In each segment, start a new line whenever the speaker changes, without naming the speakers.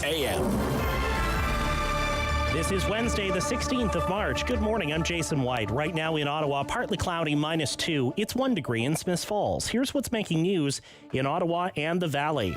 a.m.
This is Wednesday, the 16th of March. Good morning, I'm Jason White. Right now in Ottawa, partly cloudy, -2. It's 1 degree in Smiths Falls. Here's what's making news in Ottawa and the Valley.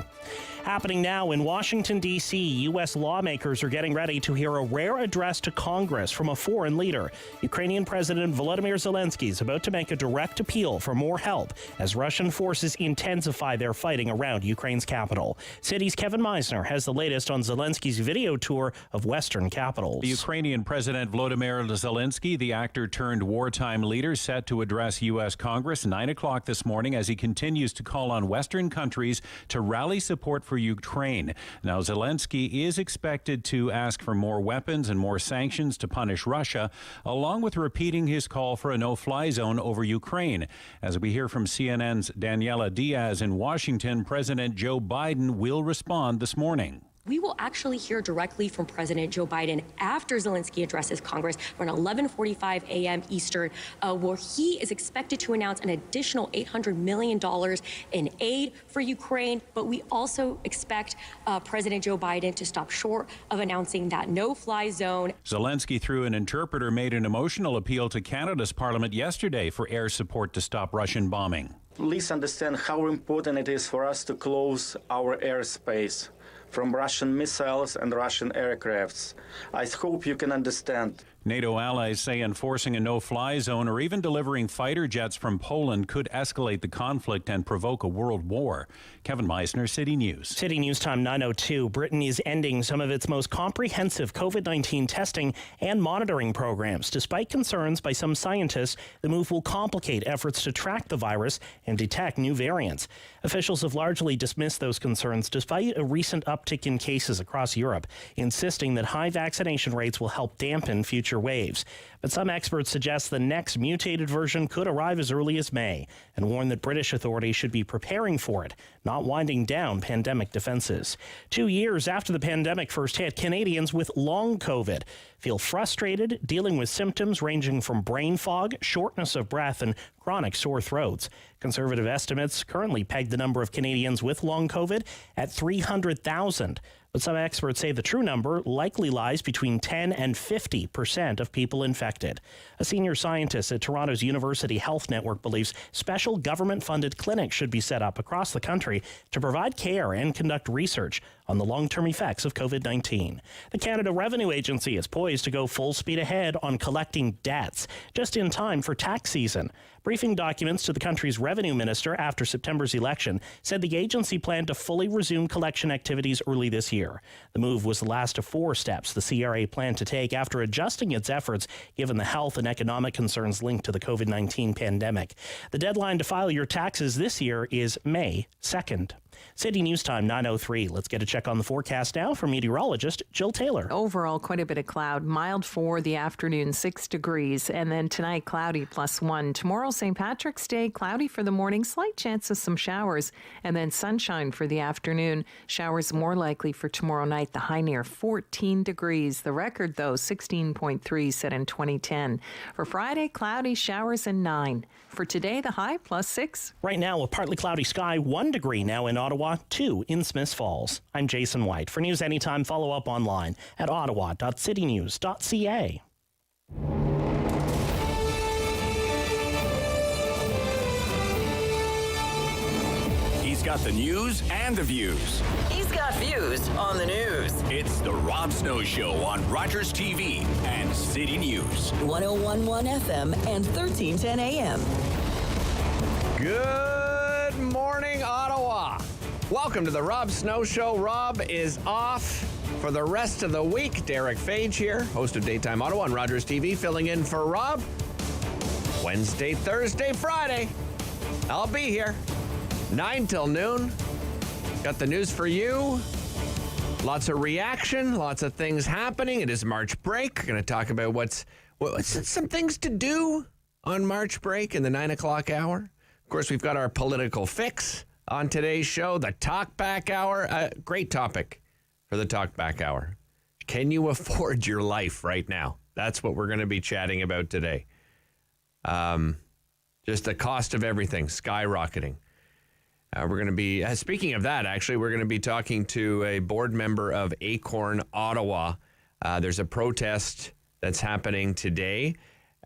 Happening now in Washington, D.C., U.S. lawmakers are getting ready to hear a rare address to Congress from a foreign leader. Ukrainian President Volodymyr Zelensky is about to make a direct appeal for more help as Russian forces intensify their fighting around Ukraine's capital. City's Kevin Meisner has the latest on Zelensky's video tour of Western capitals.
The Ukrainian President Volodymyr Zelensky, the actor turned wartime leader, set to address U.S. Congress 9 o'clock this morning as he continues to call on Western countries to rally support for Ukraine. Now, Zelensky is expected to ask for more weapons and more sanctions to punish Russia, along with repeating his call for a no-fly zone over Ukraine. As we hear from CNN's Daniela Diaz in Washington, President Joe Biden will respond this morning.
We will actually hear directly from President Joe Biden after Zelensky addresses Congress around 11:45 a.m. Eastern, where he is expected to announce an additional $800 million in aid for Ukraine. But we also expect President Joe Biden to stop short of announcing that no-fly zone.
Zelensky, through an interpreter, made an emotional appeal to Canada's Parliament yesterday for air support to stop Russian bombing.
Please understand how important it is for us to close our airspace from Russian missiles and Russian aircrafts. I hope you can understand.
NATO allies say enforcing a no-fly zone or even delivering fighter jets from Poland could escalate the conflict and provoke a world war. Kevin Meisner, City News.
City News time 9:02. Britain is ending some of its most comprehensive COVID-19 testing and monitoring programs. Despite concerns by some scientists, the move will complicate efforts to track the virus and detect new variants. Officials have largely dismissed those concerns despite a recent uptick in cases across Europe, insisting that high vaccination rates will help dampen future waves. But some experts suggest the next mutated version could arrive as early as May and warn that British authorities should be preparing for it, not winding down pandemic defenses. 2 years after the pandemic first hit, Canadians with long COVID feel frustrated dealing with symptoms ranging from brain fog, shortness of breath, and chronic sore throats. Conservative estimates currently peg the number of Canadians with long COVID at 300,000. But some experts say the true number likely lies between 10 and 50% of people infected. A senior scientist at Toronto's University Health Network believes special government-funded clinics should be set up across the country to provide care and conduct research on the long-term effects of COVID-19. The Canada Revenue Agency is poised to go full speed ahead on collecting debts, just in time for tax season. Briefing documents to the country's revenue minister after September's election said the agency planned to fully resume collection activities early this year. The move was the last of 4 steps the CRA planned to take after adjusting its efforts given the health and economic concerns linked to the COVID-19 pandemic. The deadline to file your taxes this year is May 2nd. City News time 9:03. Let's get a check on the forecast now from meteorologist Jill Taylor.
Overall, quite a bit of cloud. Mild for the afternoon, 6 degrees. And then tonight, cloudy +1. Tomorrow, St. Patrick's Day, cloudy for the morning. Slight chance of some showers. And then sunshine for the afternoon. Showers more likely for tomorrow night. The high near 14 degrees. The record, though, 16.3 set in 2010. For Friday, cloudy, showers, and 9. For today, the high +6.
Right now, a partly cloudy sky, 1 degree now in Ottawa, 2 in Smiths Falls. I'm Jason White. For news anytime, follow up online at ottawa.citynews.ca.
He's got the news and the views.
He's got views on the news.
It's the Rob Snow Show on Rogers TV and City News.
101.1 FM and 1310 AM.
Good morning, Ottawa. Welcome to the Rob Snow Show. Rob is off for the rest of the week. Derick Fage here, host of Daytime Ottawa on Rogers TV, filling in for Rob. Wednesday, Thursday, Friday. I'll be here. 9 till noon. Got the news for you. Lots of reaction, lots of things happening. It is March break. We're going to talk about what's some things to do on March break in the 9 o'clock hour. Of course, we've got our political fix on today's show, the Talkback Hour. Great topic for the Talkback Hour. Can you afford your life right now? That's what we're going to be chatting about today. Just the cost of everything skyrocketing. We're going to be, speaking of that, actually, we're going to be talking to a board member of ACORN Ottawa. There's a protest that's happening today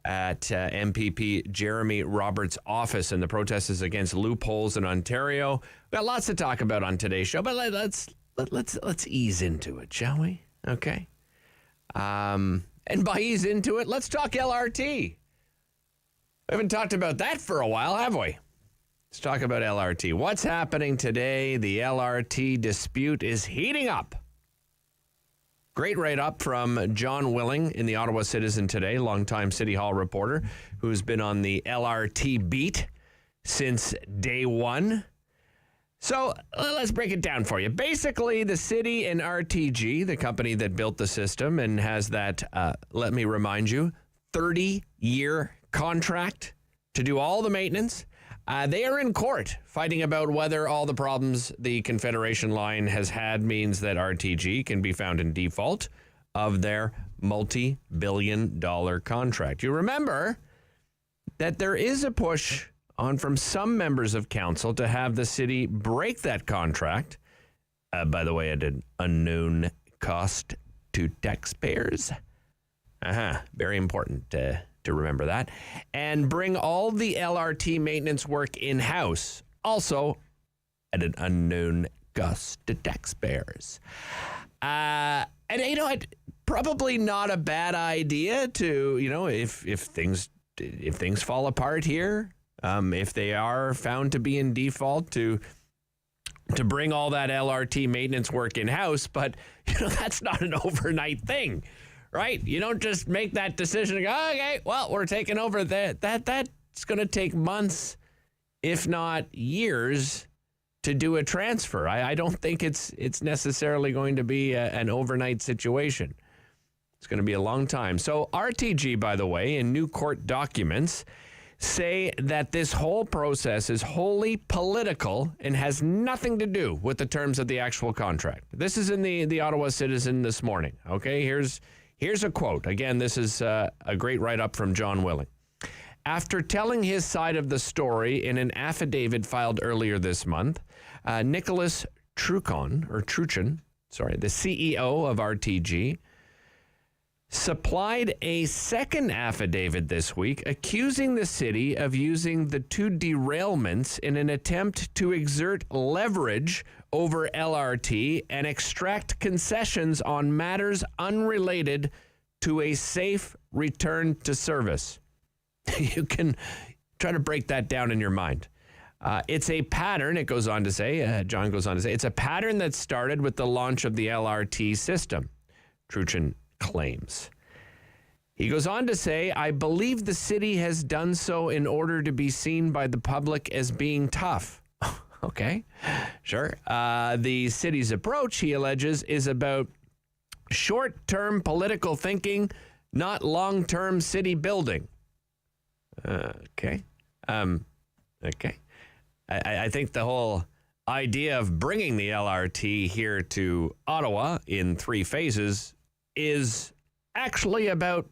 at MPP Jeremy Roberts' office, and the protest is against loopholes in Ontario. We've got lots to talk about on today's show, but let's ease into it, shall we? Okay. And by ease into it, let's talk LRT. We haven't talked about that for a while, have we? Let's talk about LRT. What's happening today? The LRT dispute is heating up. Great write-up from John Willing in the Ottawa Citizen today, longtime City Hall reporter who's been on the LRT beat since day one. So let's break it down for you. Basically, the city and RTG, the company that built the system and has that, let me remind you, 30-year contract to do all the maintenance, they are in court fighting about whether all the problems the Confederation line has had means that RTG can be found in default of their multi-billion-dollar contract. You remember that there is a push on from some members of council to have the city break that contract, by the way, at an unknown cost to taxpayers. Very important to remember that, and bring all the LRT maintenance work in-house, also at an unknown cost to taxpayers. And you know, probably not a bad idea to, you know, if things fall apart here, if they are found to be in default, to bring all that LRT maintenance work in-house, but you know, that's not an overnight thing. Right? You don't just make that decision and go, okay, well, we're taking over that. That's going to take months, if not years, to do a transfer. I don't think it's necessarily going to be an overnight situation. It's going to be a long time. So RTG, by the way, in new court documents, say that this whole process is wholly political and has nothing to do with the terms of the actual contract. This is in the Ottawa Citizen this morning. Okay, Here's a quote. Again, this is a great write-up from John Willing. After telling his side of the story in an affidavit filed earlier this month, Nicholas Truchon, the CEO of RTG, supplied a second affidavit this week accusing the city of using the two derailments in an attempt to exert leverage over LRT and extract concessions on matters unrelated to a safe return to service. You can try to break that down in your mind. It's a pattern, it goes on to say, John goes on to say, it's a pattern that started with the launch of the LRT system, Truchon claims. He goes on to say, I believe the city has done so in order to be seen by the public as being tough. Okay, sure. The city's approach, he alleges, is about short-term political thinking, not long-term city building. Okay. I think the whole idea of bringing the LRT here to Ottawa in 3 phases is actually about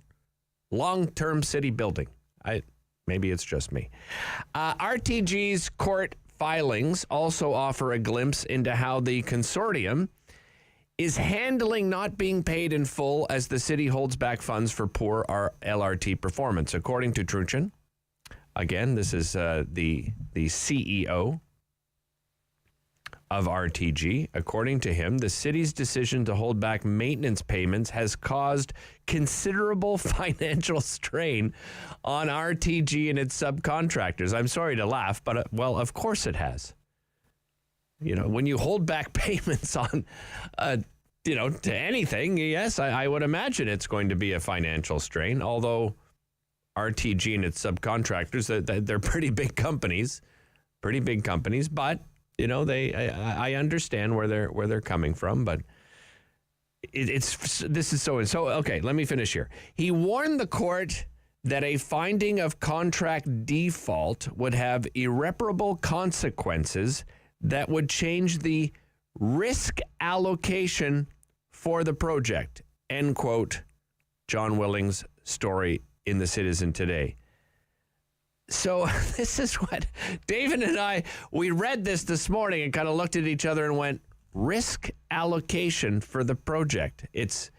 long-term city building. Maybe it's just me. RTG's court filings also offer a glimpse into how the consortium is handling not being paid in full as the city holds back funds for poor LRT performance. According to Truchon, again, this is the CEO of RTG. According to him, the city's decision to hold back maintenance payments has caused considerable financial strain on RTG and its subcontractors. I'm sorry to laugh, but, well, of course it has. You know, when you hold back payments on, to anything, yes, I would imagine it's going to be a financial strain, although RTG and its subcontractors, they're pretty big companies, but you know, I understand where they're coming from, but this is so. Okay, let me finish here. He warned the court that a finding of contract default would have irreparable consequences that would change the risk allocation for the project. End quote. John Willing's story in the Citizen today. So this is what David and I, we read this morning and kind of looked at each other and went, risk allocation for the project. It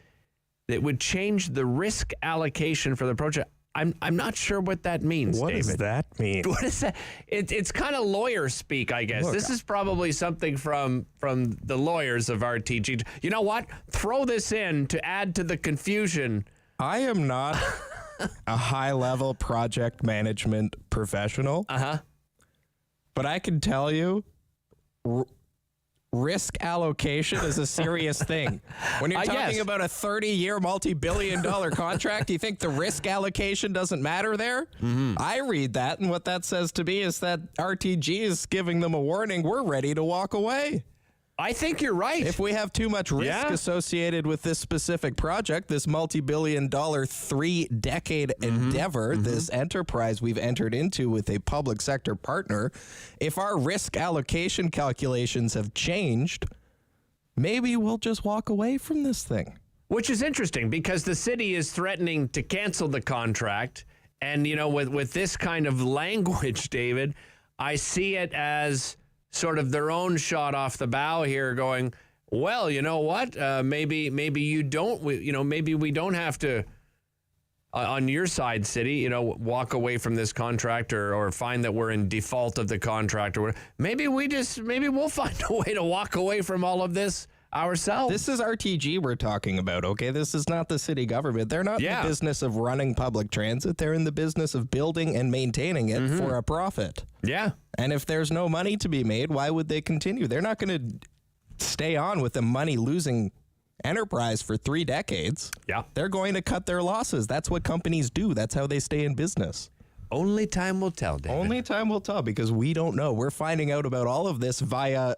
would change the risk allocation for the project. I'm not sure what that means,
What
David.
does that mean?
What is that? It's kind of lawyer speak, I guess.
Look,
this is probably something from the lawyers of RTG. You know what? Throw this in to add to the confusion.
I am not a high-level project management professional. But I can tell you, risk allocation is a serious thing. When you're talking about a 30-year, multi-billion-dollar contract, you think the risk allocation doesn't matter there? I read that, and what that says to me is that RTG is giving them a warning. We're ready to walk away.
I think you're right.
If we have too much risk associated with this specific project, this multi-billion-dollar 3-decade endeavor, this enterprise we've entered into with a public sector partner, if our risk allocation calculations have changed, maybe we'll just walk away from this thing.
Which is interesting because the city is threatening to cancel the contract. And, you know, with this kind of language, David, I see it as sort of their own shot off the bow here going, well, you know what? Maybe you don't, maybe we don't have to, on your side, city, walk away from this contract or find that we're in default of the contract or whatever. Maybe we'll find a way to walk away from all of this ourselves.
This is RTG we're talking about, okay? This is not the city government. They're not in the business of running public transit. They're in the business of building and maintaining it for a profit.
Yeah.
And if there's no money to be made, why would they continue? They're not going to stay on with a money-losing enterprise for 3 decades.
Yeah.
They're going to cut their losses. That's what companies do. That's how they stay in business.
Only time will tell, David.
Only time will tell because we don't know. We're finding out about all of this via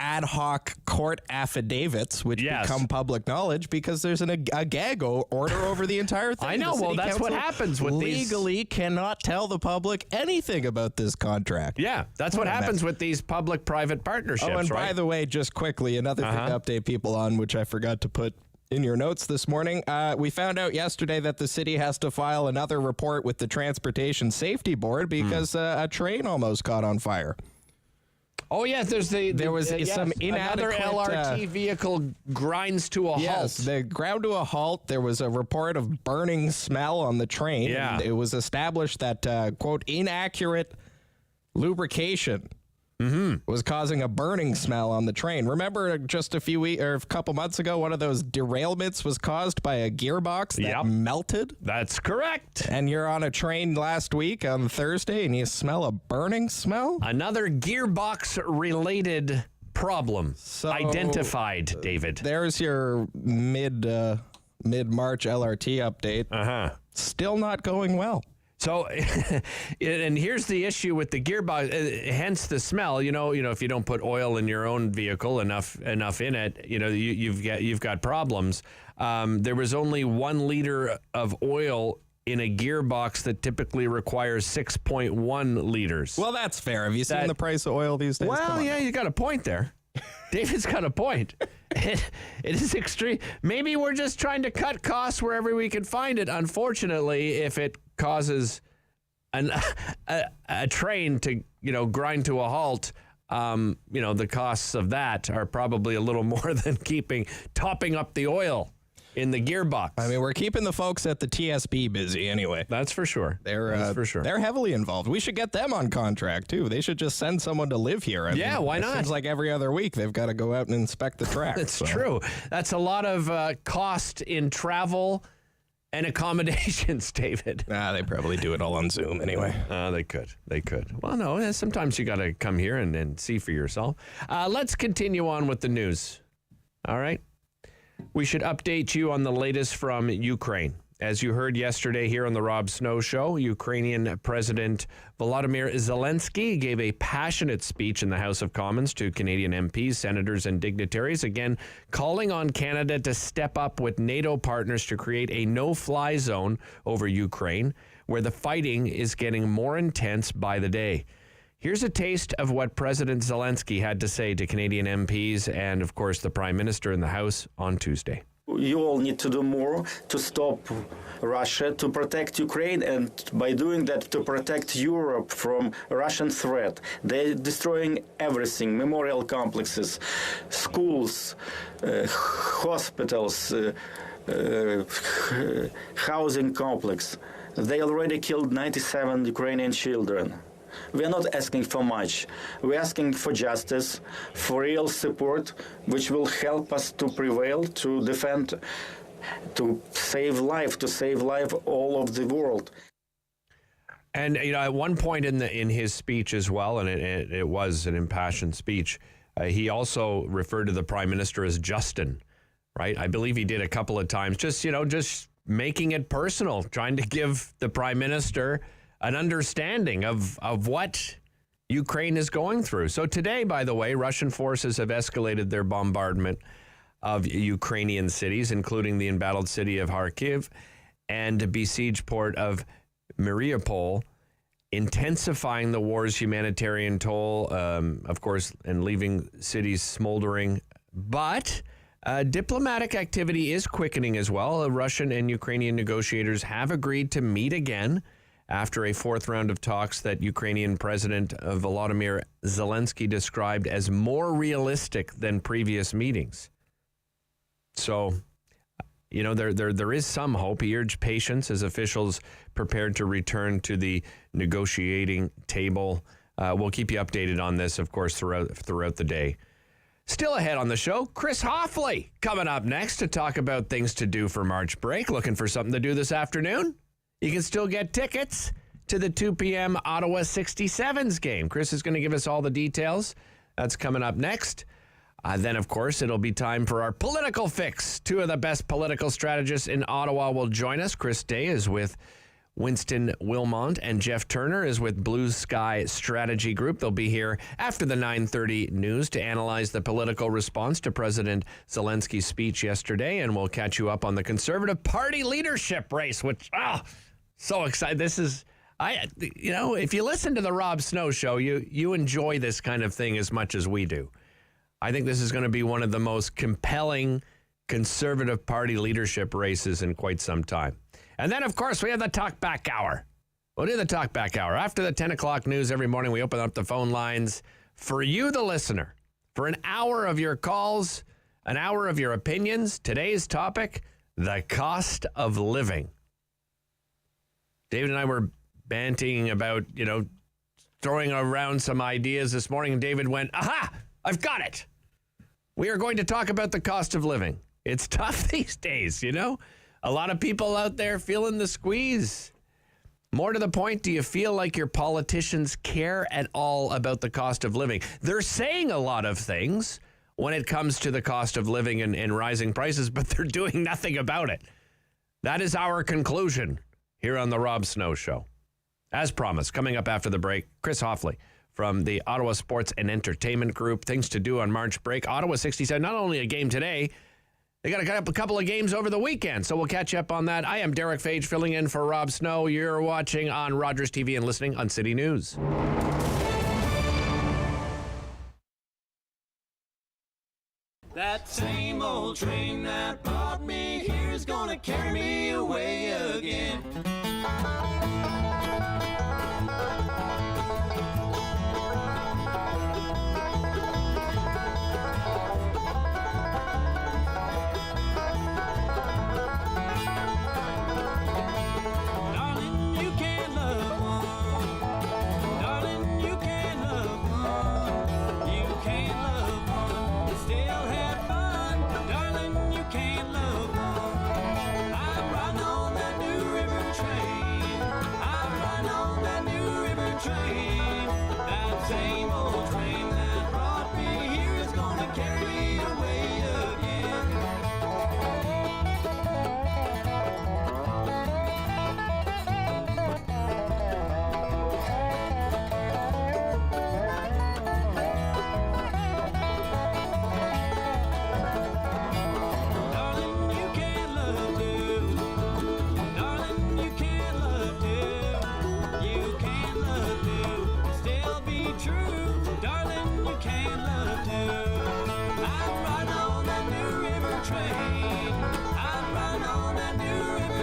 ad hoc court affidavits, which become public knowledge because there's a gag order over the entire thing.
I know. Well, that's what happens with these.
Legally cannot tell the public anything about this contract.
Yeah, that's what happens with these public-private partnerships,
and
right?
by the way, just quickly, another thing to update people on, which I forgot to put in your notes this morning. We found out yesterday that the city has to file another report with the Transportation Safety Board because a train almost caught on fire.
Oh, yes, there was
some inadequate...
Another LRT vehicle grinds to a halt.
Yes, they ground to a halt. There was a report of burning smell on the train.
Yeah.
And it was established that, quote, inaccurate lubrication was causing a burning smell on the train. Remember just a couple months ago, one of those derailments was caused by a gearbox that melted?
That's correct.
And you're on a train last week on Thursday and you smell a burning smell?
Another gearbox-related problem identified, David.
There's your mid-March LRT update. Still not going well.
So, and here's the issue with the gearbox, hence the smell. You know, if you don't put oil in your own vehicle enough in it, you've got problems. There was only 1 liter of oil in a gearbox that typically requires 6.1 liters.
Well, that's fair. Have you seen the price of oil these days?
Well, yeah, you got a point there. David's got a point. It is extreme. Maybe we're just trying to cut costs wherever we can find it. Unfortunately, if it causes a train to grind to a halt, the costs of that are probably a little more than topping up the oil in the gearbox.
I mean, we're keeping the folks at the TSB busy anyway.
That's for sure.
That's for sure. They're heavily involved. We should get them on contract too. They should just send someone to live here. I mean,
why not?
It seems like every other week they've got to go out and inspect the track.
That's true. That's a lot of cost in travel and accommodations, David.
They probably do it all on Zoom anyway.
They could. Well, no, sometimes you got to come here and see for yourself. Let's continue on with the news. All right. We should update you on the latest from Ukraine. As you heard yesterday here on the Rob Snow Show, Ukrainian President Volodymyr Zelensky gave a passionate speech in the House of Commons to Canadian MPs, senators, and dignitaries, again calling on Canada to step up with NATO partners to create a no-fly zone over Ukraine, where the fighting is getting more intense by the day. Here's a taste of what President Zelensky had to say to Canadian MPs and, of course, the Prime Minister in the House on Tuesday.
You all need to do more to stop Russia, to protect Ukraine, and by doing that, to protect Europe from Russian threat. They're destroying everything, memorial complexes, schools, hospitals, housing complex. They already killed 97 Ukrainian children. We are not asking for much. We're asking for justice, for real support, which will help us to prevail, to defend, to save life all of the world.
And at one point in his speech as well, and it was an impassioned speech, he also referred to the Prime Minister as Justin, right? I believe he did a couple of times, just making it personal, trying to give the Prime Minister an understanding of what Ukraine is going through. So today, by the way, Russian forces have escalated their bombardment of Ukrainian cities, including the embattled city of Kharkiv and the besieged port of Mariupol, intensifying the war's humanitarian toll, of course, and leaving cities smoldering. But diplomatic activity is quickening as well. Russian and Ukrainian negotiators have agreed to meet again after a fourth round of talks that Ukrainian President Volodymyr Zelensky described as more realistic than previous meetings. So, there is some hope. He urged patience as officials prepared to return to the negotiating table. We'll keep you updated on this, of course, throughout the day. Still ahead on the show, Chris Hofley coming up next to talk about things to do for March break. Looking for something to do this afternoon? You can still get tickets to the 2 p.m. Ottawa 67s game. Chris is going to give us all the details. That's coming up next. Then, of course, it'll be time for our political fix. Two of the best political strategists in Ottawa will join us. Chris Day is with Winston, Wilmont, and Geoff Turner is with Bluesky Strategy Group. They'll be here after the 9:30 news to analyze the political response to President Zelensky's speech yesterday, and we'll catch you up on the Conservative Party leadership race, which, so excited. This is, if you listen to the Rob Snow Show, you enjoy this kind of thing as much as we do. I think this is going to be one of the most compelling Conservative Party leadership races in quite some time. And then, of course, we have the Talk Back Hour. We'll do the Talk Back Hour. After the 10 o'clock news every morning, we open up the phone lines for you, the listener, for an hour of your calls, an hour of your opinions. Today's topic, the cost of living. David and I were banting about, throwing around some ideas this morning, and David went, aha, I've got it. We are going to talk about the cost of living. It's tough these days, A lot of people out there feeling the squeeze. More to the point, do you feel like your politicians care at all about the cost of living? They're saying a lot of things when it comes to the cost of living and rising prices, but they're doing nothing about it. That is our conclusion here on the Rob Snow Show. As promised, coming up after the break, Chris Hofley from the Ottawa Sports and Entertainment Group. Things to do on March break. Ottawa 67, not only a game today, they got a couple of games over the weekend, so we'll catch up on that. I am Derick Fage, filling in for Rob Snow. You're watching on Rogers TV and listening on City News.
That same old train that brought me here is gonna carry me away again.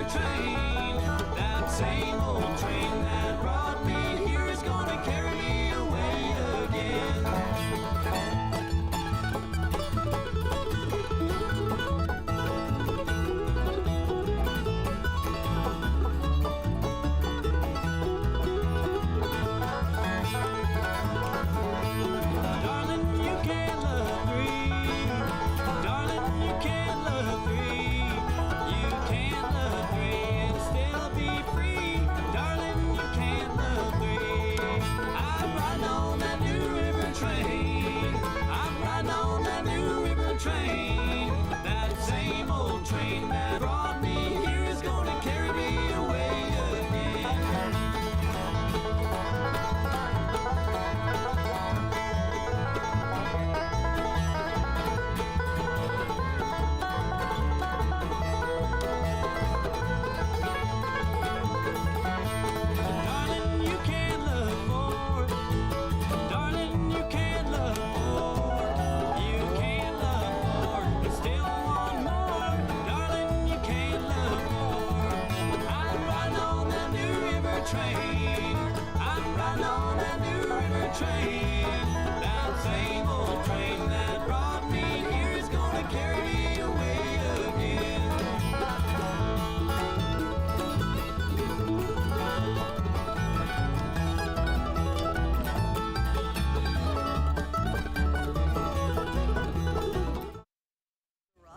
river train. That same old train that brought me here is gonna carry me away again.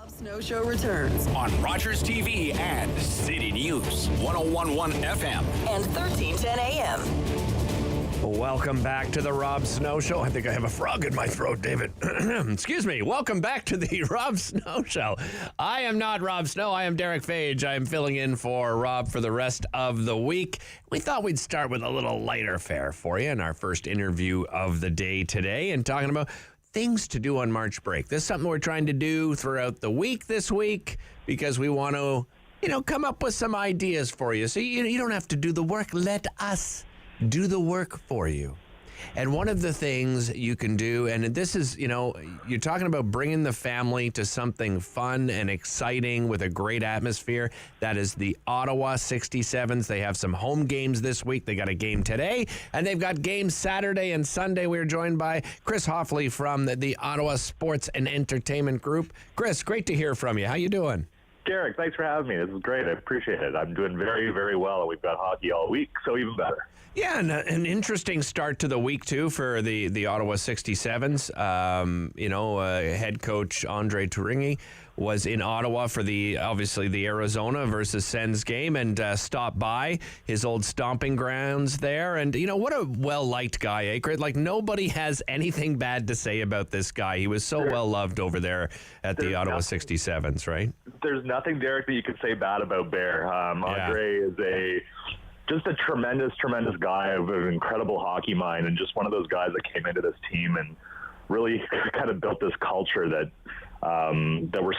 Snow Show returns
on Rogers TV and City News 101.1 FM
and 1310 AM.
Welcome back to the Rob Snow Show. I think I have a frog in my throat, David. Excuse me. Welcome back to the Rob Snow Show. I am not Rob Snow. I am Derick Fage. I am filling in for Rob for the rest of the week. We thought we'd start with a little lighter fare for you in our first interview of the day today and talking about things to do on March break. This is something we're trying to do throughout the week this week because we want to, come up with some ideas for you. So you don't have to do the work. Let us do the work for you. And one of the things you can do, and this is, you're talking about bringing the family to something fun and exciting with a great atmosphere. That is the Ottawa 67s. They have some home games this week. They got a game today, and they've got games Saturday and Sunday. We're joined by Chris Hofley from the Ottawa Sports and Entertainment Group. Chris, great to hear from you. How you doing?
Derick, thanks for having me. This is great. I appreciate it. I'm doing very, very well, and we've got hockey all week, so even better.
Yeah, and an interesting start to the week, too, for the Ottawa 67s. Head coach Andre Turingi was in Ottawa for the Arizona versus Sens game and stopped by his old stomping grounds there. And, what a well-liked guy, eh? Like, nobody has anything bad to say about this guy. He was so well-loved over there at the Ottawa 67s, right?
There's nothing, Derick, that you can say bad about Bear. Andre is just a tremendous, tremendous guy with an incredible hockey mind, and just one of those guys that came into this team and really kind of built this culture that we're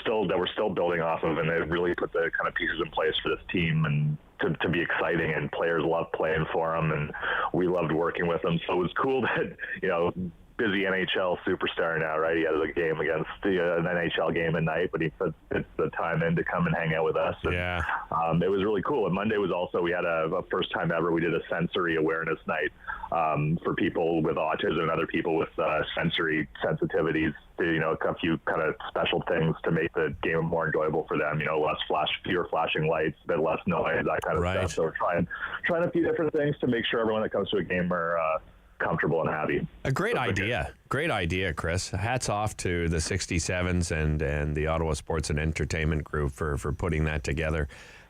still building off of, and it really put the kind of pieces in place for this team and to be exciting, and players love playing for them, and we loved working with them. So it was cool that busy NHL superstar now, right? He has a game against an NHL game at night, but he puts the time in to come and hang out with us. And, it was really cool. And Monday was also, we had a first time ever, we did a sensory awareness night for people with autism and other people with sensory sensitivities. A few kind of special things to make the game more enjoyable for them. Fewer flashing lights, a bit less noise, that kind of stuff. So we're trying a few different things to make sure everyone that comes to a game are comfortable and happy.
A great idea. Great idea, Chris. Hats off to the 67s and the Ottawa Sports and Entertainment Group for putting that together.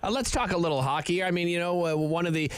Let's talk a little hockey. I mean, one of the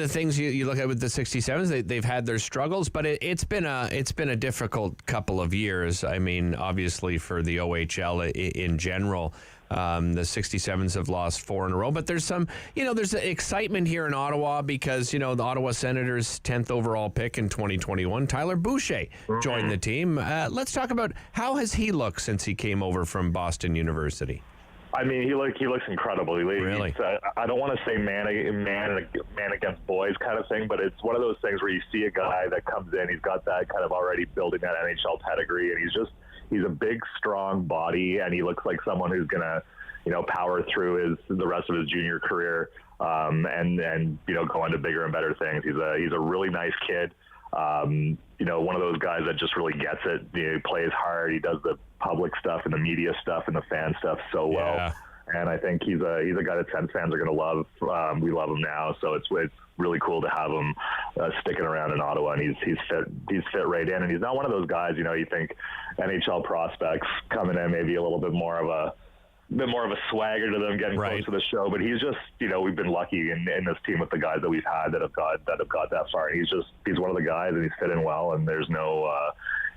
things you look at with the 67s, they've had their struggles, but it's been a difficult couple of years. I mean, obviously for the OHL in general. The 67s have lost 4 in a row, but there's some, there's excitement here in Ottawa because, the Ottawa Senators' 10th overall pick in 2021, Tyler Boucher, joined the team. Let's talk about how has he looked since he came over from Boston University?
I mean, he looks incredible.
Really?
I don't want to say man against boys kind of thing, but it's one of those things where you see a guy that comes in, he's got that kind of already building that NHL pedigree, and he's a big, strong body, and he looks like someone who's going to, power through the rest of his junior career, and go on to bigger and better things. He's a really nice kid. One of those guys that just really gets it. He plays hard. He does the public stuff and the media stuff and the fan stuff so well.
Yeah.
And I think he's a guy that Sens fans are going to love. We love him now, so it's really cool to have him sticking around in Ottawa, and he's fit right in. And he's not one of those guys, you think NHL prospects coming in maybe a little bit more of a swagger to them, getting close to the show. But he's just, we've been lucky in this team with the guys that we've had that have got that far. And he's one of the guys, and he's fit in well, and there's no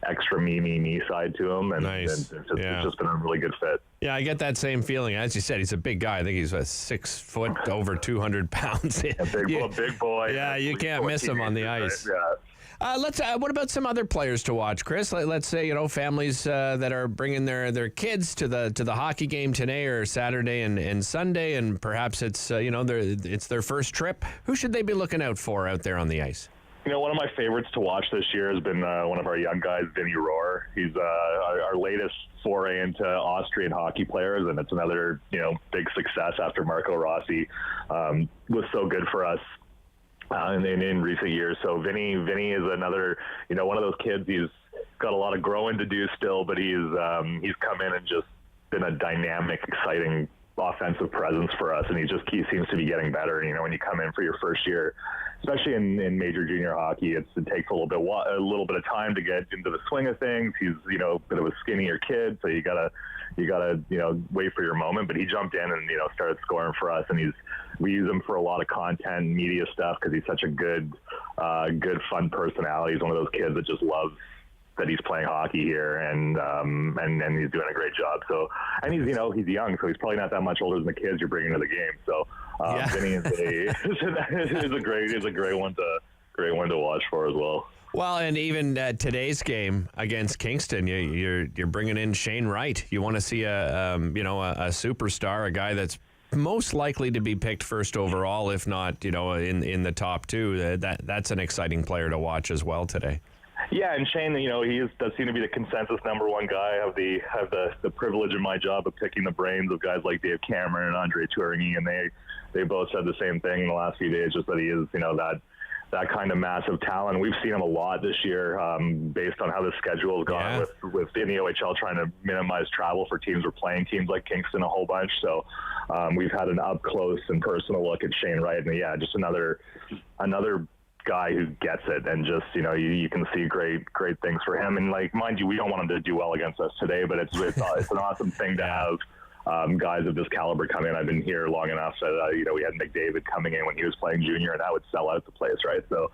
extra me side to him, and it's just been a really good fit.
Yeah, I get that same feeling. As you said, he's a big guy. I think he's 6 foot, over 200 pounds.
Big boy.
Yeah, you can't miss him on the ice.
Right? Yeah.
What about some other players to watch, Chris? Let's say families that are bringing their kids to the hockey game today or Saturday and Sunday, and perhaps it's it's their first trip. Who should they be looking out for out there on the ice?
One of my favorites to watch this year has been one of our young guys, Vinny Rohr. He's our latest foray into Austrian hockey players, and it's another big success after Marco Rossi was so good for us in recent years. So Vinny is another one of those kids. He's got a lot of growing to do still, but he's come in and just been a dynamic, exciting offensive presence for us, and he seems to be getting better. When you come in for your first year, especially in major junior hockey, it takes a little bit of time to get into the swing of things. He's a bit of a skinnier kid, so you gotta wait for your moment. But he jumped in and started scoring for us, and we use him for a lot of content, media stuff, because he's such a good fun personality. He's one of those kids that just loves that he's playing hockey here, and he's doing a great job. So, and he's young, so he's probably not that much older than the kids you're bringing to the game. So, Vinny is a great one to watch for as well.
Well, and even today's game against Kingston, you're bringing in Shane Wright. You want to see a superstar, a guy that's most likely to be picked first overall, if not in the top two. That's an exciting player to watch as well today.
Yeah, and Shane, he does seem to be the consensus number one guy. I have the privilege in my job of picking the brains of guys like Dave Cameron and Andre Tourigny, and they both said the same thing in the last few days, just that he is, that kind of massive talent. We've seen him a lot this year, based on how the schedule has gone with in the OHL trying to minimize travel for teams. We're playing teams like Kingston a whole bunch, so we've had an up close and personal look at Shane Wright, and just another guy who gets it, and just you can see great things for him. And mind you, we don't want him to do well against us today, but it's an awesome thing to have guys of this caliber come in. I've been here long enough that we had McDavid coming in when he was playing junior, and that would sell out the place, right? So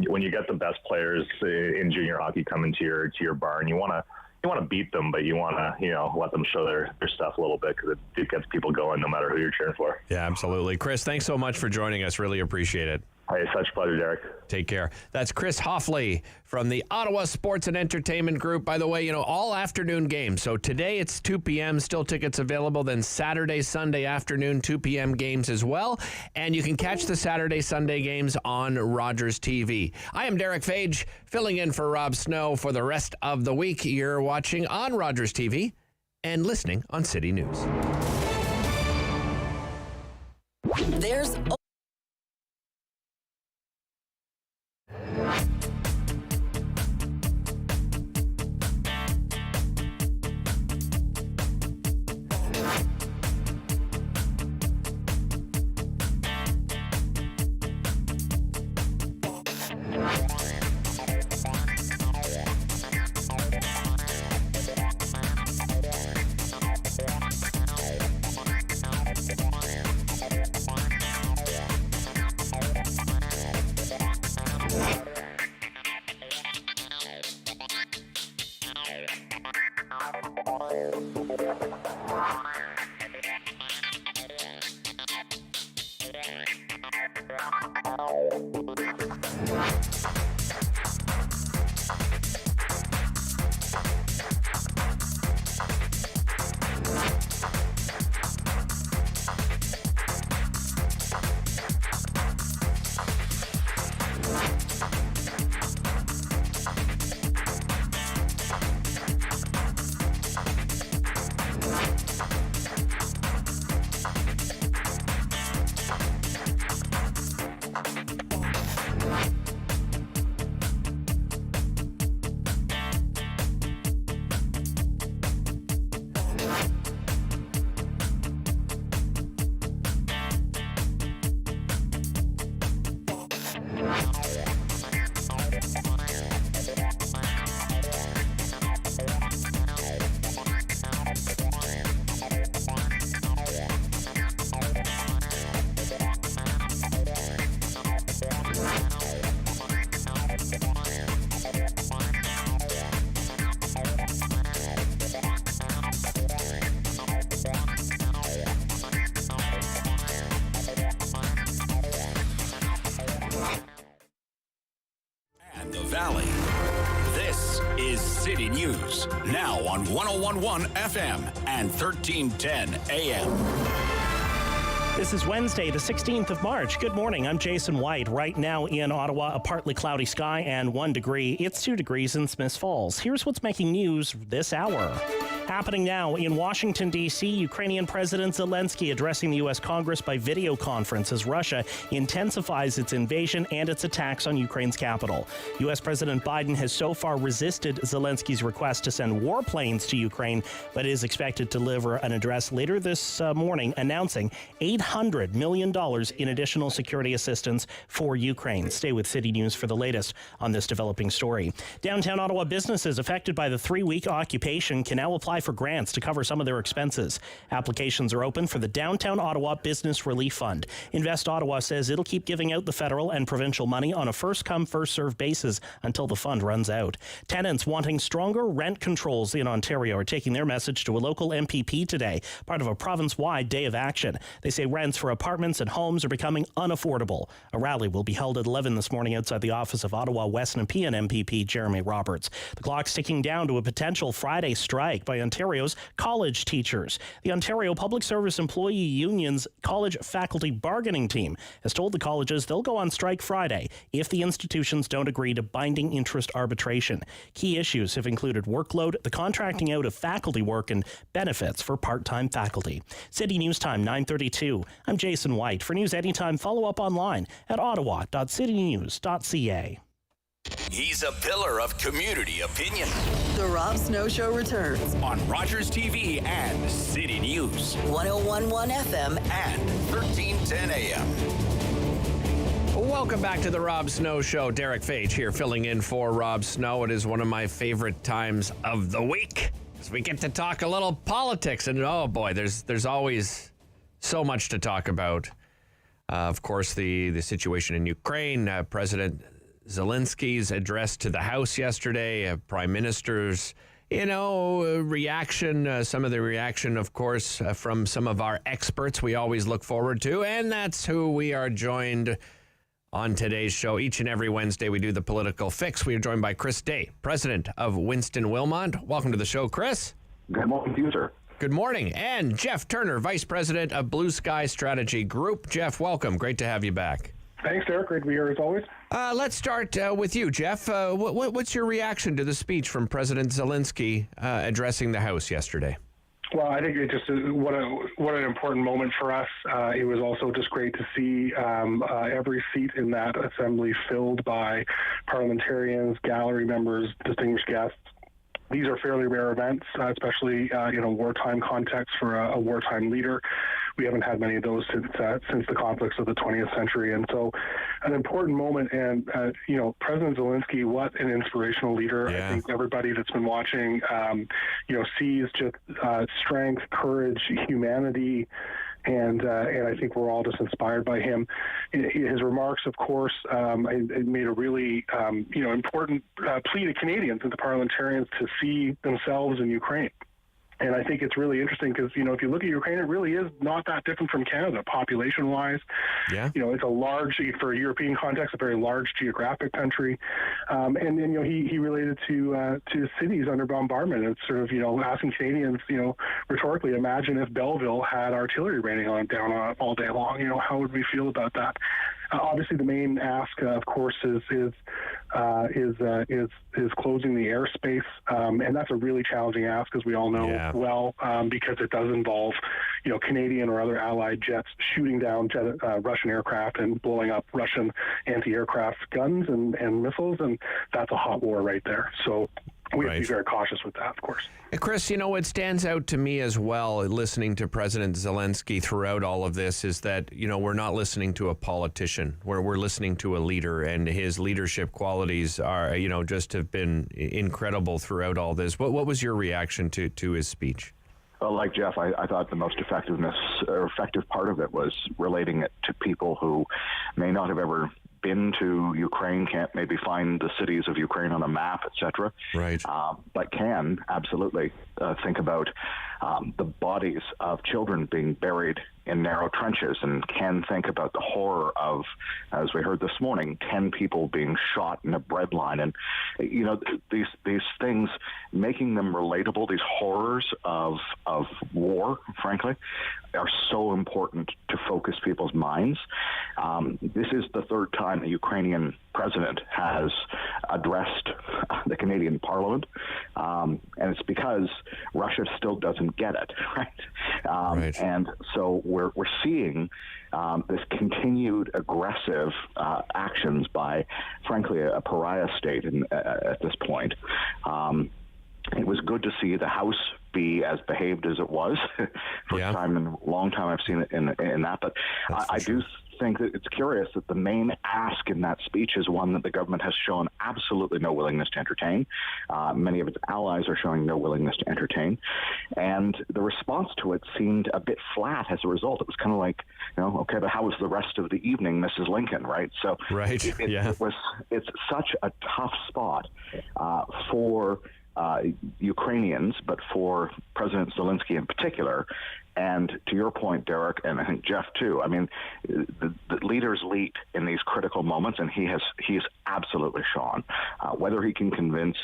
when you get the best players in junior hockey coming to your barn, you want to beat them, but you want to let them show their stuff a little bit, because it gets people going no matter who you're cheering for.
Yeah, absolutely. Chris, thanks so much for joining us. Really appreciate it.
Hey, such a pleasure, Derick.
Take care. That's Chris Hofley from the Ottawa Sports and Entertainment Group. By the way, all afternoon games. So today it's 2 p.m. Still tickets available. Then Saturday, Sunday afternoon, 2 p.m. games as well. And you can catch the Saturday, Sunday games on Rogers TV. I am Derick Fage, filling in for Rob Snow for the rest of the week. You're watching on Rogers TV and listening on City News.
There's
And the Valley. This is City News, now on 101.1 FM and 1310 AM.
This is Wednesday, the 16th of March. Good morning. I'm Jason White. Right now in Ottawa, a partly cloudy sky and 1 degree. It's 2 degrees in Smiths Falls. Here's what's making news this hour. Happening now in Washington, D.C., Ukrainian President Zelensky addressing the U.S. Congress by video conference as Russia intensifies its invasion and its attacks on Ukraine's capital. U.S. President Biden has so far resisted Zelensky's request to send warplanes to Ukraine, but is expected to deliver an address later this morning announcing $800 million in additional security assistance for Ukraine. Stay with City News for the latest on this developing story. Downtown Ottawa businesses affected by the 3-week occupation can now apply for grants to cover some of their expenses. Applications are open for the Downtown Ottawa Business Relief Fund. Invest Ottawa says it'll keep giving out the federal and provincial money on a first-come, first-served basis until the fund runs out. Tenants wanting stronger rent controls in Ontario are taking their message to a local MPP today, part of a province-wide day of action. They say rents for apartments and homes are becoming unaffordable. A rally will be held at 11 this morning outside the office of Ottawa West Nepean MPP Jeremy Roberts. The clock's ticking down to a potential Friday strike by Ontario's college teachers. The Ontario Public Service Employee Union's College Faculty Bargaining Team has told the colleges they'll go on strike Friday if the institutions don't agree to binding interest arbitration. Key issues have included workload, the contracting out of faculty work, and benefits for part-time faculty. City News Time, 9:32. I'm Jason White. For news anytime, follow up online at ottawa.citynews.ca.
He's a pillar of community opinion.
The Rob Snow Show returns
On Rogers TV and City News.
101.1 FM
And 1310 AM.
Welcome back to the Rob Snow Show. Derick Fage here filling in for Rob Snow. It is one of my favorite times of the week because we get to talk a little politics. And oh boy, there's always so much to talk about. Of course, the situation in Ukraine, President Zelensky's address to the House yesterday, Prime Minister's, reaction, some of the reaction, of course, from some of our experts we always look forward to. And that's who we are joined on today's show. Each and every Wednesday, we do the political fix. We are joined by Chris Day, president of Winston Wilmont. Welcome to the show, Chris.
Good morning to you, sir.
Good morning. And Geoff Turner, vice president of Bluesky Strategy Group. Geoff, welcome. Great to have you back.
Thanks, Derick. Great to be here as always.
Let's start with you, Geoff. What's your reaction to the speech from President Zelensky addressing the House yesterday?
Well, I think it just what an important moment for us. It was also just great to see every seat in that assembly filled by parliamentarians, gallery members, distinguished guests. These are fairly rare events, especially in a wartime context for a wartime leader. We haven't had many of those since the conflicts of the 20th century. And so an important moment. And, President Zelensky, what an inspirational leader. Yeah. I think everybody that's been watching, sees just strength, courage, humanity. And I think we're all just inspired by him. His remarks, of course, made a really, important plea to Canadians and to parliamentarians to see themselves in Ukraine. And I think it's really interesting because, if you look at Ukraine, it really is not that different from Canada, population-wise. Yeah. It's a large, for a European context, a very large geographic country. And he related to cities under bombardment and sort of, asking Canadians, rhetorically, imagine if Belleville had artillery raining down on it all day long. How would we feel about that? Obviously, the main ask, of course, is closing the airspace, and that's a really challenging ask, as we all know well, because it does involve, Canadian or other allied jets shooting down Russian aircraft and blowing up Russian anti-aircraft guns and missiles, and that's a hot war right there. So we have to be very cautious with that, of course.
Chris, what stands out to me as well, listening to President Zelensky throughout all of this, is that, we're not listening to a politician. We're listening to a leader, and his leadership qualities are, just have been incredible throughout all this. What was your reaction to his speech?
Well, like Geoff, I thought the most effective part of it was relating it to people who may not have ever been to Ukraine, can't maybe find the cities of Ukraine on a map, etc.
Right.
But can absolutely think about the bodies of children being buried in narrow trenches, and can think about the horror of, as we heard this morning, 10 people being shot in a bread line. And, these things, making them relatable, these horrors of war, frankly, are so important to focus people's minds. This is the third time the Ukrainian president has addressed the Canadian Parliament, and it's because Russia still doesn't get it, right?
Right.
And so we're seeing this continued aggressive actions by, frankly, a pariah state at this point. It was good to see the House be as behaved as it was. First time in a long time I've seen it in that. But I do think that it's curious that the main ask in that speech is one that the government has shown absolutely no willingness to entertain. Many of its allies are showing no willingness to entertain. And the response to it seemed a bit flat as a result. It was kind of like, okay, but how was the rest of the evening, Mrs. Lincoln, right? So
right.
It's such a tough spot for Ukrainians, but for President Zelensky in particular. And to your point, Derick, and I think Geoff too, I mean, the leaders lead in these critical moments, and he's absolutely shown. Whether he can convince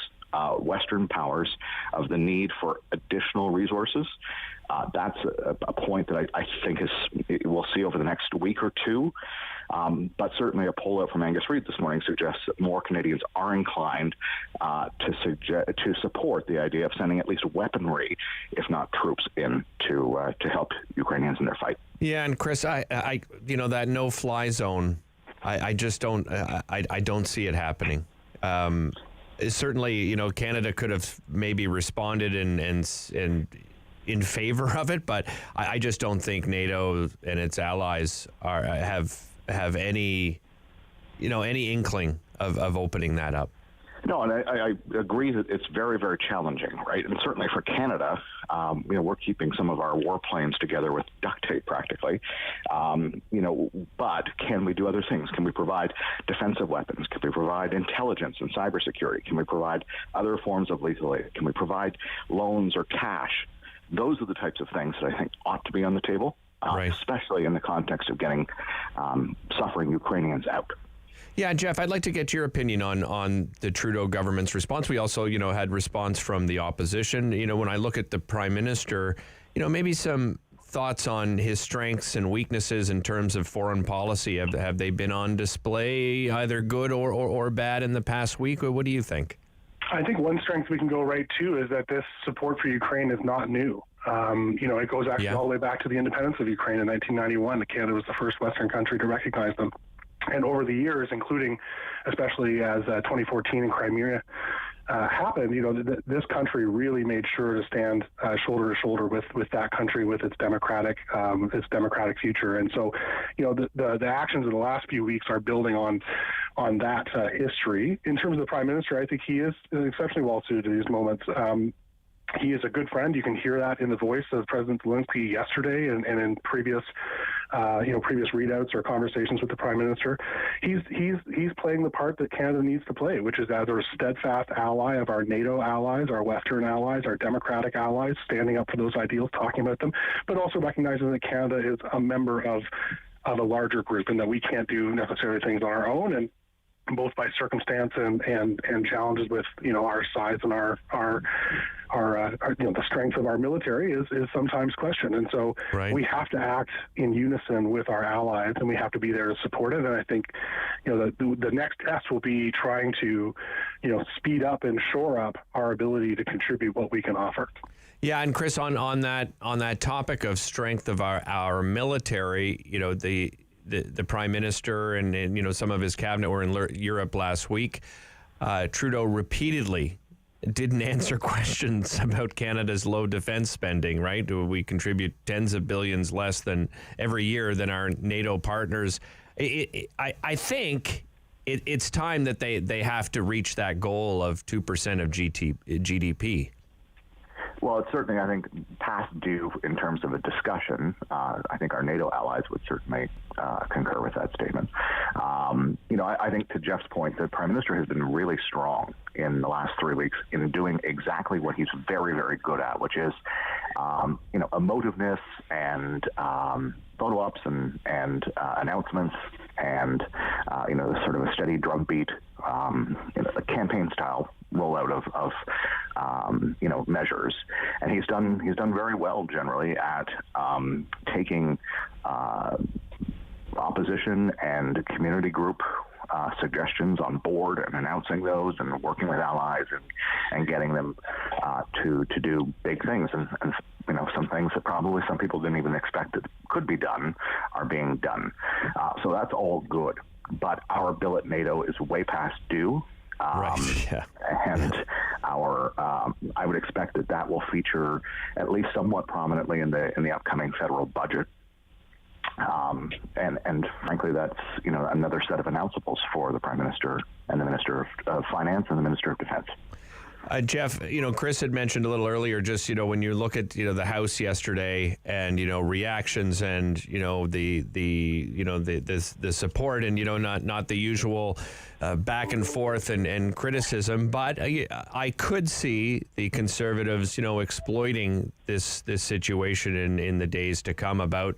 Western powers of the need for additional resources, that's a point that I think we'll see over the next week or two. But certainly a poll out from Angus Reid this morning suggests that more Canadians are inclined to support the idea of sending at least weaponry, if not troops, in to help Ukrainians in their fight.
Yeah, and Chris, I that no-fly zone, I just don't, I don't see it happening. Certainly, Canada could have maybe responded and in favor of it, but I just don't think NATO and its allies have any inkling of opening that up.
No, and I agree that it's very, very challenging, right? And certainly for Canada, we're keeping some of our warplanes together with duct tape practically. But can we do other things? Can we provide defensive weapons? Can we provide intelligence and cybersecurity? Can we provide other forms of lethal aid? Can we provide loans or cash? Those are the types of things that I think ought to be on the table, especially in the context of getting suffering Ukrainians out.
Yeah, Geoff, I'd like to get your opinion on the Trudeau government's response. We also, had response from the opposition. When I look at the Prime Minister, maybe some thoughts on his strengths and weaknesses in terms of foreign policy. Have they been on display, either good or bad, in the past week? Or what do you think?
I think one strength we can go right to is that this support for Ukraine is not new. It goes actually all the way back to the independence of Ukraine in 1991. Canada was the first Western country to recognize them. And over the years, including especially as 2014 in Crimea happened, this country really made sure to stand shoulder to shoulder with that country, with its democratic future. And so, the actions of the last few weeks are building on that history. In terms of the Prime Minister, I think he is exceptionally well suited to these moments. He is a good friend. You can hear that in the voice of President Zelensky yesterday and in previous readouts or conversations with the Prime Minister. He's playing the part that Canada needs to play, which is as a steadfast ally of our NATO allies, our Western allies, our democratic allies, standing up for those ideals, talking about them, but also recognizing that Canada is a member of a larger group and that we can't do necessarily things on our own, and both by circumstance and challenges with our size and our the strength of our military is sometimes questioned, and so we have to act in unison with our allies, and we have to be there to support it. And I think the next test will be trying to speed up and shore up our ability to contribute what we can offer.
Yeah, and Chris, on that topic of strength of our military, the Prime Minister and some of his cabinet were in Europe last week. Trudeau repeatedly didn't answer questions about Canada's low defense spending, right? We contribute tens of billions less than every year than our NATO partners. I think it's time that they have to reach that goal of 2% of GDP.
Well, it's certainly, I think, past due in terms of a discussion. I think our NATO allies would certainly concur with that statement. I think to Geoff's point, the Prime Minister has been really strong in the last 3 weeks in doing exactly what he's very, very good at, which is, emotiveness and photo ops and announcements and, sort of a steady drumbeat, a campaign-style rollout of measures, and he's done very well generally at taking opposition and community group suggestions on board and announcing those and working with allies and getting them to do big things and some things that probably some people didn't even expect that could be done are being done. So that's all good. But our bill at NATO is way past due.
Right. Yeah.
And I would expect that will feature at least somewhat prominently in the upcoming federal budget. And frankly, that's another set of announceables for the Prime Minister and the Minister of Finance and the Minister of Defense.
Geoff, Chris had mentioned a little earlier, just, when you look at, the House yesterday and, reactions and, the support and, not the usual back and forth and criticism, but I could see the Conservatives, exploiting this situation in the days to come about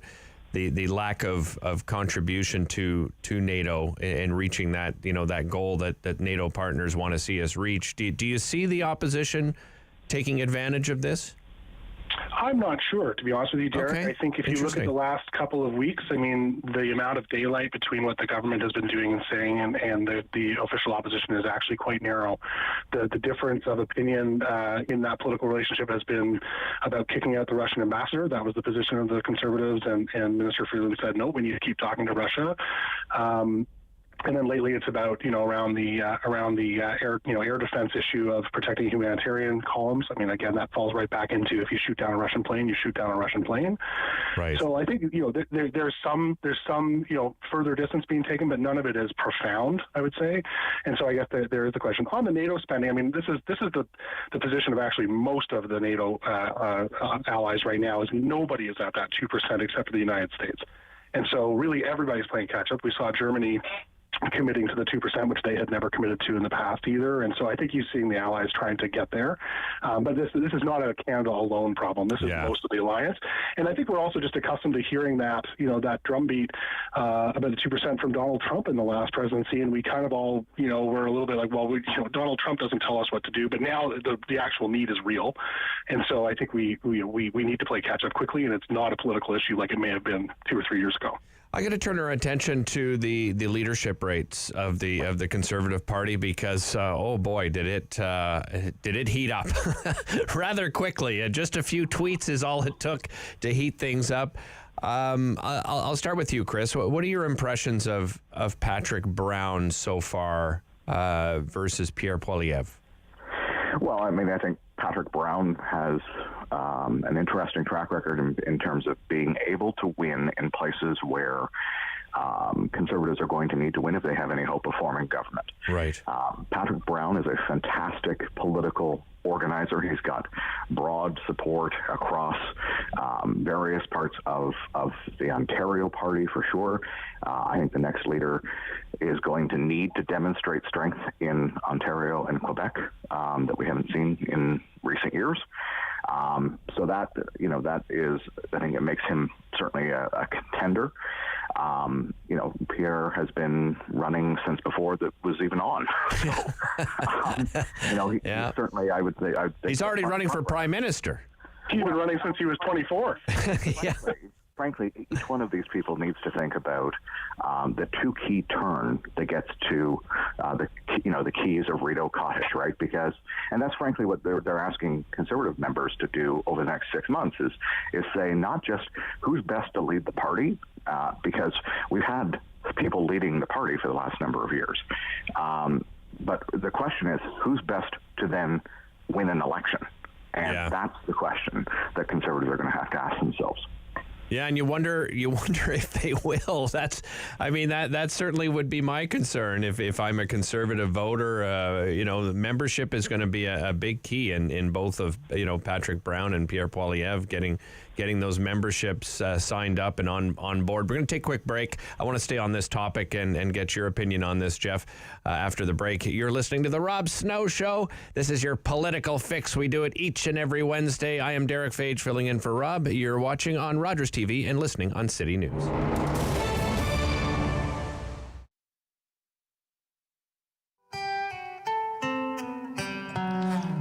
the lack of contribution to NATO and reaching that that goal that NATO partners want to see us reach. Do you see the opposition taking advantage of this?
I'm not sure, to be honest with you, Derick.
Okay.
I think if you look at the last couple of weeks, the amount of daylight between what the government has been doing and saying and the official opposition is actually quite narrow. The difference of opinion in that political relationship has been about kicking out the Russian ambassador. That was the position of the Conservatives, and Minister Freeland said, no, we need to keep talking to Russia. And then lately, it's about around the air defense issue of protecting humanitarian columns. Again, that falls right back into if you shoot down a Russian plane, you shoot down a Russian plane.
Right.
So I think there's some further distance being taken, but none of it is profound, I would say. And so I guess there is the question on the NATO spending. This is the position of actually most of the NATO allies right now is nobody is at that 2% except for the United States. And so really everybody's playing catch up. We saw Germany committing to the 2%, which they had never committed to in the past either. And so I think you're seeing the allies trying to get there. But this is not a Canada alone problem. This is most of the alliance. And I think we're also just accustomed to hearing that, that drumbeat about the 2% from Donald Trump in the last presidency. And we kind of all, we're a little bit like, well, Donald Trump doesn't tell us what to do. But now the actual need is real. And so I think we need to play catch up quickly. And it's not a political issue like it may have been 2 or 3 years ago.
I got to turn our attention to the leadership rates of the Conservative Party because oh boy, did it heat up rather quickly. Just a few tweets is all it took to heat things up. I'll start with you, Chris. What are your impressions of Patrick Brown so far versus Pierre Poilievre?
Well, I think Patrick Brown has an interesting track record in terms of being able to win in places where Conservatives are going to need to win if they have any hope of forming government.
Right.
Patrick Brown is a fantastic political organizer. He's got broad support across various parts of the Ontario Party for sure. I think the next leader is going to need to demonstrate strength in Ontario and Quebec that we haven't seen in recent years. So that is, I think it makes him certainly a contender. Pierre has been running since before that was even on. So, certainly I would say
he's already running for Prime Minister.
He's been running since he was 24.
Yeah.
Frankly, each one of these people needs to think about the two-key turn that gets to the keys of Rideau Cottage, right? And that's frankly what they're asking Conservative members to do over the next 6 months is say not just who's best to lead the party, because we've had people leading the party for the last number of years, but the question is who's best to then win an election? And that's the question that Conservatives are going to have to ask themselves.
Yeah, and you wonder if they will. That certainly would be my concern if I'm a Conservative voter. The membership is going to be a big key in both of Patrick Brown and Pierre Poilievre getting those memberships signed up and on board. We're going to take a quick break. I want to stay on this topic and get your opinion on this, Geoff, after the break. You're listening to The Rob Snow Show. This is your political fix. We do it each and every Wednesday. I am Derick Fage filling in for Rob. You're watching on Rogers TV and listening on City News.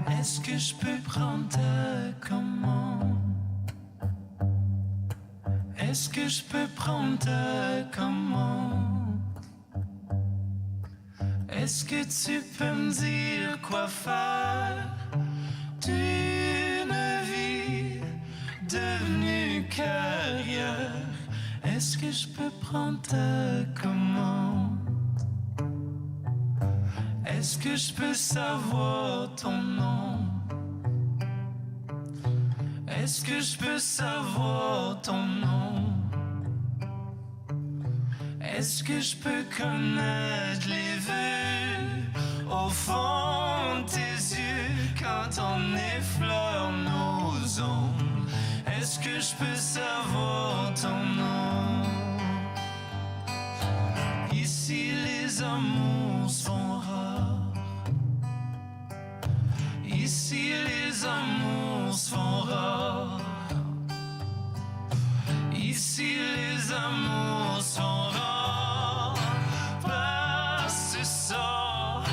Est-ce que je peux prendre ta commande? Est-ce que je peux prendre ta commande? Est-ce que tu peux me dire quoi faire d'une vie devenue carrière? Est-ce que je peux prendre ta commande? Est-ce que je peux savoir ton nom? Est-ce que je peux savoir ton nom? Est-ce que je peux connaître les vœux au fond de tes yeux quand on effleure nos ombres? Est-ce que je peux savoir ton nom? Ici les amours sont rares. Ici les amours sont rares. Ici les amours sont rares. Passe sort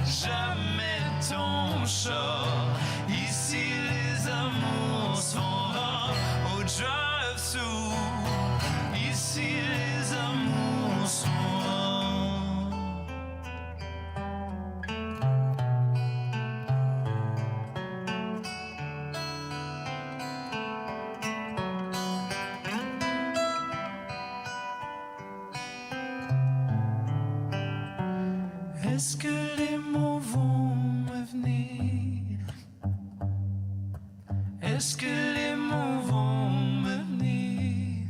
jamais ton char. Ici les amours sont rares. Au drive-thru. Ici les amours sont rares. Est-ce que les mots vont me venir? Est-ce que les mots vont me venir?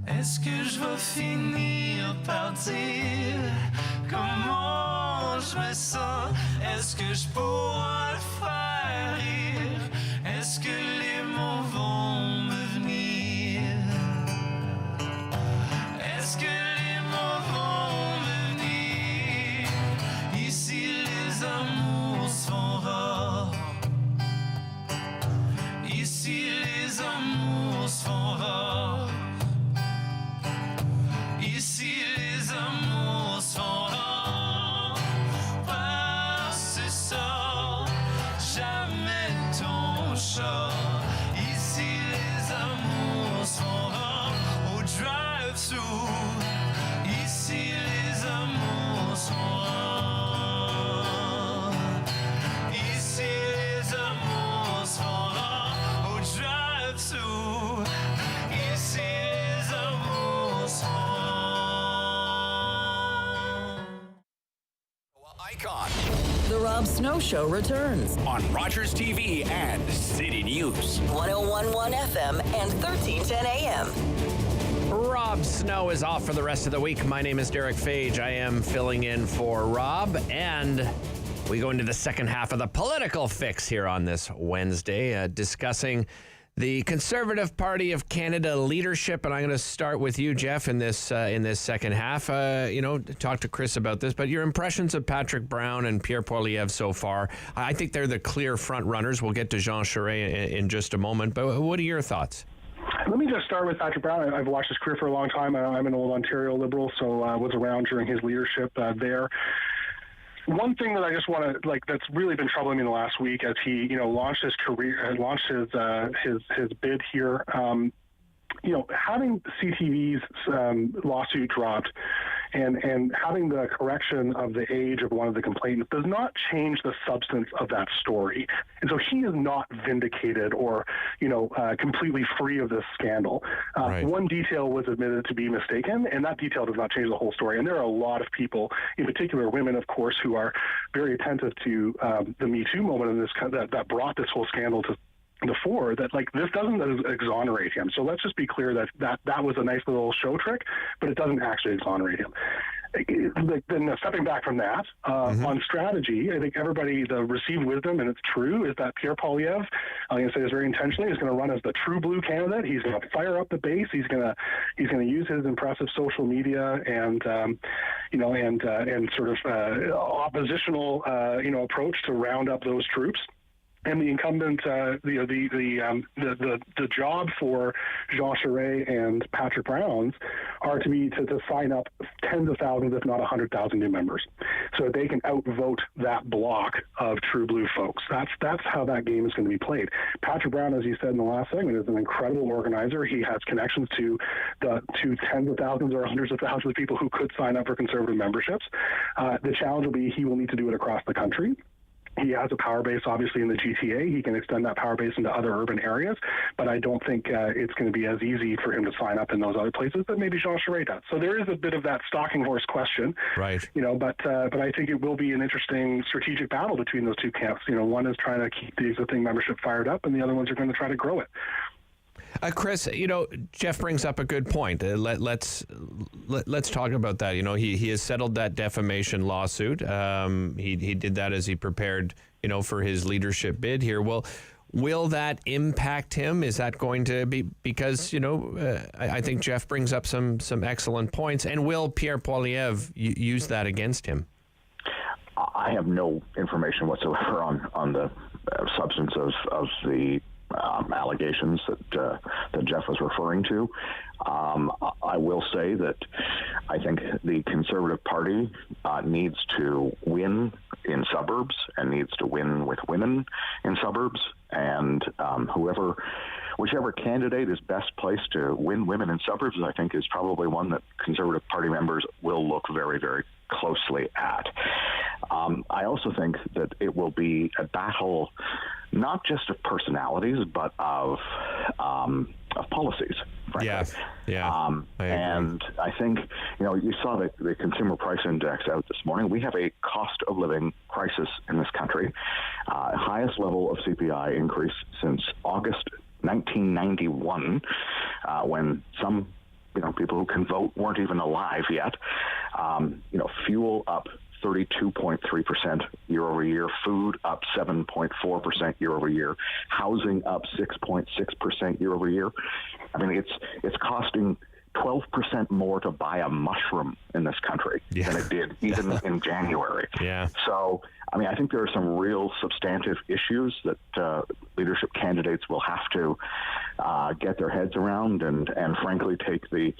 Est-ce que je vais finir par dire comment je me sens? Est-ce que je pourrai le faire rire? Est-ce que les mots vont me venir? Est-ce que les mots vont me venir? Ici les amours sont rares. Ici les amours sont rares. Ici les amours sont rares. Passe sort jamais ton char. Ici les amours sont rares. Au drive-thru. Ici les amours sont rares. Ici les amours sont rares. Au drive-thru. Ici les amours sont rares.
Icon
The Rob Snow Show returns
on Rogers TV and City News.
101.1 FM and 1310 AM.
Rob Snow is off for the rest of the week. My name is Derick Fage. I am filling in for Rob, and we go into the second half of the political fix here on this Wednesday, discussing the Conservative Party of Canada leadership. And I'm going to start with you, Geoff, in this second half. Talk to Chris about this, but your impressions of Patrick Brown and Pierre Poilievre so far. I think they're the clear front runners. We'll get to Jean Charest in just a moment, but what are your thoughts?
Let me just start with Patrick Brown. I've watched his career for a long time. I'm an old Ontario Liberal, so I was around during his leadership there. One thing that I just want to that's really been troubling me in the last week as he launched his career, launched his bid here. Having CTV's lawsuit dropped, And having the correction of the age of one of the complainants does not change the substance of that story. And so he is not vindicated or, completely free of this scandal. One detail was admitted to be mistaken, and that detail does not change the whole story. And there are a lot of people, in particular women, of course, who are very attentive to the Me Too moment in this that brought this whole scandal to the fore, that this doesn't exonerate him. So let's just be clear that was a nice little show trick, but it doesn't actually exonerate him. Then stepping back from that, on strategy, I think everybody, the received wisdom, and it's true, is that Pierre Poilievre, I'm going to say this very intentionally, is going to run as the true blue candidate. He's going to fire up the base. He's going to use his impressive social media and sort of oppositional approach to round up those troops. And the incumbent, the job for Jean Charest and Patrick Brown's are to sign up tens of thousands, if not 100,000 new members, so that they can outvote that block of true blue folks. That's how that game is going to be played. Patrick Brown, as you said in the last segment, is an incredible organizer. He has connections to tens of thousands or hundreds of thousands of people who could sign up for conservative memberships. The challenge will be he will need to do it across the country. He has a power base, obviously, in the GTA. He can extend that power base into other urban areas, but I don't think it's going to be as easy for him to sign up in those other places that maybe Jean Charest does. So there is a bit of that stalking horse question,
right?
But I think it will be an interesting strategic battle between those two camps. One is trying to keep the existing membership fired up, and the other ones are going to try to grow it.
Chris, Geoff brings up a good point. Let's talk about that. He has settled that defamation lawsuit. He did that as he prepared, for his leadership bid here. Will that impact him? Is that going to be because I think Geoff brings up some excellent points. And will Pierre Poilievre use that against him?
I have no information whatsoever on the substance of the allegations that Geoff was referring to. I will say that I think the Conservative Party needs to win in suburbs and needs to win with women in suburbs, and whichever candidate is best placed to win women in suburbs, I think is probably one that Conservative Party members will look very, very closely at. I also think that it will be a battle not just of personalities, but of policies, frankly.
Yeah.
And I think, you saw the Consumer Price Index out this morning. We have a cost of living crisis in this country, highest level of CPI increase since August 1991, when some people who can vote weren't even alive yet. Fuel up 32.3% year over year, food up 7.4% year over year, housing up 6.6% year over year. I mean, it's costing 12% more to buy a mushroom in this country than it did even in January.
Yeah.
So, I mean, I think there are some real substantive issues that leadership candidates will have to get their heads around and frankly, take the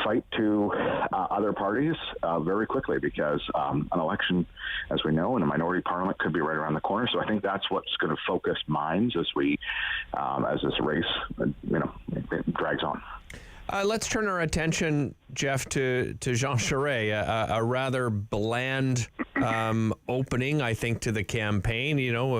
fight to other parties very quickly, because an election, as we know, in a minority parliament could be right around the corner. So I think that's what's going to focus minds as this race, it drags on.
Let's turn our attention, Geoff, to Jean Charest, a rather bland opening, I think, to the campaign.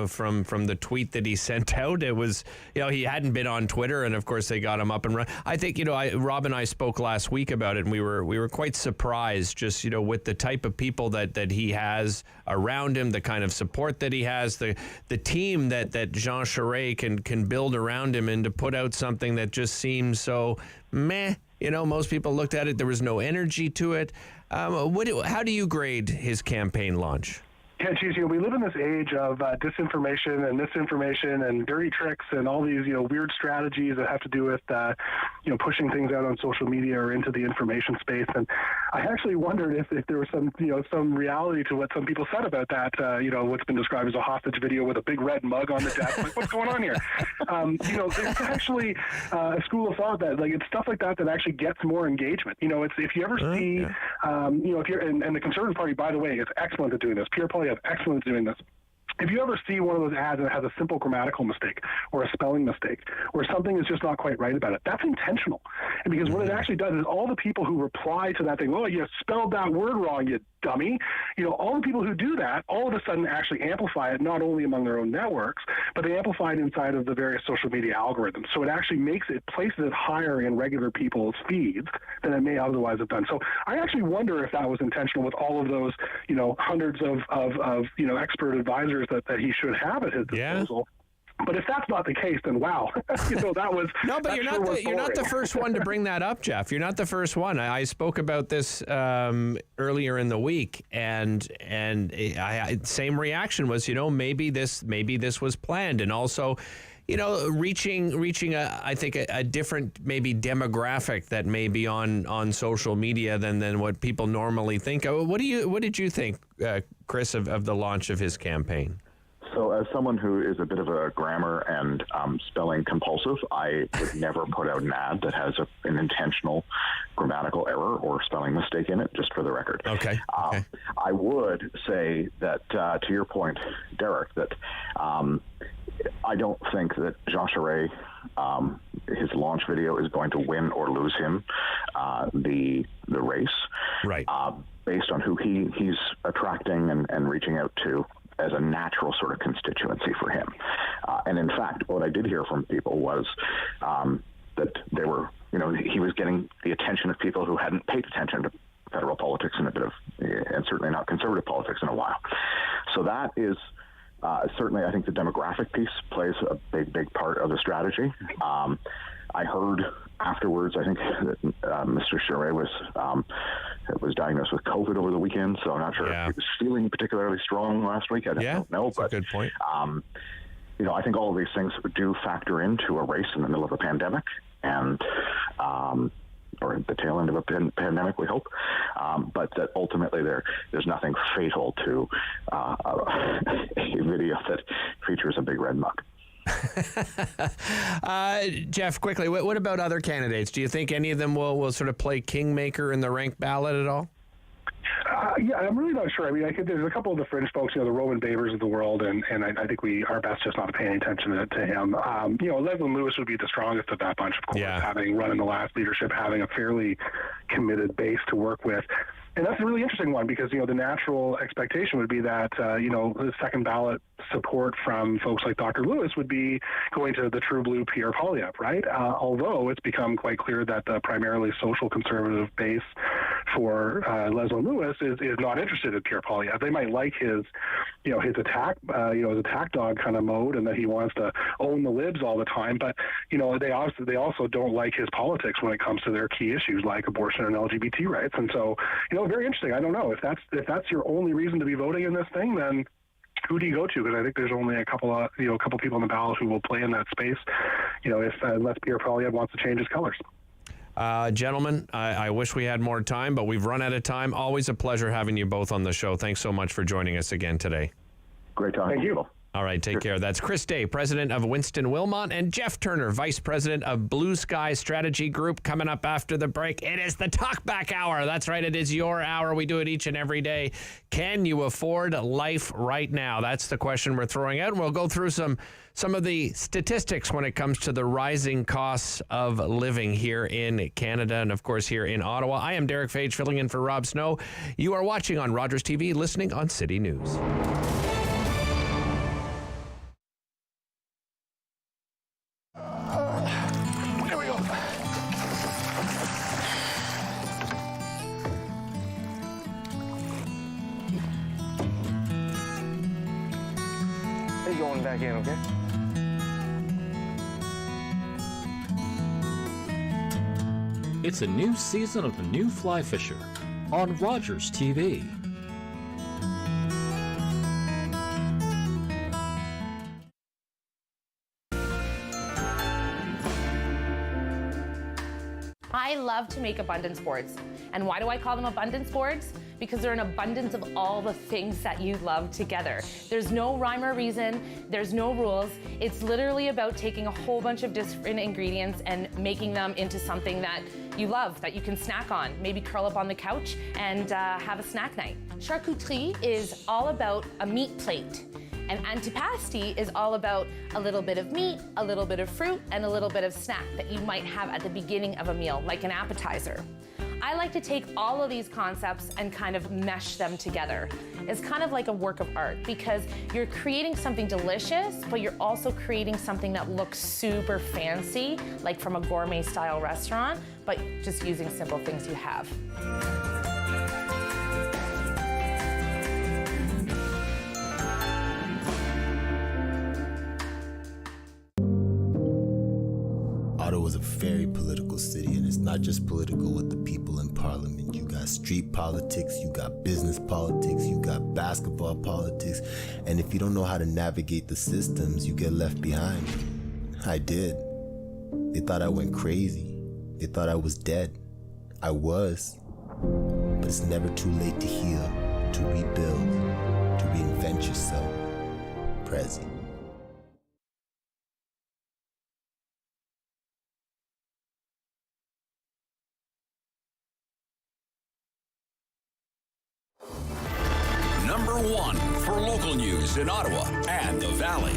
From the tweet that he sent out, it was, he hadn't been on Twitter, and of course they got him up and running. I think, Rob and I spoke last week about it, and we were quite surprised, just with the type of people that he has around him, the kind of support that he has, the team that Jean Charest can build around him, and to put out something that just seems so meh. Most people looked at it. There was no energy to it. How do you grade his campaign launch?
Yeah, geez, we live in this age of disinformation and misinformation and dirty tricks and all these, weird strategies that have to do with, pushing things out on social media or into the information space. And I actually wondered if there was some reality to what some people said about that, what's been described as a hostage video with a big red mug on the desk. Like, what's going on here? There's actually a school of thought that, it's stuff like that actually gets more engagement. If you ever see, if you're, and the Conservative Party, by the way, is excellent at doing this. Pierre Poilievre, excellent at doing this. if you ever see one of those ads that has a simple grammatical mistake or a spelling mistake or something is just not quite right about it, that's intentional. And because what it actually does is all the people who reply to that thing, oh, you spelled that word wrong, you dummy, all the people who do that all of a sudden actually amplify it, not only among their own networks, but they amplify it inside of the various social media algorithms. So it actually places it higher in regular people's feeds than it may otherwise have done. So I actually wonder if that was intentional with all of those, hundreds of expert advisors that he should have at his disposal. But if that's not the case, then wow, that was
no. But you're not the first one to bring that up, Geoff. You're not the first one. I spoke about this earlier in the week, and same reaction was, maybe this was planned, and also, reaching I think a different maybe demographic that may be on social media than what people normally think. What did you think, Chris, of the launch of his campaign?
So as someone who is a bit of a grammar and spelling compulsive, I would never put out an ad that has an intentional grammatical error or spelling mistake in it, just for the record.
Okay.
I would say that, to your point, Derick, that I don't think that Zhara, his launch video is going to win or lose him the race.
Right.
Based on who he's attracting and reaching out to as a natural sort of constituency for him. And in fact, what I did hear from people was that they were, he was getting the attention of people who hadn't paid attention to federal politics in a bit of, and certainly not conservative politics in a while. So that is certainly, I think the demographic piece plays a big part of the strategy. I heard afterwards, I think that Mr. Zhara was diagnosed with COVID over the weekend, so I'm not sure if he was feeling particularly strong last week. I don't know,
that's a good point.
I think all of these things do factor into a race in the middle of a pandemic, and or the tail end of a pandemic, we hope. But that ultimately there's nothing fatal to a video that features a big red muck.
Geoff, quickly, what about other candidates? Do you think any of them will sort of play kingmaker in the ranked ballot at all?
Yeah, I'm really not sure. I mean, I think there's a couple of the fringe folks, the Roman Babers of the world, and I think our best just not to pay any attention to him. Leslie Lewis would be the strongest of that bunch, of course, having run in the last leadership, having a fairly committed base to work with. And that's a really interesting one because, the natural expectation would be that, the second ballot support from folks like Dr. Lewis would be going to the true blue Pierre Poilievre, right? Although it's become quite clear that the primarily social conservative base for Leslie Lewis is not interested in Pierre Poilievre. They might like his attack, his attack dog kind of mode, and that he wants to own the libs all the time. But, they also don't like his politics when it comes to their key issues like abortion and LGBT rights. And so, very interesting. I don't know if that's your only reason to be voting in this thing, then who do you go to? Because I think there's only a couple people on the ballot who will play in that space. Unless Pierre Poilievre wants to change his colors.
Gentlemen, I wish we had more time, but we've run out of time. Always a pleasure having you both on the show. Thanks so much for joining us again today.
Great talking.
Thank you.
All right, take care. That's Chris Day, president of Winston Wilmont, and Geoff Turner, vice president of Bluesky Strategy Group. Coming up after the break, it is the Talkback Hour. That's right, it is your hour. We do it each and every day. Can you afford life right now? That's the question we're throwing out, and we'll go through some of the statistics when it comes to the rising costs of living here in Canada and, of course, here in Ottawa. I am Derick Fage, filling in for Rob Snow. You are watching on Rogers TV, listening on City News.
Going back in, okay?
It's a new season of The New Fly Fisher on Rogers TV.
I love to make abundance boards. And why do I call them abundance boards? Because they're an abundance of all the things that you love together. There's no rhyme or reason, there's no rules. It's literally about taking a whole bunch of different ingredients and making them into something that you love, that you can snack on. Maybe curl up on the couch and have a snack night. Charcuterie is all about a meat plate. And antipasti is all about a little bit of meat, a little bit of fruit, and a little bit of snack that you might have at the beginning of a meal, like an appetizer. I like to take all of these concepts and kind of mesh them together. It's kind of like a work of art because you're creating something delicious, but you're also creating something that looks super fancy, like from a gourmet style restaurant, but just using simple things you have.
Ottawa is a very political city, and it's not just political with the people in Parliament. You got street politics, you got business politics, you got basketball politics, and if you don't know how to navigate the systems, you get left behind. I did. They thought I went crazy. They thought I was dead. I was. But it's never too late to heal, to rebuild, to reinvent yourself. Prezi.
Number one for local news in Ottawa and the Valley.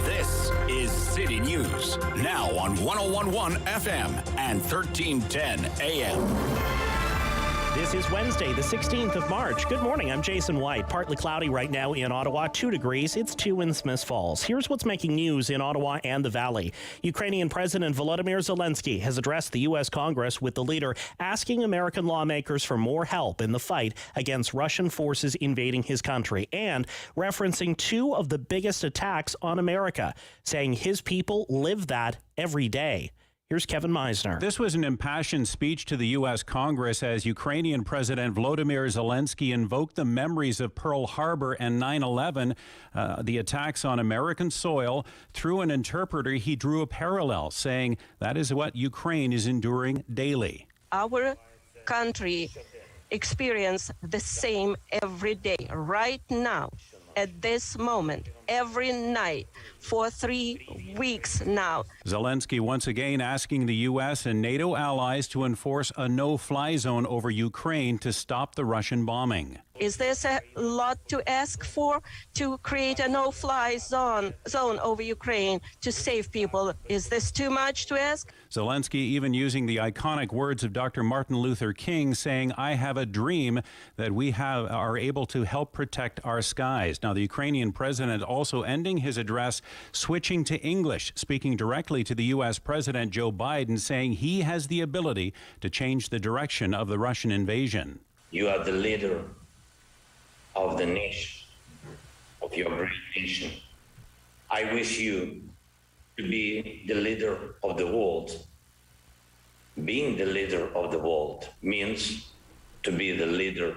This is City News, now on 101.1 FM and 1310 AM.
This is Wednesday, the 16th of March. Good morning, I'm Jason White. Partly cloudy right now in Ottawa, 2 degrees. It's 2 in Smiths Falls. Here's what's making news in Ottawa and the Valley. Ukrainian President Volodymyr Zelensky has addressed the U.S. Congress with the leader asking American lawmakers for more help in the fight against Russian forces invading his country and referencing 2 of the biggest attacks on America, saying his people live that every day. Here's Kevin Meisner.
This was an impassioned speech to the U.S. Congress as Ukrainian President Volodymyr Zelensky invoked the memories of Pearl Harbor and 9/11, the attacks on American soil. Through an interpreter, he drew a parallel, saying that is what Ukraine is enduring daily.
Our country experiences the same every day, right now, at this moment, every night, for 3 weeks now.
Zelensky once again asking the U.S. and NATO allies to enforce a no-fly zone over Ukraine to stop the Russian bombing.
Is this a lot to ask for, to create a no-fly zone over Ukraine to save people? Is this too much to ask?
Zelensky even using the iconic words of Dr. Martin Luther King, saying, "I have a dream that we are able to help protect our skies." Now, the Ukrainian president also ending his address, switching to English, speaking directly to the U.S. President Joe Biden, saying he has the ability to change the direction of the Russian invasion.
You are the leader of the nation, of your great nation. I wish you to be the leader of the world. Being the leader of the world means to be the leader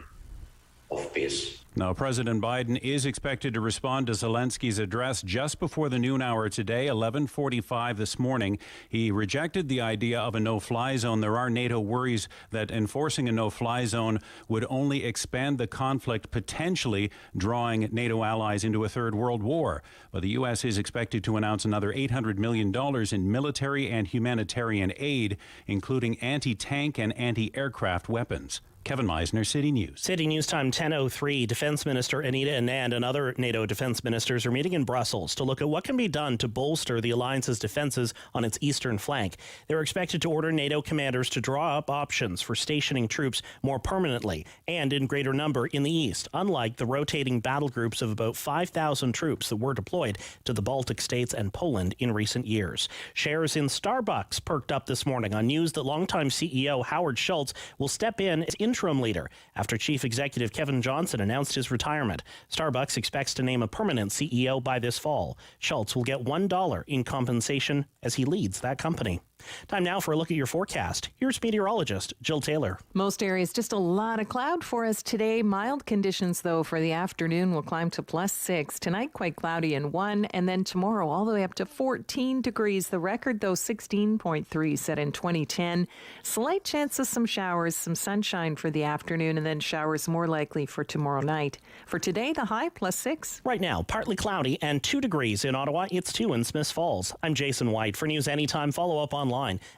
of peace.
Now, President Biden is expected to respond to Zelensky's address just before the noon hour today, 11:45 this morning. He rejected the idea of a no-fly zone. There are NATO worries that enforcing a no-fly zone would only expand the conflict, potentially drawing NATO allies into a third world war. But the U.S. is expected to announce another $800 million in military and humanitarian aid, including anti-tank and anti-aircraft weapons. Kevin Meisner, City News.
City News time 10:03. Defense Minister Anita Anand and other NATO defense ministers are meeting in Brussels to look at what can be done to bolster the alliance's defenses on its eastern flank. They're expected to order NATO commanders to draw up options for stationing troops more permanently and in greater number in the east, unlike the rotating battle groups of about 5,000 troops that were deployed to the Baltic states and Poland in recent years. Shares in Starbucks perked up this morning on news that longtime CEO Howard Schultz will step in as interim leader after Chief Executive Kevin Johnson announced his retirement. Starbucks expects to name a permanent CEO by this fall. Schultz will get $1 in compensation as he leads that company. Time now for a look at your forecast. Here's meteorologist Jill Taylor.
Most areas just a lot of cloud for us today. Mild conditions, though, for the afternoon will climb to +6. Tonight, quite cloudy and 1. And then tomorrow, all the way up to 14 degrees. The record, though, 16.3 set in 2010. Slight chance of some showers, some sunshine for the afternoon, and then showers more likely for tomorrow night. For today, the high +6.
Right now, partly cloudy and 2 degrees in Ottawa. It's 2 in Smiths Falls. I'm Jason White. For news anytime, follow up online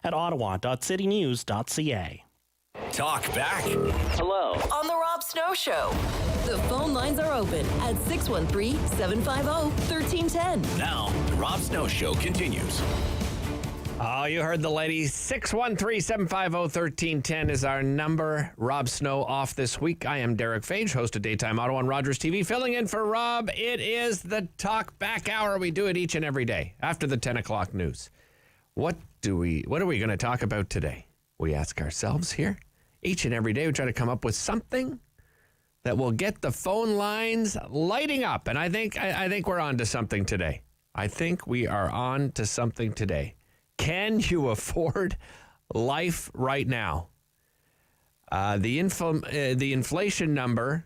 at ottawa.citynews.ca.
Talk back.
Hello. On the Rob Snow Show. The phone lines are open at 613-750-1310.
Now, the Rob Snow Show continues.
Oh, you heard the lady. 613-750-1310 is our number. Rob Snow off this week. I am Derick Fage, host of Daytime Ottawa on Rogers TV. Filling in for Rob, it is the Talk Back Hour. We do it each and every day after the 10 o'clock news. What are we going to talk about today? We ask ourselves here. Each and every day we try to come up with something that will get the phone lines lighting up. And I think we're on to something today. I think we are on to something today. Can you afford life right now? The inflation number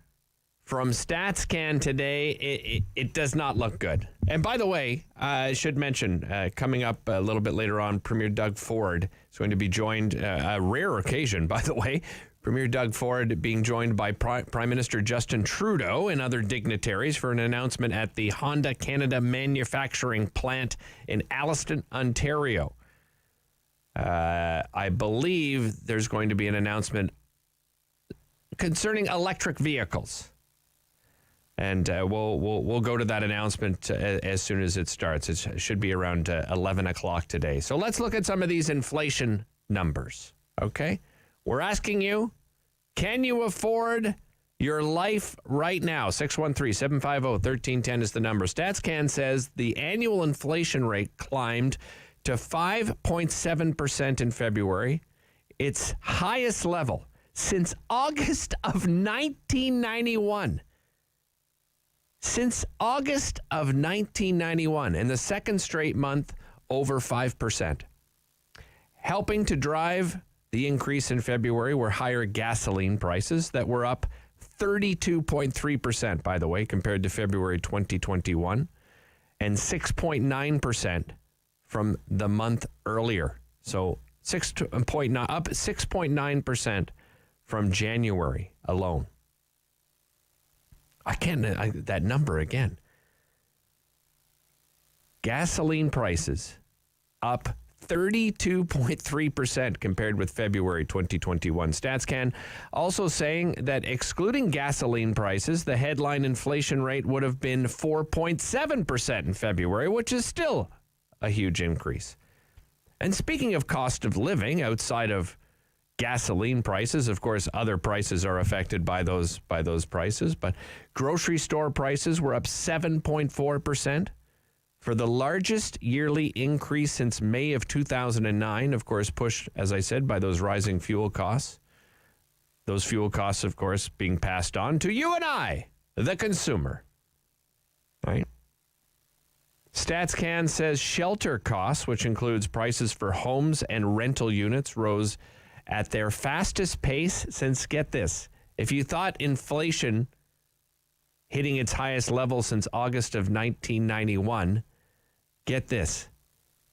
from StatsCan today, it does not look good. And by the way, I should mention, coming up a little bit later on, Premier Doug Ford is going to be joined, a rare occasion, by the way, Premier Doug Ford being joined by Prime Minister Justin Trudeau and other dignitaries for an announcement at the Honda Canada manufacturing plant in Alliston, Ontario. I believe there's going to be an announcement concerning electric vehicles. And we'll go to that announcement as soon as it starts. It should be around 11 o'clock today. So let's look at some of these inflation numbers, okay? We're asking you, can you afford your life right now? 613-750-1310 is the number. StatsCan says the annual inflation rate climbed to 5.7% in February, its highest level since August of 1991. Since August of 1991, and the second straight month over 5%. Helping to drive the increase in February were higher gasoline prices that were up 32.3%, by the way, compared to February 2021, and 6.9% from the month earlier. So 6.9 up 6.9% from January alone. That number again. Gasoline prices up 32.3% compared with February 2021. StatsCan also saying that excluding gasoline prices, the headline inflation rate would have been 4.7% in February, which is still a huge increase. And speaking of cost of living, outside of gasoline prices, of course, other prices are affected by those prices, but grocery store prices were up 7.4%. For the largest yearly increase since May of 2009, of course, pushed, as I said, by those rising fuel costs. Those fuel costs, of course, being passed on to you and I, the consumer. Right? StatsCan says shelter costs, which includes prices for homes and rental units, rose at their fastest pace since, get this, if you thought inflation hitting its highest level since August of 1991, get this.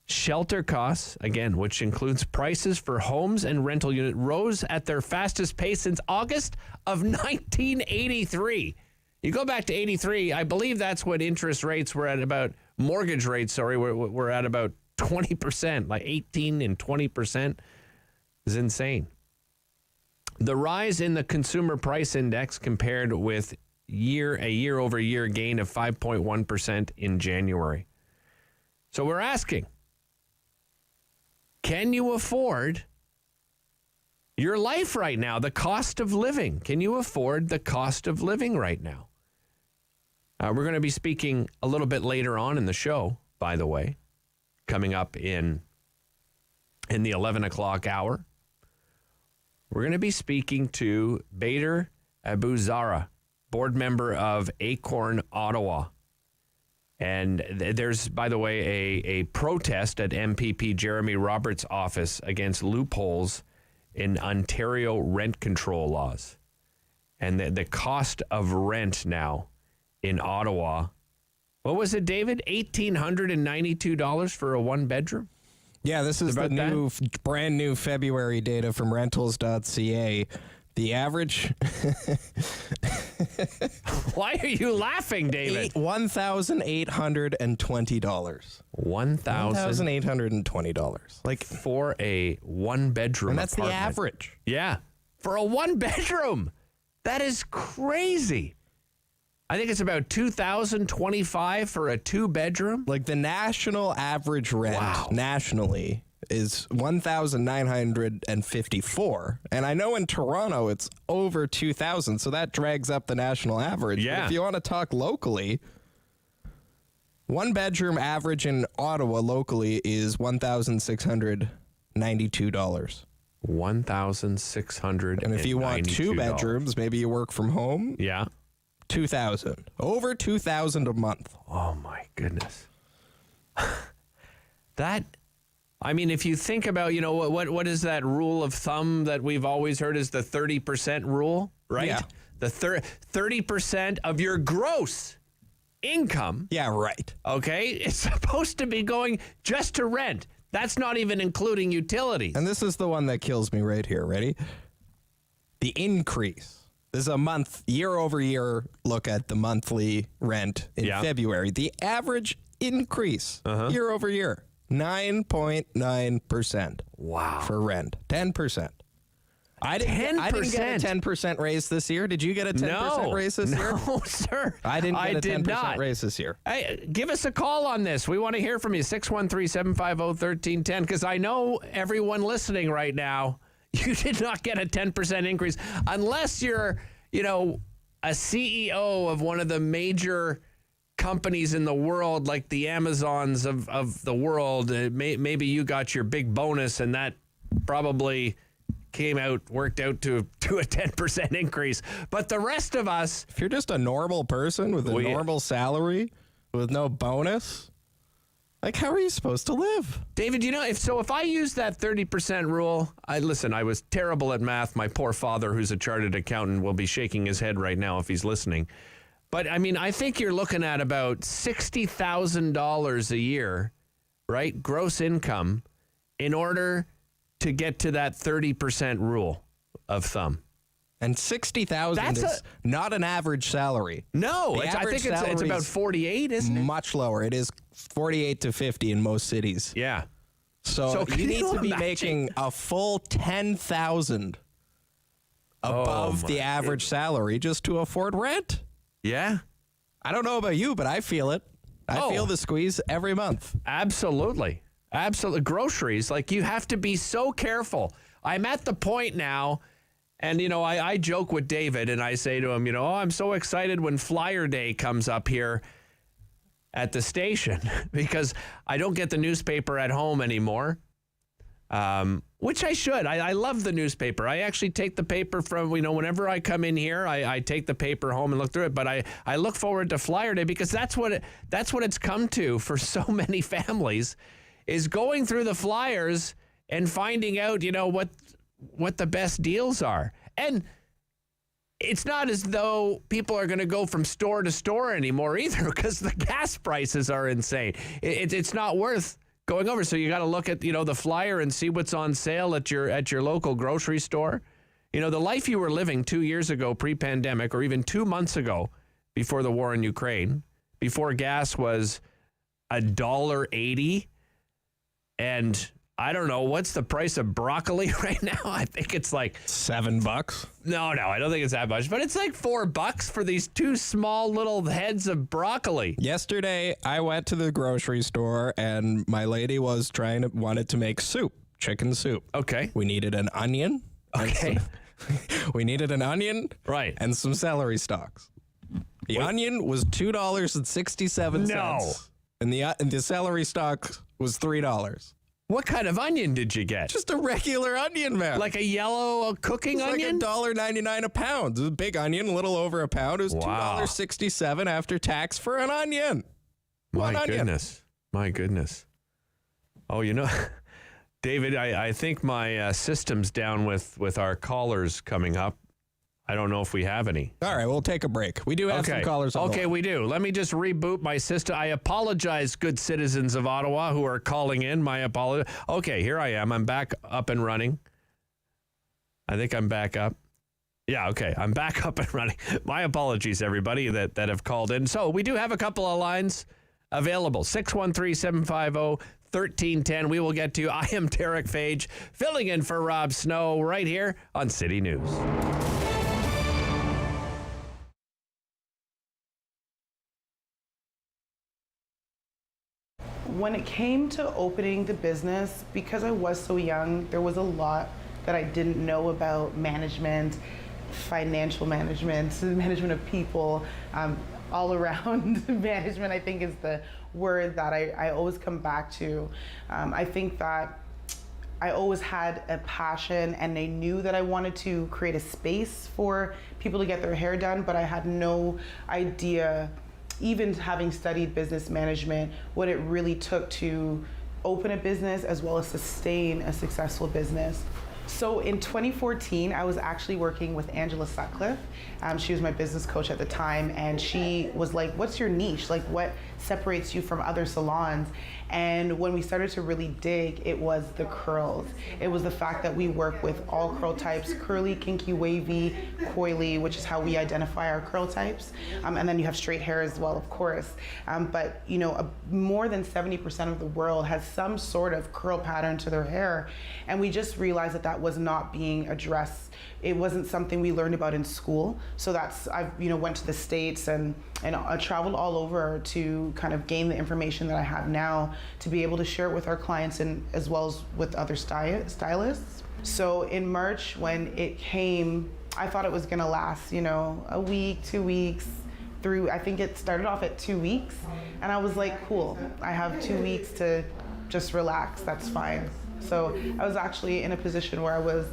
Shelter costs, again, which includes prices for homes and rental units, rose at their fastest pace since August of 1983. You go back to 83, I believe that's when interest rates were at about, mortgage rates, were at about 20%, like 18 and 20%. Is insane. The rise in the consumer price index compared with a year-over-year gain of 5.1% in January. So we're asking, can you afford your life right now, the cost of living? Can you afford the cost of living right now? We're going to be speaking a little bit later on in the show, by the way, coming up in the 11 o'clock hour. We're going to be speaking to Bader Zhara, board member of ACORN Ottawa. And there's, by the way, a protest at MPP Jeremy Roberts' office against loopholes in Ontario rent control laws. And the cost of rent now in Ottawa, what was it, David? $1,892 for a one-bedroom?
Yeah, this is the brand new February data from rentals.ca. The average...
Why are you laughing, David?
$1,820. $1,820.
Like for a one-bedroom
And that's
apartment.
the average.
Yeah. For a one-bedroom. That is crazy. I think it's about $2,025 for a 2-bedroom.
Like the national average rent nationally is $1,954. And I know in Toronto it's over $2,000, so that drags up the national average.
Yeah.
But if you want to talk locally, 1-bedroom average in Ottawa locally is $1,692.
$1,600.
And if you want 2 bedrooms, maybe you work from home.
Yeah.
$2,000. Over $2,000 a month.
Oh my goodness. I mean, if you think about, what is that rule of thumb that we've always heard is the 30% rule, right?
Yeah.
The 30% of your gross income.
Yeah, right.
Okay. It's supposed to be going just to rent. That's not even including utilities.
And this is the one that kills me right here. Ready? The increase. This is a month, year over year look at the monthly rent in February. The average increase year over year, 9.9%.
Wow.
For rent. 10%. I didn't get a 10% raise this year. Did you get a 10% raise this year?
No, sir.
I didn't get a 10%
not.
raise this year.
Hey, give us a call on this. We want to hear from you, 613-750-1310, because I know everyone listening right now, you did not get a 10% increase unless you're, a CEO of one of the major companies in the world, like the Amazons of the world. Maybe you got your big bonus and that probably worked out to a 10% increase. But the rest of us,
if you're just a normal person with a normal salary with no bonus, like, how are you supposed to live?
David, if I use that 30% rule, I was terrible at math. My poor father, who's a chartered accountant, will be shaking his head right now if he's listening. But I mean, I think you're looking at about $60,000 a year, right? Gross income in order to get to that 30% rule of thumb.
And $60,000 is not an average salary.
No, I think it's about 48, isn't it?
Much lower. It is 48 to 50 in most cities.
Yeah.
So you need to be making a full $10,000 above the average salary just to afford rent.
Yeah.
I don't know about you, but I feel it. I feel the squeeze every month.
Absolutely. Absolutely. Groceries, you have to be so careful. I'm at the point now. And, I joke with David and I say to him, I'm so excited when Flyer Day comes up here at the station because I don't get the newspaper at home anymore, which I should. I love the newspaper. I actually take the paper from, whenever I come in here, I take the paper home and look through it. But I look forward to Flyer Day because that's what it's come to for so many families is going through the flyers and finding out, what the best deals are. And it's not as though people are going to go from store to store anymore either because the gas prices are insane. It's not worth going over. So you got to look at, the flyer and see what's on sale at your local grocery store. The life you were living 2 years ago pre-pandemic or even 2 months ago before the war in Ukraine, before gas was $1.80 and I don't know, what's the price of broccoli right now? I think it's like
$7.
No, I don't think it's that much, but it's like $4 for these 2 small little heads of broccoli.
Yesterday, I went to the grocery store and my lady wanted to make soup, chicken soup.
Okay.
We needed an onion.
Okay.
We needed an onion.
Right.
And some celery stalks. The onion was $2.67.
No.
And the celery stalk was $3.
What kind of onion did you get?
Just a regular onion, man.
Like a yellow cooking onion?
Like $1.99 a pound. It was a big onion, a little over a pound. It was $2.67 after tax for an onion.
My goodness. Oh, David, I think my system's down with our callers coming up. I don't know if we have any.
All right, we'll take a break. We do have some callers on the line.
We do. Let me just reboot my system. I apologize, good citizens of Ottawa who are calling in. My apology. Okay, here I am. I'm back up and running. I think I'm back up. Yeah, okay. I'm back up and running. My apologies, everybody that have called in. So we do have a couple of lines available. 613-750-1310. We will get to you. I am Derick Fage, filling in for Rob Snow right here on City News.
When it came to opening the business, because I was so young, there was a lot that I didn't know about management, financial management, management of people, all around management, I think is the word that I always come back to. I think that I always had a passion and I knew that I wanted to create a space for people to get their hair done, but I had no idea, even having studied business management, what it really took to open a business as well as sustain a successful business. So in 2014, I was actually working with Angela Sutcliffe. She was my business coach at the time, and she was like, what's your niche? Like, what separates you from other salons? And when we started to really dig, it was the curls. It was the fact that we work with all curl types, curly, kinky, wavy, coily, which is how we identify our curl types. And then you have straight hair as well, of course. But you know, more than 70% of the world has some sort of curl pattern to their hair. And we just realized that that was not being addressed. It wasn't something we learned about in school. So that's, I went to the States and I traveled all over to kind of gain the information that I have now to be able to share it with our clients and as well as with other stylists. So in March when it came, I thought it was gonna last, a week, 2 weeks, through, I think it started off at 2 weeks. And I was like, cool, I have 2 weeks to just relax, that's fine. So I was actually in a position where I was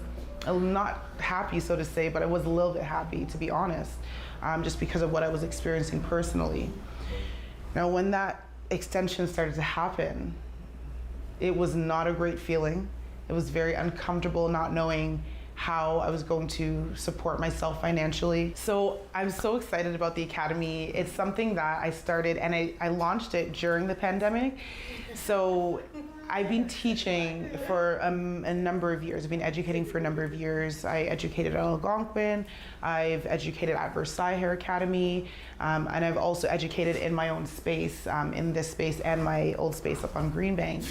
not happy, so to say, but I was a little bit happy, to be honest, just because of what I was experiencing personally. Now, when that extension started to happen, it was not a great feeling. It was very uncomfortable not knowing how I was going to support myself financially. So I'm so excited about the Academy. It's something that I started and I launched it during the pandemic. So I've been teaching for a number of years. I've been educating for a number of years. I educated at Algonquin. I've educated at Versailles Hair Academy. And I've also educated in my own space, in this space and my old space up on Greenbank.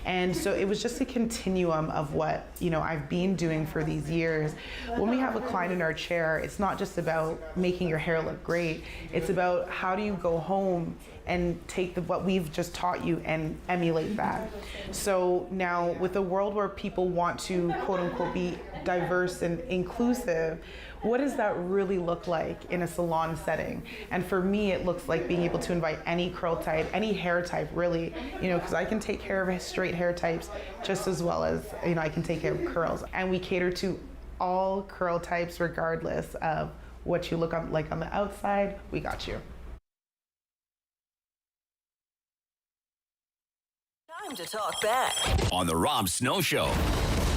And so it was just a continuum of what I've been doing for these years. When we have a client in our chair, it's not just about making your hair look great. It's about how do you go home and take what we've just taught you and emulate that. So now with a world where people want to quote unquote be diverse and inclusive, what does that really look like in a salon setting? And for me, it looks like being able to invite any curl type, any hair type really, because I can take care of straight hair types just as well as, I can take care of curls. And we cater to all curl types regardless of what you look like on the outside, we got you.
Time to talk back.
On the Rob Snow Show.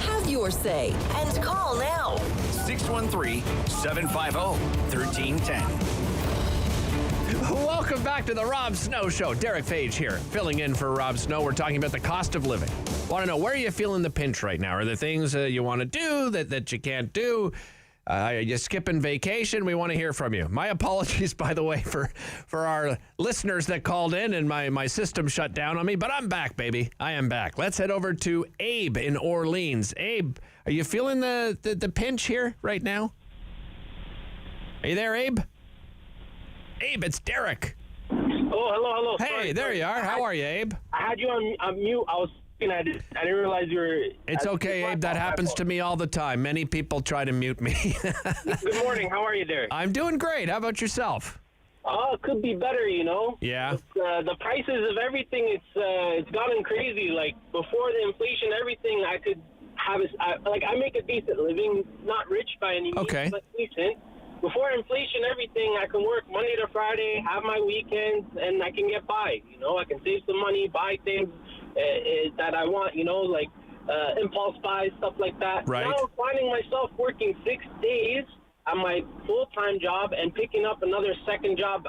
Have your say and call now.
613-750-1310.
Welcome back to the Rob Snow Show. Derick Fage here, filling in for Rob Snow. We're talking about the cost of living. Want to know, where are you feeling the pinch right now? Are there things you want to do that you can't do? You're skipping vacation? We want to hear from you. My apologies, by the way, for our listeners that called in and my system shut down on me, but I'm back, baby. I am back. Let's head over to Abe in Orleans. Abe, are you feeling the pinch here right now? Are you there, Abe? Abe, it's Derick.
Oh, hello.
Hey,
sorry,
there you are. How are you, Abe?
I had you on mute. I didn't realize you were...
It's okay, Abe. That happens to me all the time. Many people try to mute me.
Good morning. How are you, Derick?
I'm doing great. How about yourself?
Oh, it could be better,
Yeah.
The prices of everything, it's gotten crazy. Like, before the inflation, everything, I could have... I make a decent living. Not rich by any means, but decent. Before inflation, everything, I can work Monday to Friday, have my weekends, and I can get by. I can save some money, buy things that I want, like impulse buys, stuff like that.
Right.
Now I'm finding myself working 6 days at my full-time job and picking up another second job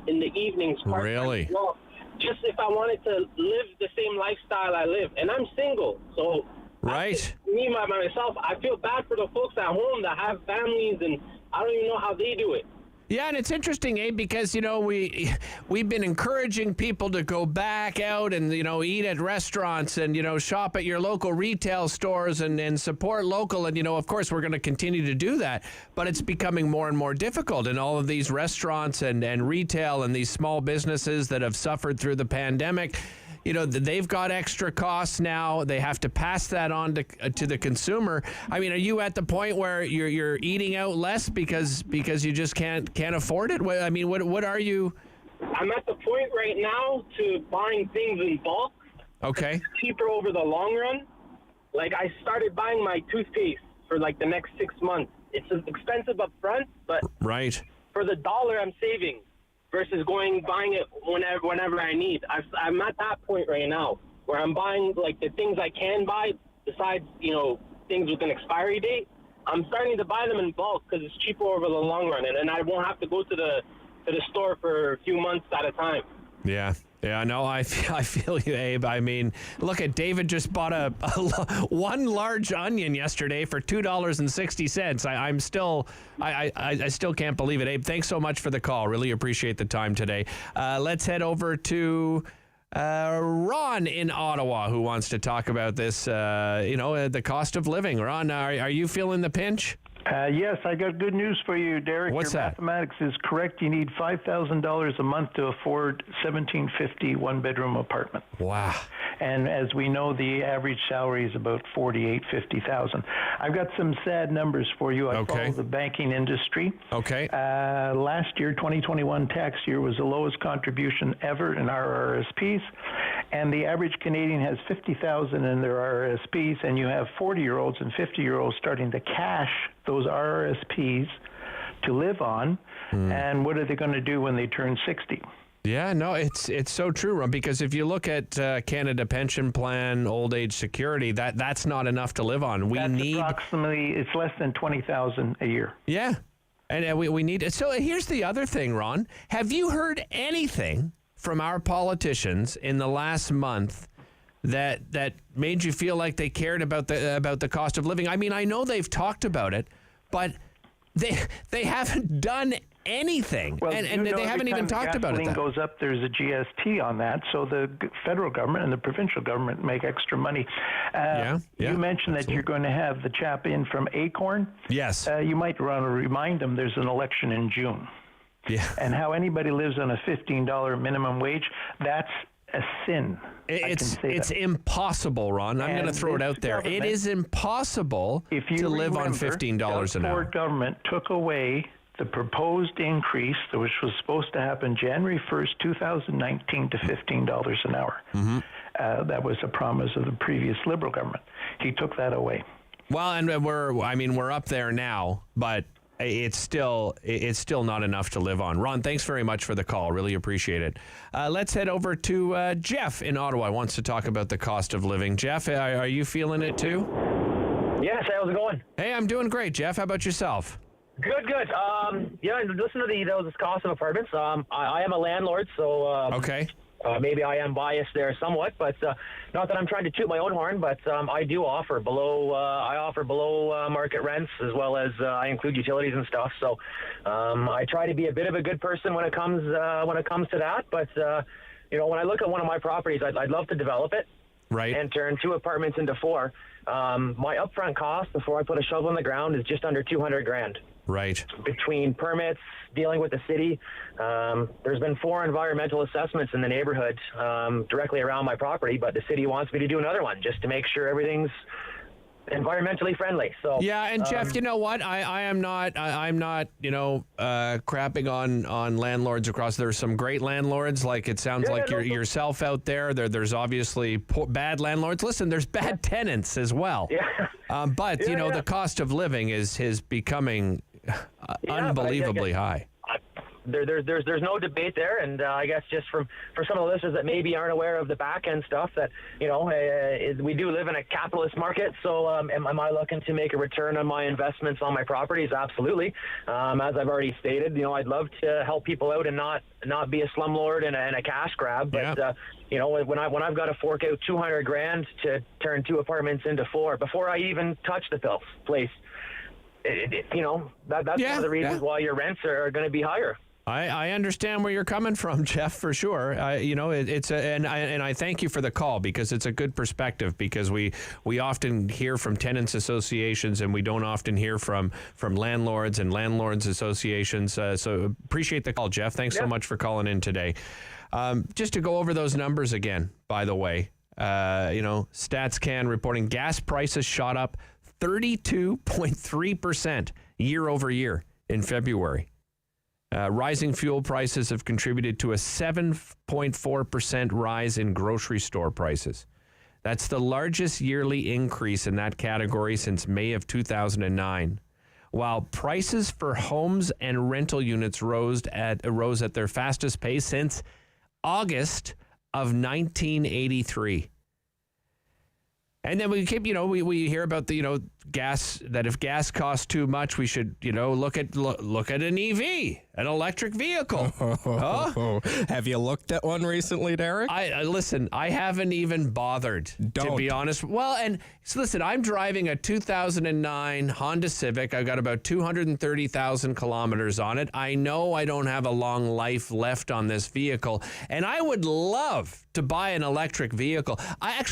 in the evenings.
Really?
Well, just if I wanted to live the same lifestyle I live. And I'm single, so
right.
Me, myself, I feel bad for the folks at home that have families, and I don't even know how they do it.
Yeah, and it's interesting, Abe, because, we've been encouraging people to go back out and, eat at restaurants and, shop at your local retail stores and support local. And, of course, we're going to continue to do that. But it's becoming more and more difficult. And all of these restaurants and retail and these small businesses that have suffered through the pandemic, they've got extra costs now. They have to pass that on to the consumer. I mean, are you at the point where you're eating out less because you just can't afford it? I mean, what are you?
I'm at the point right now to buying things in bulk.
Okay.
It's cheaper over the long run. Like, I started buying my toothpaste for like the next 6 months. It's expensive up front, but
right.
For the dollar I'm saving versus buying it whenever I need. I'm at that point right now where I'm buying like the things I can buy besides, things with an expiry date. I'm starting to buy them in bulk because it's cheaper over the long run, and I won't have to go to the store for a few months at a time.
Yeah. Yeah, no, I feel you, Abe. I mean, look at David just bought a one large onion yesterday for $2.60. I still can't believe it, Abe. Thanks so much for the call. Really appreciate the time today. Let's head over to Ron in Ottawa, who wants to talk about this. The cost of living. Ron, are you feeling the pinch?
Yes, I got good news for you, Derick.
What's
Your
that?
Mathematics is correct. You need $5,000 a month to afford $1,750 one-bedroom apartment.
Wow.
And as we know, the average salary is about $48,000-$50,000. I've got some sad numbers for you. I follow the banking industry.
Okay.
Last year, 2021 tax year, was the lowest contribution ever in our RRSPs. And the average Canadian has $50,000 in their RRSPs, and you have 40-year-olds and 50-year-olds starting to cash those RRSPs to live on. And what are they going to do when they turn 60?
Yeah, no, it's so true, Ron, because if you look at Canada Pension Plan, Old Age Security, that's not enough to live on.
Approximately, it's less than $20,000 a year.
Yeah, and we need. So here's the other thing, Ron. Have you heard anything from our politicians in the last month that made you feel like they cared about the cost of living? I mean, I know they've talked about it, but they haven't done anything,
well,
and they haven't even talked about it.
When gasoline goes up, there's a GST on that, so the federal government and the provincial government make extra money. You mentioned that you're going to have the chap in from ACORN.
Yes.
You might want to remind them there's an election in June.
Yeah.
And how anybody lives on a $15 minimum wage, that's a sin.
It's impossible, Ron. I'm going to throw it out there. It is impossible to live on $15 an hour.
The government took away the proposed increase, which was supposed to happen January 1st, 2019, to $15 an hour.
Mm-hmm.
That was a promise of the previous Liberal government. He took that away.
Well, and we're up there now, but it's still not enough to live on. Ron, thanks very much for the call. Really appreciate it. Let's head over to Geoff in Ottawa. Wants to talk about the cost of living. Geoff, are you feeling it too?
Yes, how's it going?
Hey, I'm doing great, Geoff. How about yourself?
Good. Listen to those cost of apartments. I am a landlord, so
okay.
Maybe I am biased there somewhat, but not that I'm trying to toot my own horn, but I do offer below market rents, as well as I include utilities and stuff. So I try to be a bit of a good person when it comes to that. But when I look at one of my properties, I'd love to develop it,
right,
and turn 2 apartments into 4. My upfront cost before I put a shovel in the ground is just under $200,000.
Right.
Between permits, dealing with the city, there's been 4 environmental assessments in the neighborhood directly around my property, but the city wants me to do another one just to make sure everything's environmentally friendly. So
yeah, and Geoff, you know what? I'm not crapping on landlords across. There's some great landlords, like it sounds like you're yourself out there. There's obviously bad landlords. Listen, there's bad tenants as well.
Yeah.
But the cost of living is becoming unbelievably high.
There's no debate there, and I guess just for some of the listeners that maybe aren't aware of the back end stuff, that we do live in a capitalist market. So am I looking to make a return on my investments on my properties? Absolutely. As I've already stated, I'd love to help people out and not be a slumlord and a cash grab. But when I've got to fork out $200,000 to turn 2 apartments into 4 before I even touch the place, that's one of the reasons why your rents are going to be higher.
I understand where you're coming from, Geoff, for sure. And I thank you for the call, because it's a good perspective, because we often hear from tenants associations and we don't often hear from landlords and landlords associations. So appreciate the call, Geoff. Thanks so much for calling in today. Just to go over those numbers again, by the way, StatsCan reporting gas prices shot up 32.3% year over year in February. Rising fuel prices have contributed to a 7.4% rise in grocery store prices. That's the largest yearly increase in that category since May of 2009. While prices for homes and rental units rose at their fastest pace since August of 1983. And then we keep, we hear about the, gas, that if gas costs too much, we should, look at an EV, an electric vehicle.
Have you looked at one recently, Derick?
Listen, I haven't even bothered, to be honest. Well, and so listen, I'm driving a 2009 Honda Civic. I've got about 230,000 kilometers on it. I know I don't have a long life left on this vehicle, and I would love to buy an electric vehicle. I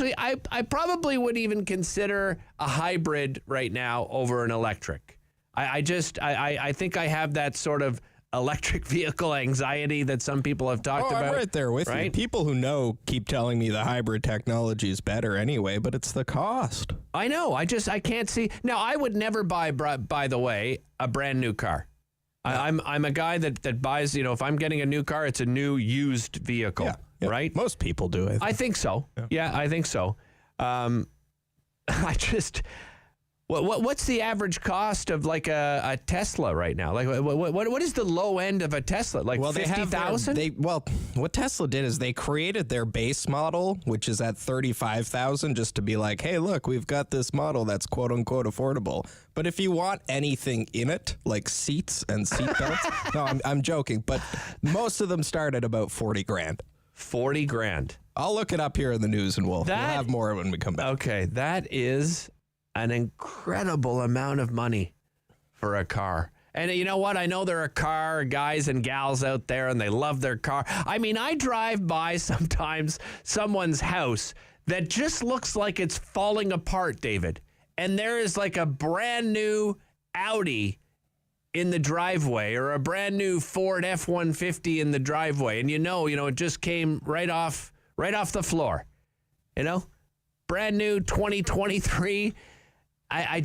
probably would even consider a hybrid right now over an electric. I think I have that sort of electric vehicle anxiety that some people have talked about.
I'm right there with you. People who know keep telling me the hybrid technology is better anyway, but it's the cost.
I know. I can't see. Now, I would never buy, by the way, a brand new car. I'm a guy that buys, if I'm getting a new car, it's a new used vehicle, right?
Most people do.
I think so. Yeah, I think so. What's the average cost of like a Tesla right now? Like what is the low end of a Tesla? Like 50,000?
What Tesla did is they created their base model, which is at 35,000, just to be like, hey, look, we've got this model that's quote unquote affordable. But if you want anything in it, like seats and seat belts, no, I'm joking. But most of them start at about 40 grand.
40 grand.
I'll look it up here in the news, and we'll have more when we come back.
Okay, that is an incredible amount of money for a car. And you know what? I know there are car guys and gals out there, and they love their car. I mean, I drive by sometimes someone's house that just looks like it's falling apart, David. And there is like a brand new Audi in the driveway, or a brand new Ford F-150 in the driveway. And it just came right off the floor, brand new 2023. I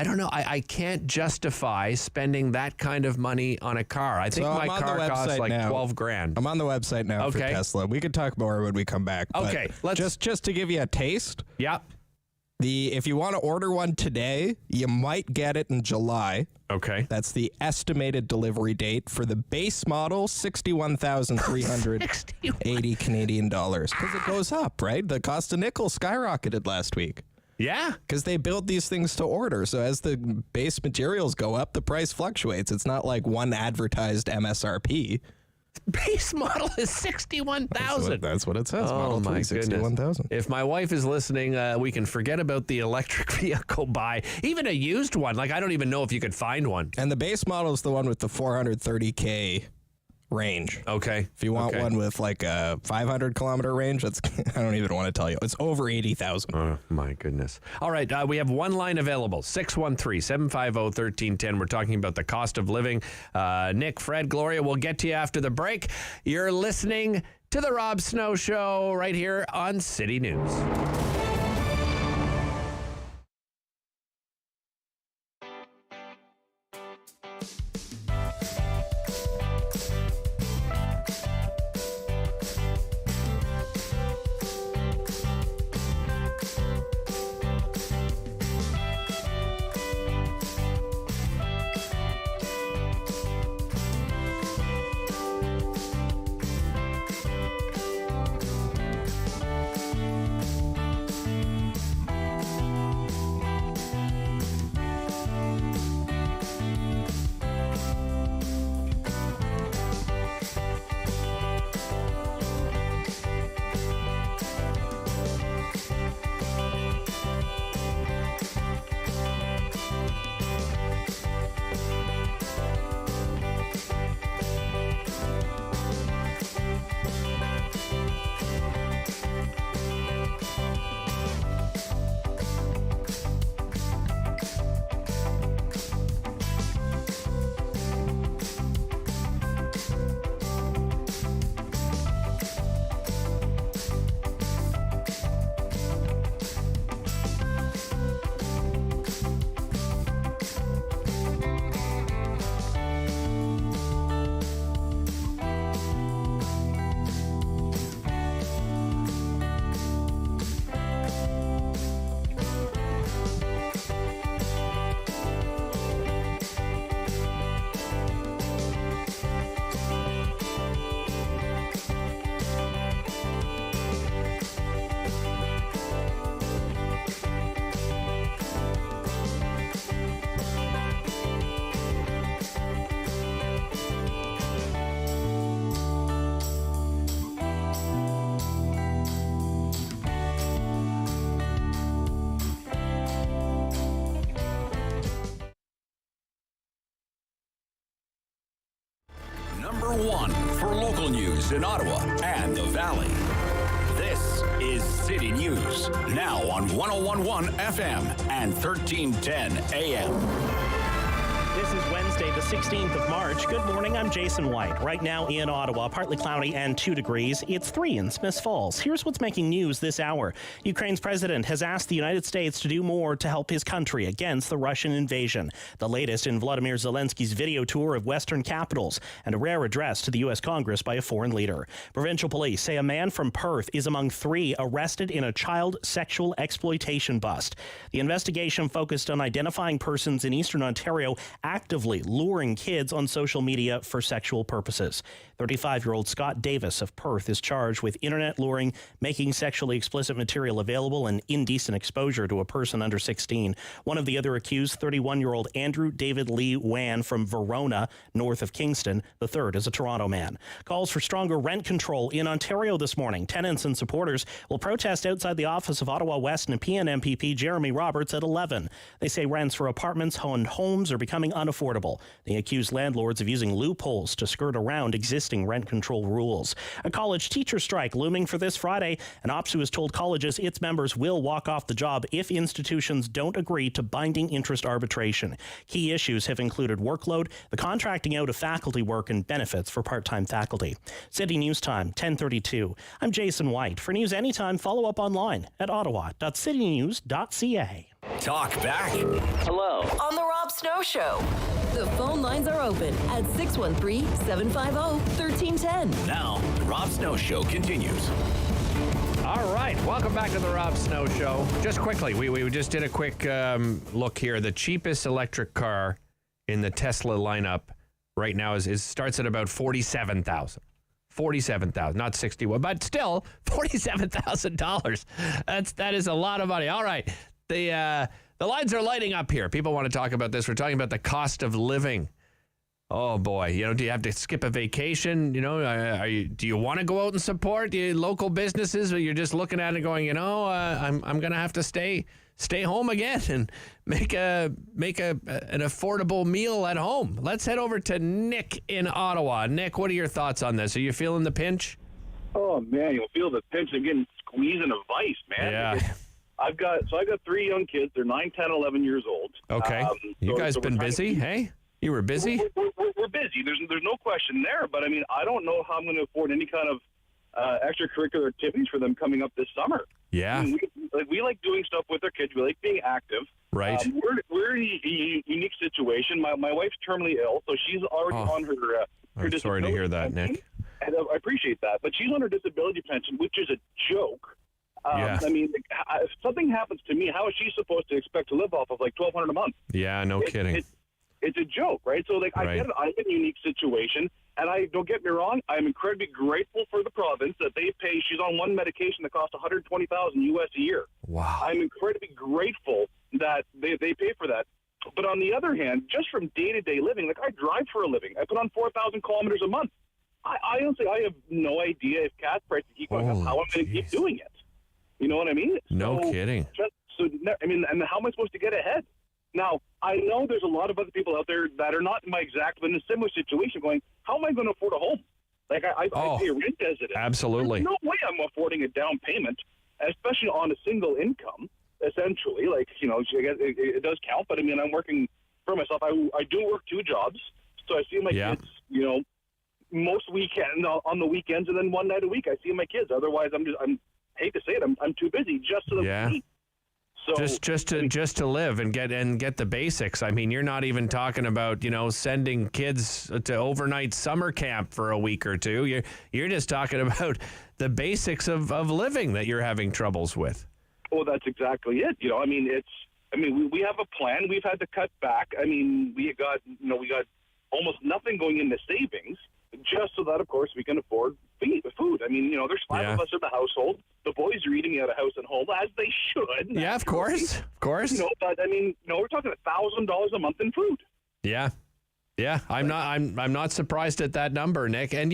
don't know. I can't justify spending that kind of money on a car. I think my car costs like 12 grand.
I'm on the website now for Tesla. We could talk more when we come back.
Okay.
Let's just to give you a taste.
Yep.
If you want to order one today, you might get it in July.
Okay.
That's the estimated delivery date for the base model, $61,380 Canadian dollars. Because it goes up, right? The cost of nickel skyrocketed last week.
Yeah.
Because they build these things to order. So as the base materials go up, the price fluctuates. It's not like one advertised MSRP.
Base model is 61,000.
That's what it says.
Oh,
Model 3,
my
61,000.
If my wife is listening, we can forget about the electric vehicle buy. Even a used one. Like, I don't even know if you could find one.
And the base model is the one with the 430K range.
Okay.
If you want one with like a 500 kilometer range, that's I don't even want to tell you. It's over 80,000.
Oh, my goodness. All right. We have one line available, 613-750-1310. We're talking about the cost of living. Nick, Fred, Gloria, we'll get to you after the break. You're listening to The Rob Snow Show right here on City News.
news in Ottawa and the Valley. This is City News, now on 101.1 FM and 1310 AM.
This is Wednesday, the 16th of March. Good morning, I'm Jason White. Right now in Ottawa, partly cloudy and 2 degrees. It's 3 in Smiths Falls. Here's what's making news this hour. Ukraine's president has asked the United States to do more to help his country against the Russian invasion. The latest in Volodymyr Zelensky's video tour of Western capitals and a rare address to the U.S. Congress by a foreign leader. Provincial police say a man from Perth is among 3 arrested in a child sexual exploitation bust. The investigation focused on identifying persons in Eastern Ontario actively luring kids on social media for sexual purposes. 35-year-old Scott Davis of Perth is charged with internet luring, making sexually explicit material available, and indecent exposure to a person under 16. One of the other accused, 31-year-old Andrew David Lee Wan from Verona, north of Kingston. The third is a Toronto man. Calls for stronger rent control in Ontario this morning. Tenants and supporters will protest outside the office of Ottawa West and PN MPP Jeremy Roberts at 11. They say rents for apartments and homes are becoming unaffordable. They accuse landlords of using loopholes to skirt around existing rent control rules. A college teacher strike looming for this Friday. An OPSU has told colleges its members will walk off the job if institutions don't agree to binding interest arbitration. Key issues have included workload, the contracting out of faculty work, and benefits for part-time faculty. City News Time, 10:32. I'm Jason White. For news anytime, follow up online at ottawa.citynews.ca.
Talk back.
Hello. On the Rob Snow Show. The phone lines are open at 613-750-1310.
Now, the Rob Snow Show continues.
All right, welcome back to the Rob Snow Show. Just quickly, we just did a quick look here. The cheapest electric car in the Tesla lineup right now starts at about $47,000. $47,000, not $61,000, but still $47,000. That is a lot of money. All right. The lines are lighting up here. People want to talk about this. We're talking about the cost of living. Oh boy, do you have to skip a vacation? Do you want to go out and support the local businesses, or you're just looking at it going, I'm going to have to stay home again and make an affordable meal at home. Let's head over to Nick in Ottawa. Nick, what are your thoughts on this? Are you feeling the pinch?
Oh man, you'll feel the pinch of getting squeezed in a vice, man.
Yeah.
I got 3 young kids. They're 9, 10, 11 years old.
Okay. You guys been busy? Hey, you were busy?
We're busy. There's no question there. But I mean, I don't know how I'm going to afford any kind of extracurricular activities for them coming up this summer.
Yeah.
I mean, we like doing stuff with our kids. We like being active.
Right.
We're in a unique situation. My wife's terminally ill, so she's already on her
I'm sorry to hear that, Nick.
And I appreciate that. But she's on her disability pension, which is a joke.
Yeah.
I mean, if something happens to me, how is she supposed to expect to live off of like $1,200 a month?
Yeah, no kidding.
It's a joke, right? So, I get it. I'm in a unique situation, and don't get me wrong, I'm incredibly grateful for the province that they pay. She's on one medication that costs $120,000 US a year.
Wow.
I'm incredibly grateful that they pay for that. But on the other hand, just from day-to-day living, I drive for a living. I put on 4,000 kilometers a month. I honestly, I have no idea if gas prices keep going up, how I'm going to keep doing it. You know what I mean?
No kidding.
And how am I supposed to get ahead? Now, I know there's a lot of other people out there that are not in my exact, but in a similar situation going, how am I going to afford a home? I pay rent as it is.
Absolutely.
There's no way I'm affording a down payment, especially on a single income, essentially. It does count, but I mean, I'm working for myself. I do work 2 jobs, so I see my kids, most weekends, on the weekends, and then one night a week I see my kids. Otherwise, I'm hate to say it, I'm too busy just to eat. So
just to live and get the basics. I mean, you're not even talking about sending kids to overnight summer camp for a week or 2. You're just talking about the basics of living that you're having troubles with.
Well, that's exactly it. We have a plan. We've had to cut back. I mean, we got almost nothing going into savings, just so that, of course, we can afford food. I mean, there's 5 of us in the household. The boys are eating out of house and home, as they should.
Yeah, of course.
But I mean, we're talking $1,000 a month in food.
Yeah. Yeah, I'm not surprised at that number, Nick. And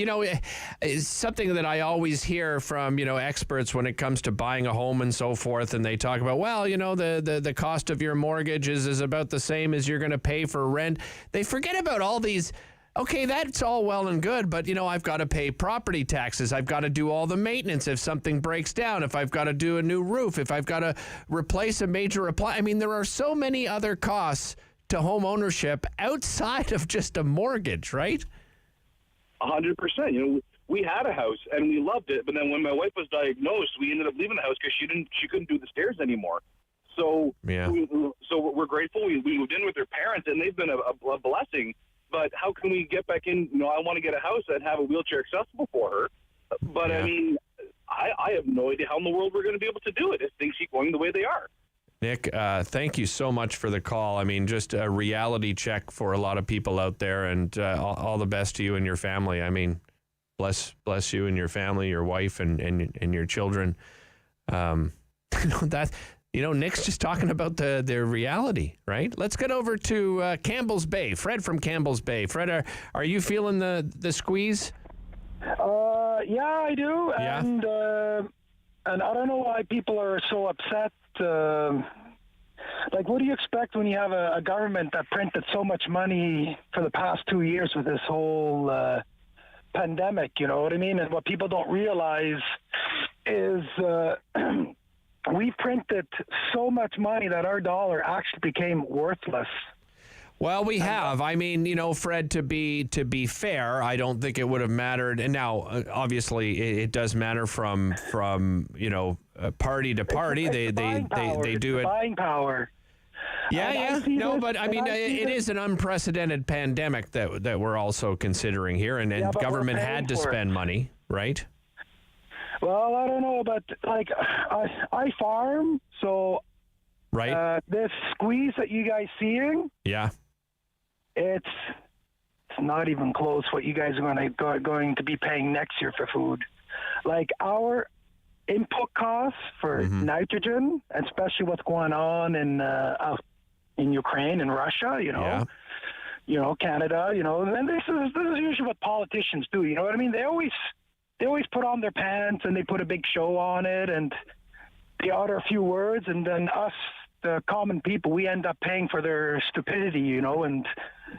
it's something that I always hear from experts when it comes to buying a home and so forth, and they talk about, the cost of your mortgage is about the same as you're going to pay for rent. They forget about all these Okay, that's all well and good, but, I've got to pay property taxes. I've got to do all the maintenance if something breaks down, if I've got to do a new roof, if I've got to replace a major appliance. I mean, there are so many other costs to home ownership outside of just a mortgage, right?
100%. We had a house and we loved it, but then when my wife was diagnosed, we ended up leaving the house because she couldn't do the stairs anymore. So we're grateful. We moved in with her parents, and they've been a blessing. But how can we get back in? I want to get a house and have a wheelchair accessible for her. But I mean, I have no idea how in the world we're going to be able to do it if things keep going the way they are.
Nick, thank you so much for the call. I mean, just a reality check for a lot of people out there, and all the best to you and your family. I mean, bless you and your family, your wife, and your children. Nick's just talking about the reality, right? Let's get over to Campbell's Bay. Fred from Campbell's Bay. Fred, are you feeling the squeeze?
Yeah, I do.
Yeah.
And I don't know why people are so upset. What do you expect when you have a government that printed so much money for the past 2 years with this whole pandemic, you know what I mean? And what people don't realize is we printed so much money that our dollar actually became worthless.
Well, we have. I mean, Fred, to be fair, I don't think it would have mattered. And now, obviously, it does matter from party to party. They do it.
Buying power.
Yeah. No, but I mean, it is an unprecedented pandemic that we're also considering here, and government had to spend money, right?
Well, I don't know, but I farm, so
right.
This squeeze that you guys seeing, it's not even close what you guys are going to be paying next year for food. Like our input costs for nitrogen, especially what's going on in Ukraine and Russia, Canada, and this is usually what politicians do. You know what I mean? They always put on their pants and they put a big show on it and they utter a few words, and then us, the common people, we end up paying for their stupidity, and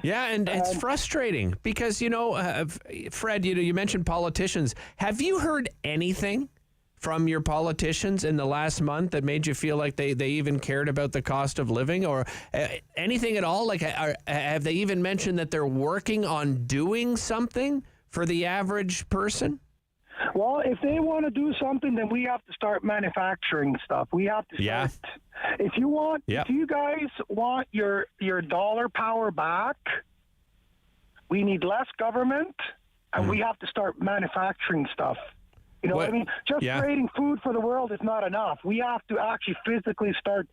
it's frustrating because Fred, you mentioned politicians. Have you heard anything from your politicians in the last month that made you feel like they even cared about the cost of living, or anything at all? Like, have they even mentioned that they're working on doing something for the average person?
Well, if they want to do something, then we have to start manufacturing stuff. We have to start. If you guys want your dollar power back, we need less government, and we have to start manufacturing stuff. You know what I mean? Just creating food for the world is not enough. We have to actually physically start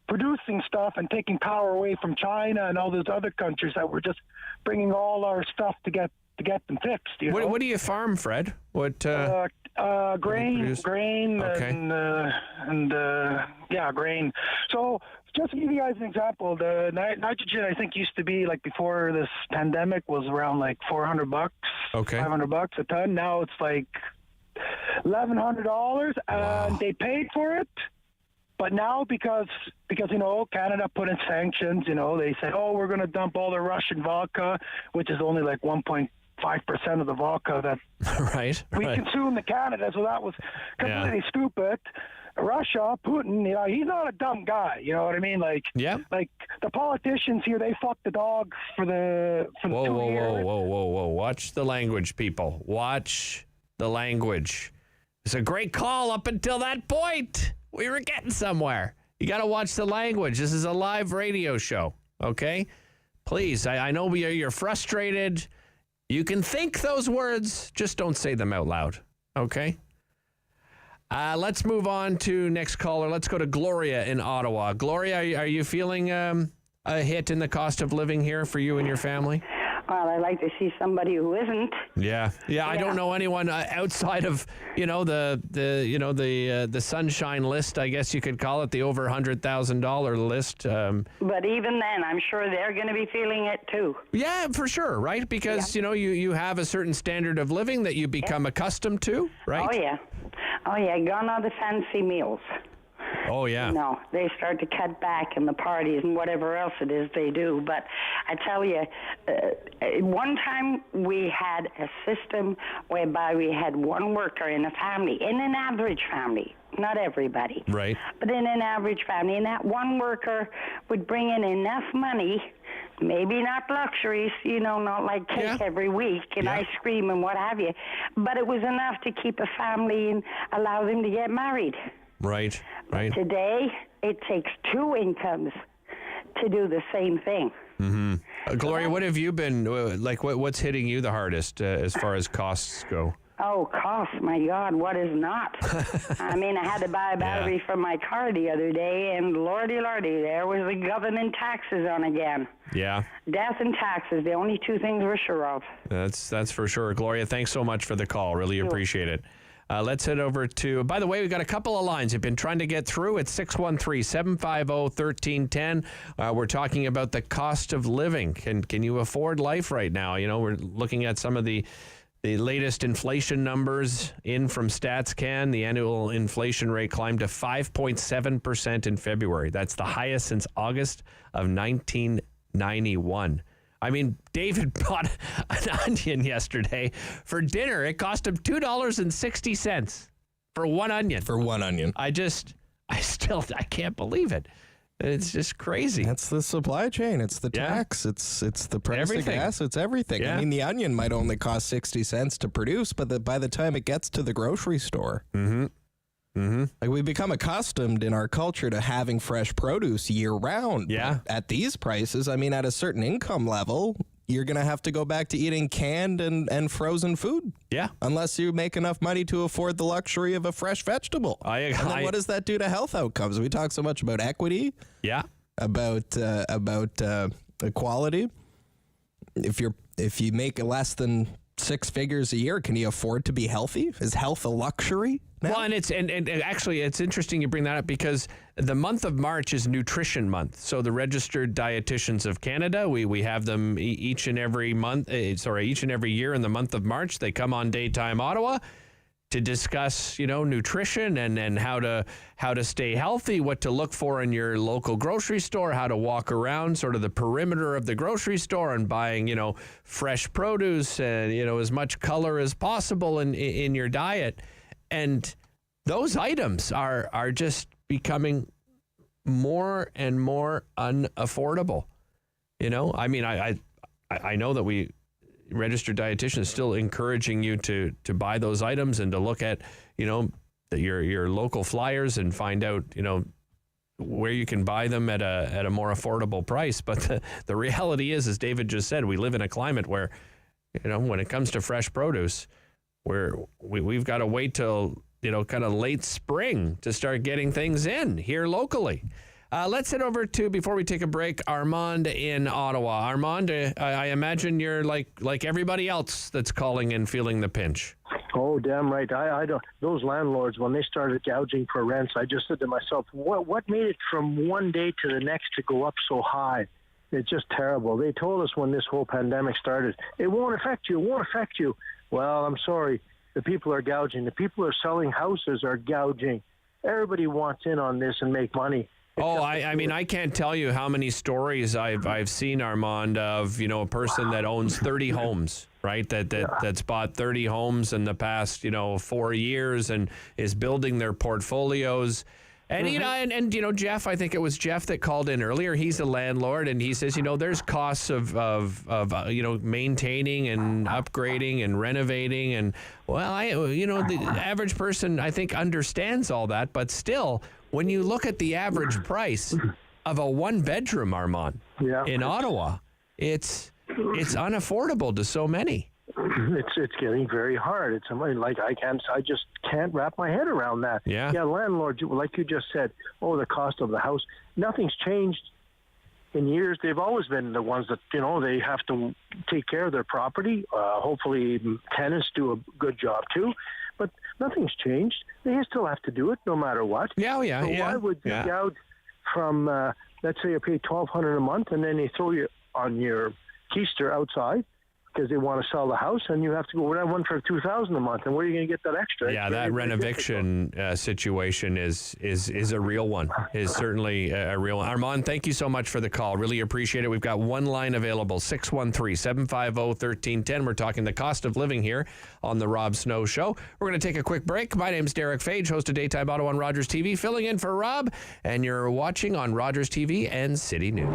producing stuff and taking power away from China and all those other countries that we're just bringing all our stuff to get them fixed.
What do you farm, Fred? What?
Grain,
okay.
and grain. So just to give you guys an example, the nitrogen I think used to be like before this pandemic was around like $400, $500 a ton. Now it's like $1,100, and they paid for it. But now because Canada put in sanctions, they said, we're going to dump all the Russian vodka, which is only like 1.5% of the vodka that we consume in Canada. So that was completely stupid. Russia, Putin, he's not a dumb guy. You know what I mean? Like the politicians here, they fuck the dog for the 2 years.
Whoa. Watch the language, people. Watch the language. It's a great call up until that point. We were getting somewhere. You got to watch the language. This is a live radio show, okay? Please, I know you're frustrated. You can think those words, just don't say them out loud, okay? Let's move on to next caller. Let's go to Gloria in Ottawa. Gloria, are you feeling a hit in the cost of living here for you and your family?
Well, I like to see somebody who isn't.
Yeah. I don't know anyone outside of the sunshine list, I guess you could call it, the over $100,000 list.
But even then, I'm sure they're going to be feeling it too.
Yeah, for sure, right? Because you have a certain standard of living that you become accustomed to, right?
Oh yeah, gone are the fancy meals.
Oh yeah.
they start to cut back in the parties and whatever else it is they do. But I tell you, one time we had a system whereby we had one worker in a family, in an average family, not everybody,
right?
But in an average family, and that one worker would bring in enough money, maybe not luxuries, not like cake every week and ice cream and what have you, but it was enough to keep a family and allow them to get married.
Right.
Today, it takes two incomes to do the same thing.
Mm-hmm. Gloria, what have you been, what's hitting you the hardest as far as costs go?
Oh, cost, my God, what is not? I mean, I had to buy a battery for my car the other day, and lordy, there was the government taxes on again.
Yeah.
Death and taxes, the only two things we're sure of.
That's for sure. Gloria, thanks so much for the call. Really appreciate it. Let's head over to, by the way, we've got a couple of lines you've been trying to get through. It's 613-750-1310. We're talking about the cost of living. Can you afford life right now? We're looking at some of the latest inflation numbers in from StatsCan. The annual inflation rate climbed to 5.7% in February. That's the highest since August of 1991. I mean, David bought an onion yesterday for dinner. It cost him $2.60 for one onion. I can't believe it. It's just crazy.
That's the supply chain. It's the tax. It's the price of gas. It's everything.
Yeah.
I mean, the onion might only cost 60 cents to produce, but by the time it gets to the grocery store, like we become accustomed in our culture to having fresh produce year round.
Yeah.
But at these prices, I mean, at a certain income level, you're going to have to go back to eating canned and frozen food.
Yeah.
Unless you make enough money to afford the luxury of a fresh vegetable. And then what does that do to health outcomes? We talk so much about equity.
Yeah.
About equality. If you make less than 6 figures a year, can you afford to be healthy? Is health a luxury now?
Well, and actually, it's interesting you bring that up because the month of March is Nutrition Month. So the Registered Dietitians of Canada, we have them each and every year in the month of March. They come on Daytime Ottawa to discuss, nutrition and how to stay healthy, what to look for in your local grocery store, how to walk around sort of the perimeter of the grocery store and buying, fresh produce and, as much color as possible in your diet. And those items are just becoming more and more unaffordable. I mean, I know that registered dietitian is still encouraging you to buy those items and to look at, your local flyers and find out, where you can buy them at a more affordable price. But the reality is, as David just said, we live in a climate where, when it comes to fresh produce, we've got to wait till, kind of late spring to start getting things in here locally. Let's head over to, before we take a break, Armand in Ottawa. Armand, I imagine you're like everybody else that's calling and feeling the pinch.
Oh, damn right. I don't. Those landlords, when they started gouging for rents, I just said to myself, what made it from one day to the next to go up so high? It's just terrible. They told us when this whole pandemic started, it won't affect you, it won't affect you. Well, I'm sorry. The people are gouging. The people who are selling houses are gouging. Everybody wants in on this and make money.
I mean, I can't tell you how many stories I've seen, Armand, of, a person that owns 30 homes, right? That's bought 30 homes in the past, 4 years and is building their portfolios. And, and Geoff, I think it was Geoff that called in earlier. He's a landlord, and he says, there's costs of maintaining and upgrading and renovating. And, the average person, I think, understands all that. But still, when you look at the average price of a one-bedroom, Armand, in Ottawa, it's unaffordable to so many.
It's getting very hard. It's like I just can't wrap my head around that.
Yeah,
landlords, like you just said, the cost of the house. Nothing's changed in years. They've always been the ones that they have to take care of their property. Hopefully, tenants do a good job too, but nothing's changed. They still have to do it no matter what. Why would you gouge from let's say you pay $1,200 a month and then they throw you on your keister outside? because they want to sell the house, and you have to go rent one for $2,000 a month. And where are you going to get that extra?
Yeah, that rent-eviction situation is a real one. Is certainly a real one. Armand, thank you so much for the call. Really appreciate it. We've got one line available, 613-750-1310. We're talking the cost of living here on the Rob Snow Show. We're going to take a quick break. My name's Derick Fage, host of Daytime Ottawa on Rogers TV, filling in for Rob, and you're watching on Rogers TV and City News.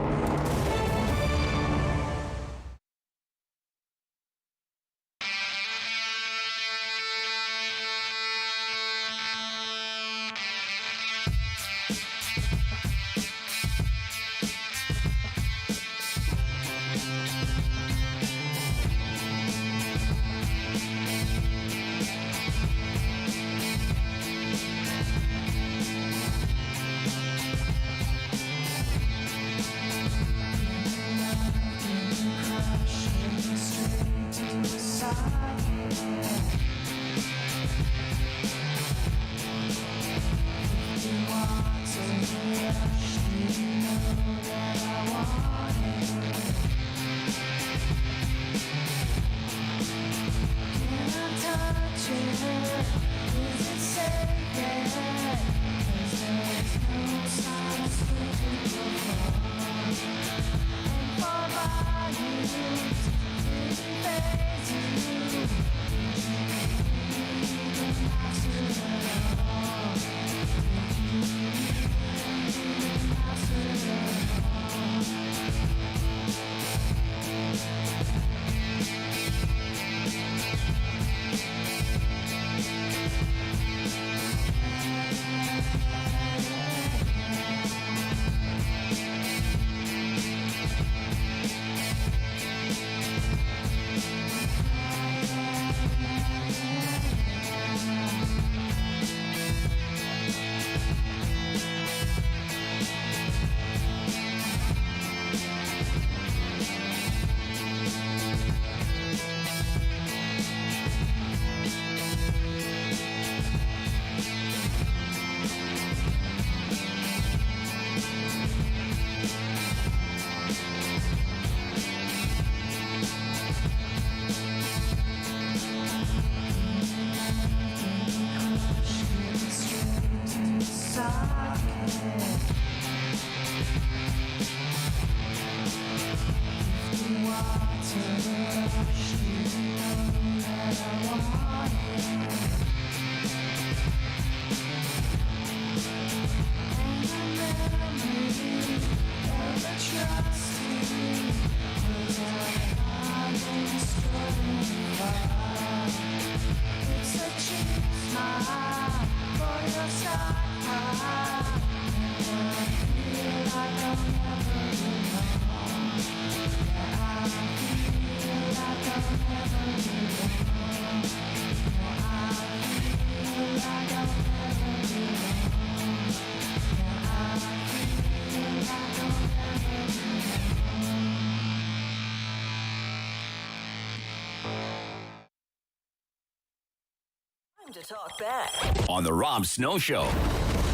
To talk back
on the Rob Snow Show.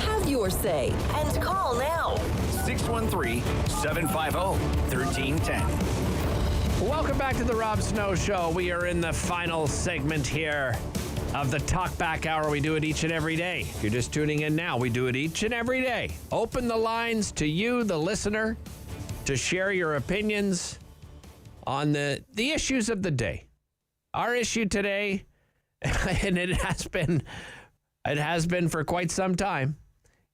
Have your say and call now.
613-750-1310.
Welcome back to the Rob Snow Show. We are in the final segment here of the Talk Back Hour. We do it each and every day. If you're just tuning in now, we do it each and every day. Open the lines to you, the listener, to share your opinions on the issues of the day. Our issue today, and it has been for quite some time,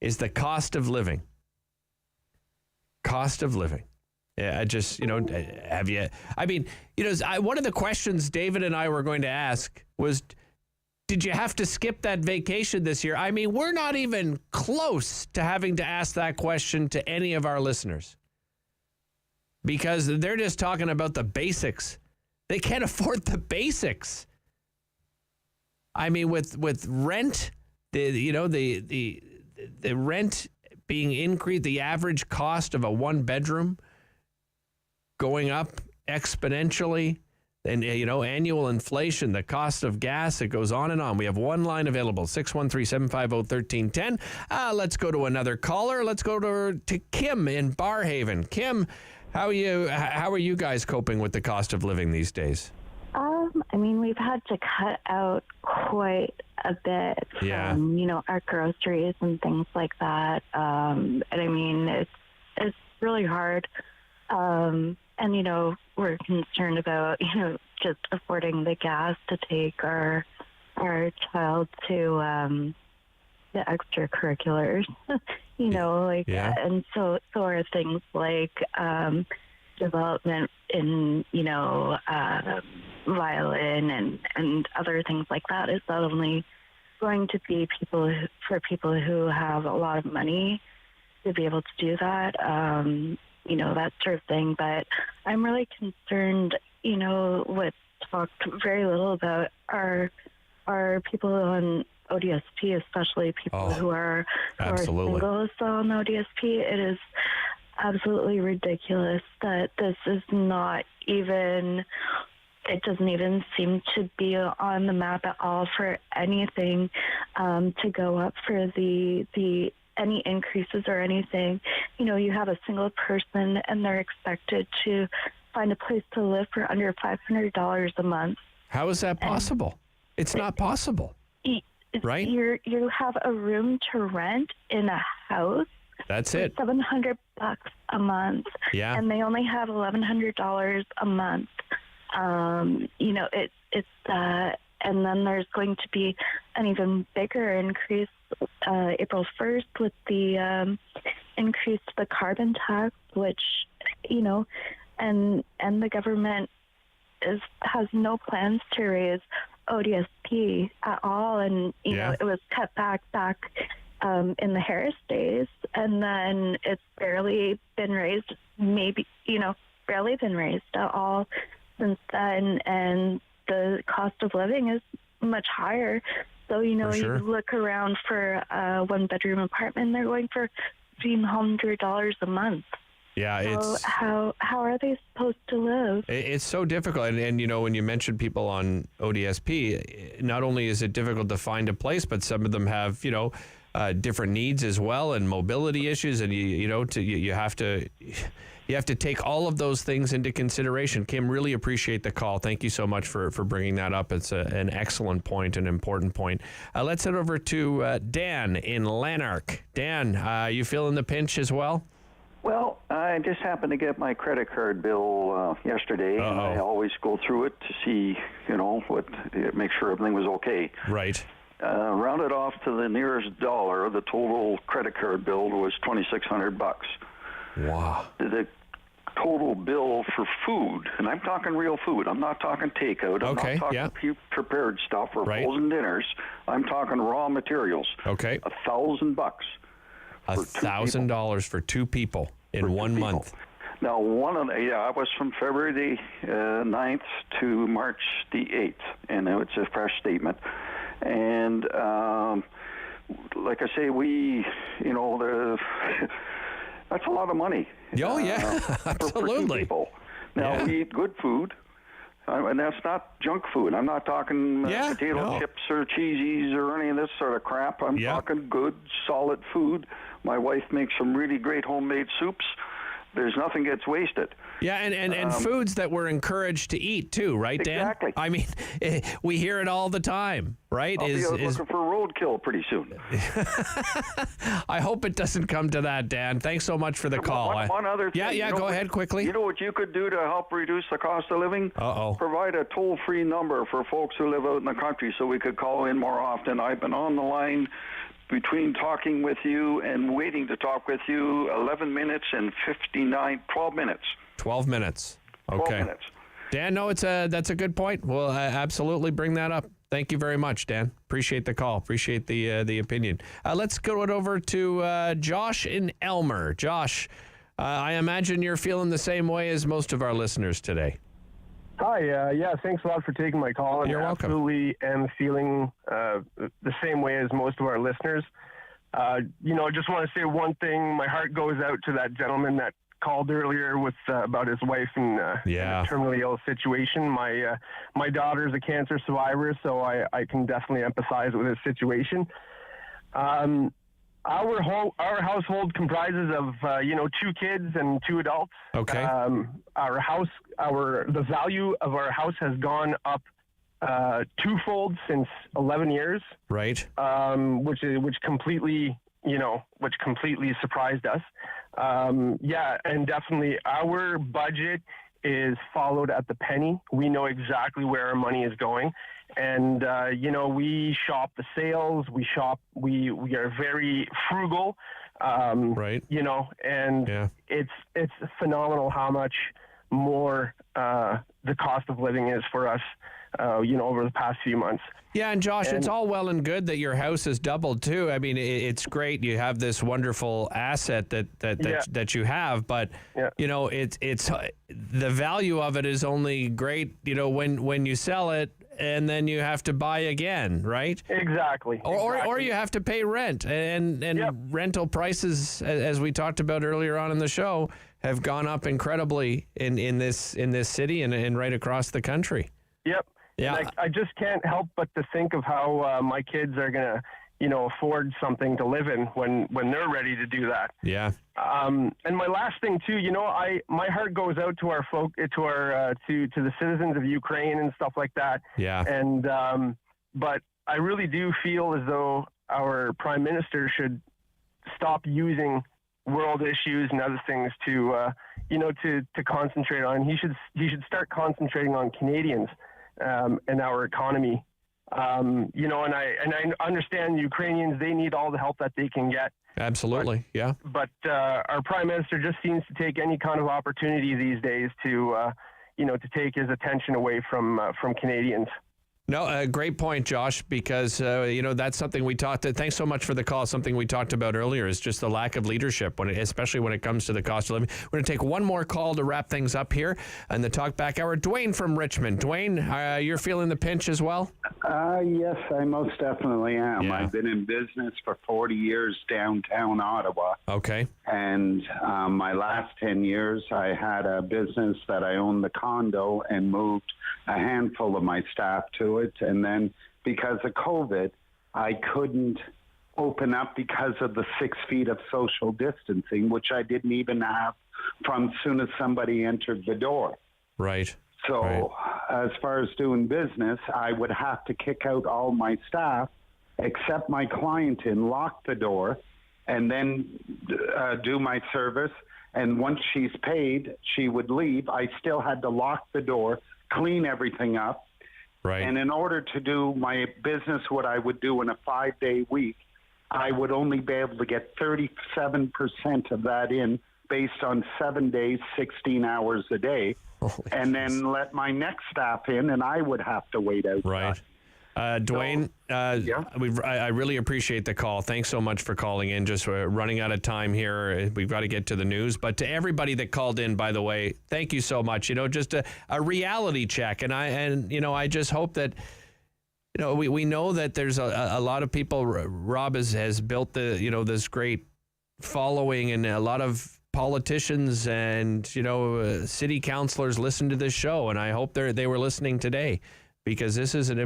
is the cost of living. Cost of living. Yeah, one of the questions David and I were going to ask was, did you have to skip that vacation this year? I mean, we're not even close to having to ask that question to any of our listeners, because they're just talking about the basics. They can't afford the basics. I mean, with rent, the rent being increased, the average cost of a one bedroom going up exponentially, and annual inflation, the cost of gas, it goes on and on. We have one line available, 613-750-1310. Let's go to another caller. Let's go to Kim in Barhaven. Kim, How are you guys coping with the cost of living these days?
I mean, we've had to cut out quite a bit from, our groceries and things like that. And I mean, it's really hard. And, we're concerned about, just affording the gas to take our child to the extracurriculars, and so are things like development in, violin and other things like that. Is not only going to be for people who have a lot of money to be able to do that, that sort of thing. But I'm really concerned, what's talked very little about are people on ODSP, especially people who are single on ODSP. It is absolutely ridiculous that this is not even, it doesn't even seem to be on the map at all for anything to go up for the any increases or anything. You have a single person and they're expected to find a place to live for under $500 a month.
How is that possible? It's not possible. Right?
You have a room to rent in a house.
That's it.
$700 a month.
Yeah.
And they only have $1,100 a month. And then there's going to be an even bigger increase April 1st with the increase to the carbon tax, which, and the government has no plans to raise ODSP at all, and it was cut back in the Harris days, and then it's barely been raised, barely been raised at all since then, and the cost of living is much higher. So you look around for a one-bedroom apartment, they're going for $1,500 a month.
Yeah,
so how are they supposed to live?
It's so difficult, and when you mention people on ODSP, not only is it difficult to find a place, but some of them have different needs as well, and mobility issues, and you have to take all of those things into consideration. Kim, really appreciate the call. Thank you so much for bringing that up. It's an excellent point, an important point. Let's head over to Dan in Lanark. Dan, you feeling the pinch as well?
Well, I just happened to get my credit card bill yesterday, and I always go through it to see, make sure everything was okay.
Right.
Rounded off to the nearest dollar, the total credit card bill was $2,600.
Wow.
The total bill for food, and I'm talking real food. I'm not talking takeout. I'm not talking prepared stuff or frozen dinners. I'm talking raw materials.
Okay.
$1,000.
$1,000 for two people in 1 month.
Now, I was from February the 9th to March the 8th, and it's a fresh statement. And like I say, that's a lot of money.
Oh, yeah, absolutely.
For two people. Now, we eat good food, and that's not junk food. I'm not talking potato chips or cheesies or any of this sort of crap. I'm talking good, solid food. My wife makes some really great homemade soups. There's nothing gets wasted.
Yeah, and foods that we're encouraged to eat too, right, Dan?
Exactly.
I mean, we hear it all the time, right?
I'll be looking for roadkill pretty soon.
I hope it doesn't come to that, Dan. Thanks so much for the call.
One other thing.
Yeah, go ahead quickly.
You know what you could do to help reduce the cost of living? Provide a toll-free number for folks who live out in the country so we could call in more often. I've been on the line between talking with you and waiting to talk with you 11 minutes and 12 minutes.
12 minutes. Okay.
12 minutes.
Dan, no, that's a good point. We'll absolutely bring that up. Thank you very much, Dan. Appreciate the call. Appreciate the opinion. Let's go over to Josh in Elmer. Josh, I imagine you're feeling the same way as most of our listeners today.
Hi, thanks a lot for taking my call. And
You're welcome.
Absolutely am feeling the same way as most of our listeners. I just want to say one thing. My heart goes out to that gentleman that called earlier with about his wife in a terminally ill situation. My daughter's a cancer survivor, so I can definitely empathize with his situation. Our household comprises of 2 kids and 2 adults.
Okay.
The value of our house has gone up twofold since 11 years.
Right.
Which completely surprised us. And definitely our budget is followed at the penny. We know exactly where our money is going. And, we shop the sales, we are very frugal,
right.
And it's phenomenal how much more the cost of living is for us, over the past few months.
Yeah, and Josh, it's all well and good that your house has doubled too. I mean, it's great. You have this wonderful asset that you have, but it's the value of it is only great, when you sell it and then you have to buy again, right?
Exactly.
Or you have to pay rent, and rental prices, as we talked about earlier on in the show, have gone up incredibly in this city and right across the country.
Yep.
Yeah.
I just can't help but to think of how my kids are gonna, afford something to live in when they're ready to do that.
Yeah.
And my last thing too, my heart goes out to our to the citizens of Ukraine and stuff like that.
Yeah.
And but I really do feel as though our Prime Minister should stop using world issues and other things to concentrate on. He should start concentrating on Canadians. And our economy, and I understand Ukrainians, they need all the help that they can get.
Absolutely, yeah.
But our Prime Minister just seems to take any kind of opportunity these days to take his attention away from Canadians.
No, great point, Josh, because, that's something we talked about. Thanks so much for the call. Something we talked about earlier is just the lack of leadership, especially when it comes to the cost of living. We're going to take one more call to wrap things up here in the Talk Back Hour. Dwayne from Richmond. Dwayne, you're feeling the pinch as well?
Yes, I most definitely am.
Yeah.
I've been in business for 40 years downtown Ottawa.
Okay.
And my last 10 years, I had a business that I owned the condo and moved a handful of my staff to it. And then because of COVID, I couldn't open up because of the 6 feet of social distancing, which I didn't even have from as soon as somebody entered the door.
Right.
So as far as doing business, I would have to kick out all my staff, accept my client in, lock the door, and then do my service. And once she's paid, she would leave. I still had to lock the door, clean everything up.
Right.
And in order to do my business, what I would do in a 5-day week, I would only be able to get 37% of that in based on 7 days, 16 hours a day. And then let my next staff in, and I would have to wait out.
Right. Dwayne, I really appreciate the call. Thanks so much for calling in. Just running out of time here. We've got to get to the news. But to everybody that called in, by the way, thank you so much. Just a reality check. And I just hope that, we know that there's a lot of people. Rob has built this great following, and a lot of politicians and, city councilors listen to this show. And I hope they were listening today, because this is an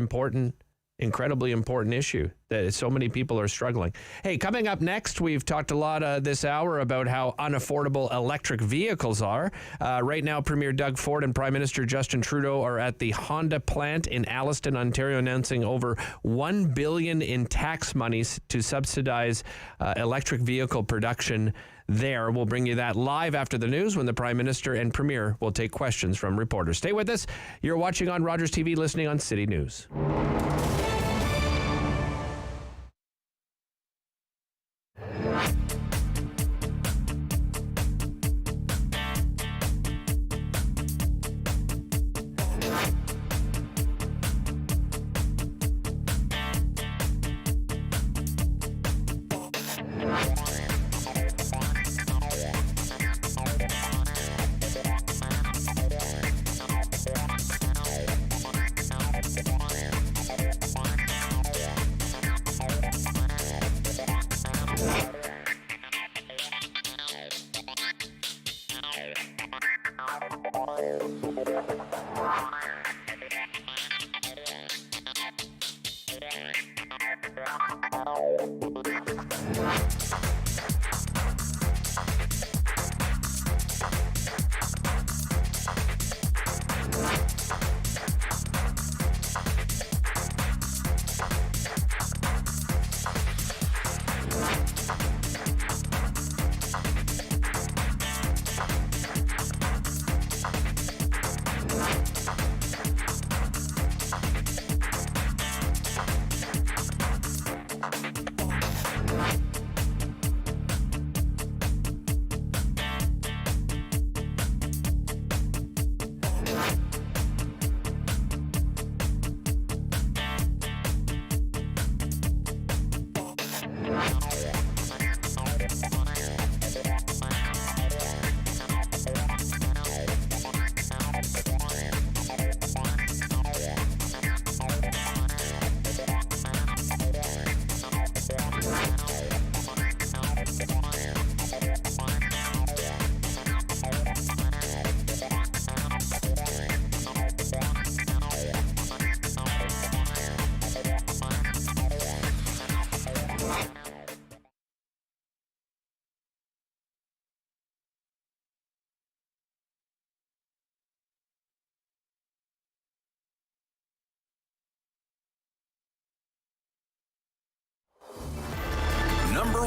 incredibly important issue that so many people are struggling. Hey, coming up next, we've talked a lot this hour about how unaffordable electric vehicles are. Right now, Premier Doug Ford and Prime Minister Justin Trudeau are at the Honda plant in Alliston, Ontario, announcing over $1 billion in tax monies to subsidize electric vehicle production there. We'll bring you that live after the news, when the Prime Minister and Premier will take questions from reporters. Stay with us. You're watching on Rogers TV, listening on City News.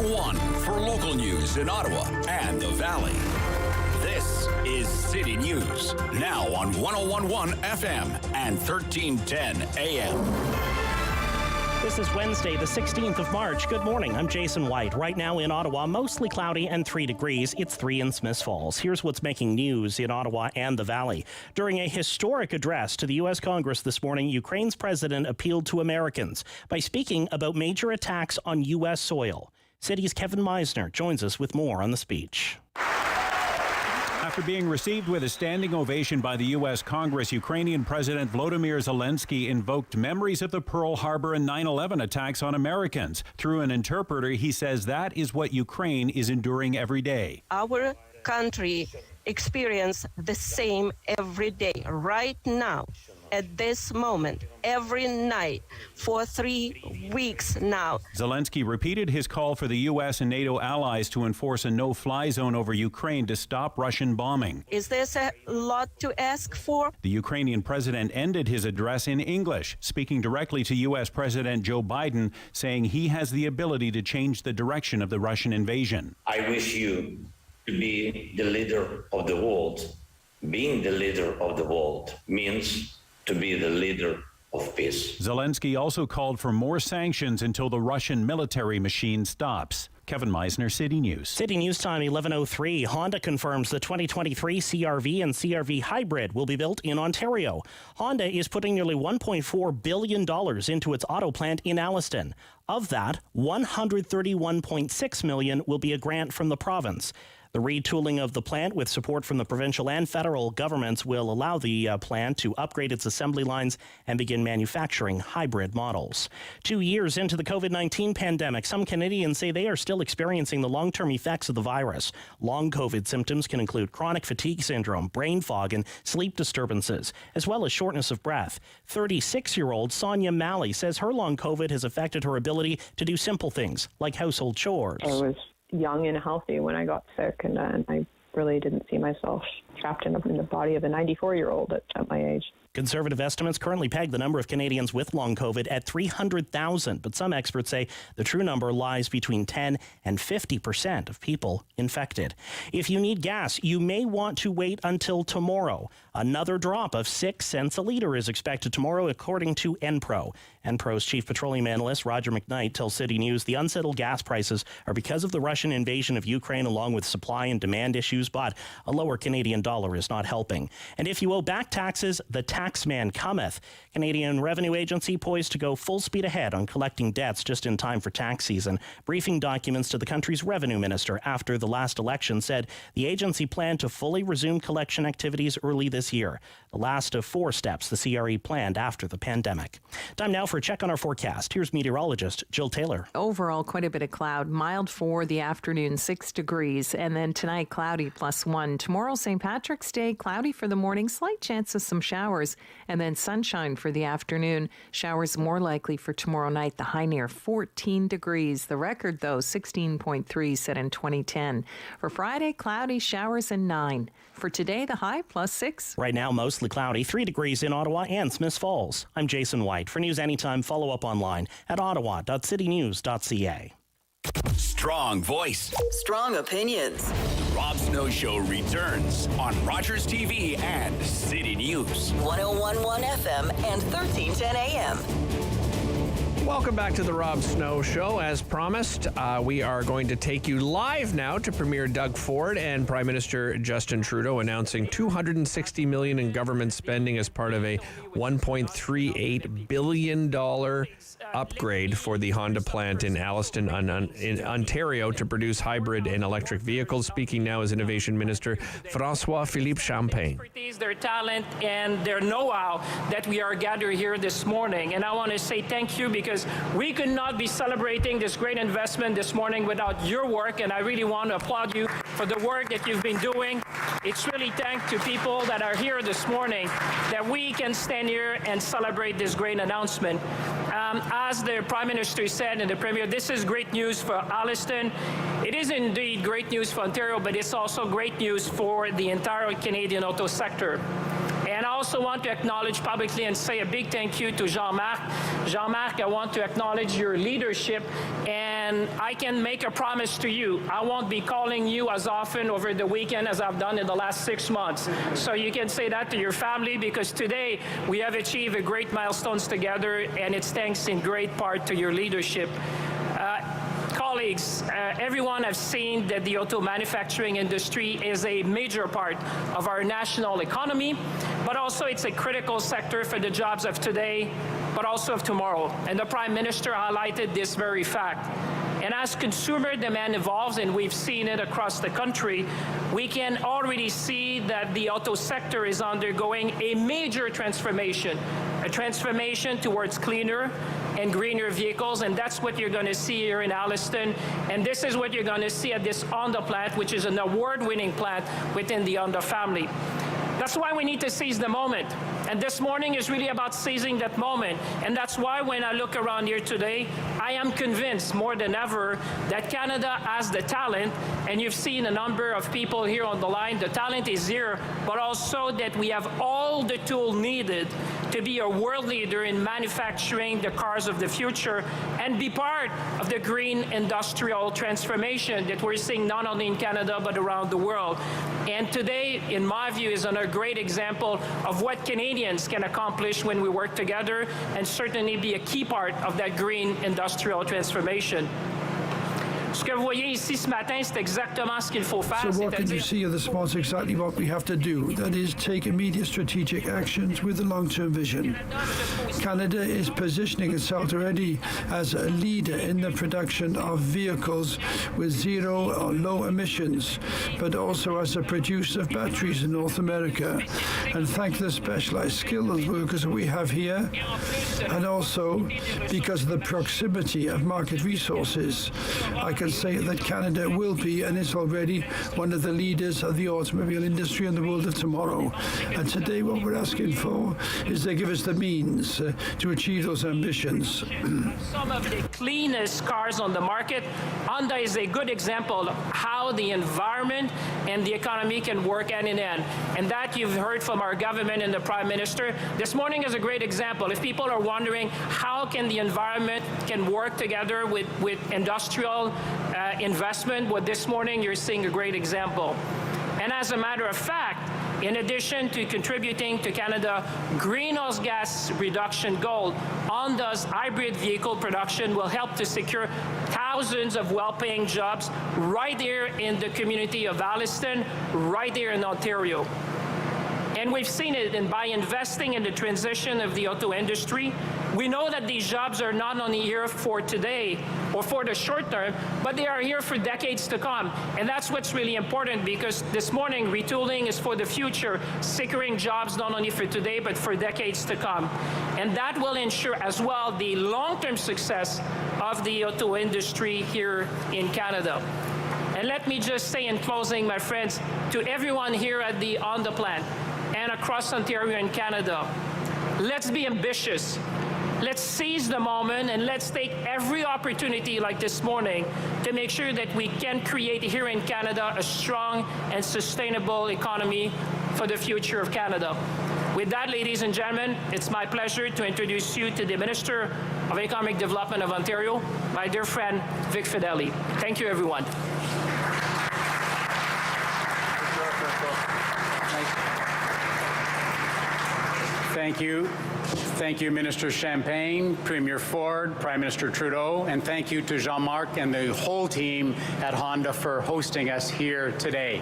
1 for local news in Ottawa and the Valley. This is City News, now on 101.1 FM and 1310 AM.
This is Wednesday, the 16th of March. Good morning. I'm Jason White. Right now in Ottawa, mostly cloudy and 3 degrees. It's 3 in Smiths Falls. Here's what's making news in Ottawa and the Valley. During a historic address to the U.S. Congress this morning, Ukraine's president appealed to Americans by speaking about major attacks on U.S. soil. City's Kevin Meisner joins us with more on the speech.
After being received with a standing ovation by the U.S. Congress, Ukrainian President Volodymyr Zelensky invoked memories of the Pearl Harbor and 9/11 attacks on Americans. Through an interpreter, he says that is what Ukraine is enduring every day.
Our country experiences the same every day, right now, at this moment, every night, for 3 weeks now.
Zelensky repeated his call for the U.S. and NATO allies to enforce a no-fly zone over Ukraine to stop Russian bombing.
Is this a lot to ask for?
The Ukrainian president ended his address in English, speaking directly to U.S. President Joe Biden, saying he has the ability to change the direction of the Russian invasion.
I wish you to be the leader of the world. Being the leader of the world means to be the leader of peace.
Zelensky also called for more sanctions until the Russian military machine stops. Kevin Meisner, City News.
City News time, 11:03. Honda confirms the 2023 CR-V and CR-V Hybrid will be built in Ontario. Honda is putting nearly $1.4 billion into its auto plant in Alliston. Of that, $131.6 million will be a grant from the province. The retooling of the plant with support from the provincial and federal governments will allow the plant to upgrade its assembly lines and begin manufacturing hybrid models. 2 years into the COVID-19 pandemic, some Canadians say they are still experiencing the long-term effects of the virus. Long COVID symptoms can include chronic fatigue syndrome, brain fog, and sleep disturbances, as well as shortness of breath. 36-year-old Sonia Malley says her long COVID has affected her ability to do simple things like household chores.
I was young and healthy when I got sick, and I really didn't see myself trapped in the body of a 94-year-old at my age.
Conservative estimates currently peg the number of Canadians with long COVID at 300,000, but some experts say the true number lies between 10 and 50% of people infected. If you need gas, you may want to wait until tomorrow. Another drop of 6 cents a litre is expected tomorrow, according to Enpro. Enpro's chief petroleum analyst, Roger McKnight, tells City News the unsettled gas prices are because of the Russian invasion of Ukraine, along with supply and demand issues, but a lower Canadian dollar is not helping. And if you owe back taxes, the tax man cometh. Canadian Revenue Agency poised to go full speed ahead on collecting debts just in time for tax season. Briefing documents to the country's revenue minister after the last election said the agency planned to fully resume collection activities early this year, the last of 4 steps the CRE planned after the pandemic. Time now for a check on our forecast. Here's meteorologist Jill Taylor.
Overall, quite a bit of cloud. Mild for the afternoon, 6 degrees. And then tonight, cloudy +1. Tomorrow, St. Patrick's Day, cloudy for the morning. Slight chance of some showers. And then sunshine for the afternoon. Showers more likely for tomorrow night. The high near 14 degrees. The record, though, 16.3 set in 2010. For Friday, cloudy, showers, and 9. For today, the high +6.
Right now, mostly cloudy, 3 degrees in Ottawa and Smiths Falls. I'm Jason White. For news anytime, follow up online at ottawa.citynews.ca.
Strong voice.
Strong opinions.
The Rob Snow Show returns on Rogers TV and City News.
101.1 FM and 1310 AM.
Welcome back to the Rob Snow Show. As promised, we are going to take you live now to Premier Doug Ford and Prime Minister Justin Trudeau announcing $260 million in government spending as part of a $1.38 billion upgrade for the Honda plant in Alliston, in Ontario, to produce hybrid and electric vehicles. Speaking now is Innovation Minister François-Philippe Champagne.
Their talent and their know-how that we are gathered here this morning. And I want to say thank you, because we could not be celebrating this great investment this morning without your work, and I really want to applaud you for the work that you've been doing. It's really thanks to people that are here this morning that we can stand here and celebrate this great announcement. As the Prime Minister said and the Premier, this is great news for Alliston. It is indeed great news for Ontario, but it's also great news for the entire Canadian auto sector. And And I also want to acknowledge publicly and say a big thank you to Jean-Marc. Jean-Marc, I want to acknowledge your leadership, and I can make a promise to you. I won't be calling you as often over the weekend as I've done in the last 6 months. So you can say that to your family, because today we have achieved a great milestones together, and it's thanks in great part to your leadership. Colleagues, everyone has seen that the auto manufacturing industry is a major part of our national economy, but also it's a critical sector for the jobs of today, but also of tomorrow. And the Prime Minister highlighted this very fact. And as consumer demand evolves, and we've seen it across the country, we can already see that the auto sector is undergoing a major transformation, a transformation towards cleaner and greener vehicles, and that's what you're going to see here in Alliston. And this is what you're going to see at this Honda plant, which is an award-winning plant within the Honda family. That's why we need to seize the moment. And this morning is really about seizing that moment. And that's why when I look around here today, I am convinced more than ever that Canada has the talent, and you've seen a number of people here on the line, the talent is here, but also that we have all the tools needed to be a world leader in manufacturing the cars of the future and be part of the green industrial transformation that we're seeing not only in Canada but around the world. And today, in my view, is a great example of what Canadians can accomplish when we work together, and certainly be a key part of that green industrial transformation. Ce que vous voyez ici ce matin, c'est exactement ce qu'il faut faire.
So what can you see of this spot is exactly what we have to do. That is, take immediate strategic actions with a long-term vision. Canada is positioning itself already as a leader in the production of vehicles with zero or low emissions, but also as a producer of batteries in North America. And thanks to the specialized skilled workers that we have here, and also because of the proximity of market resources, I can say that Canada will be, and is already, one of the leaders of the automobile industry in the world of tomorrow. And today what we're asking for is they give us the means to achieve those ambitions.
Some of the cleanest cars on the market. Honda is a good example of how the environment and the economy can work hand in hand. And that you've heard from our government and the Prime Minister. This morning is a great example. If people are wondering how can the environment can work together with industrial investment, well, this morning you're seeing a great example. And as a matter of fact, in addition to contributing to Canada's greenhouse gas reduction goal, Honda's hybrid vehicle production will help to secure thousands of well-paying jobs right here in the community of Alliston, right here in Ontario. And we've seen it, and by investing in the transition of the auto industry, we know that these jobs are not only here for today or for the short term, but they are here for decades to come. And that's what's really important, because this morning, retooling is for the future, securing jobs not only for today, but for decades to come. And that will ensure as well the long-term success of the auto industry here in Canada. And let me just say in closing, my friends, to everyone here at the Honda plant and across Ontario and Canada, let's be ambitious. Let's seize the moment, and let's take every opportunity like this morning to make sure that we can create here in Canada a strong and sustainable economy for the future of Canada. With that, ladies and gentlemen, it's my pleasure to introduce you to the Minister of Economic Development of Ontario, my dear friend, Vic Fedeli. Thank you, everyone.
Thank you. Thank you, Minister Champagne, Premier Ford, Prime Minister Trudeau, and thank you to Jean-Marc and the whole team at Honda for hosting us here today.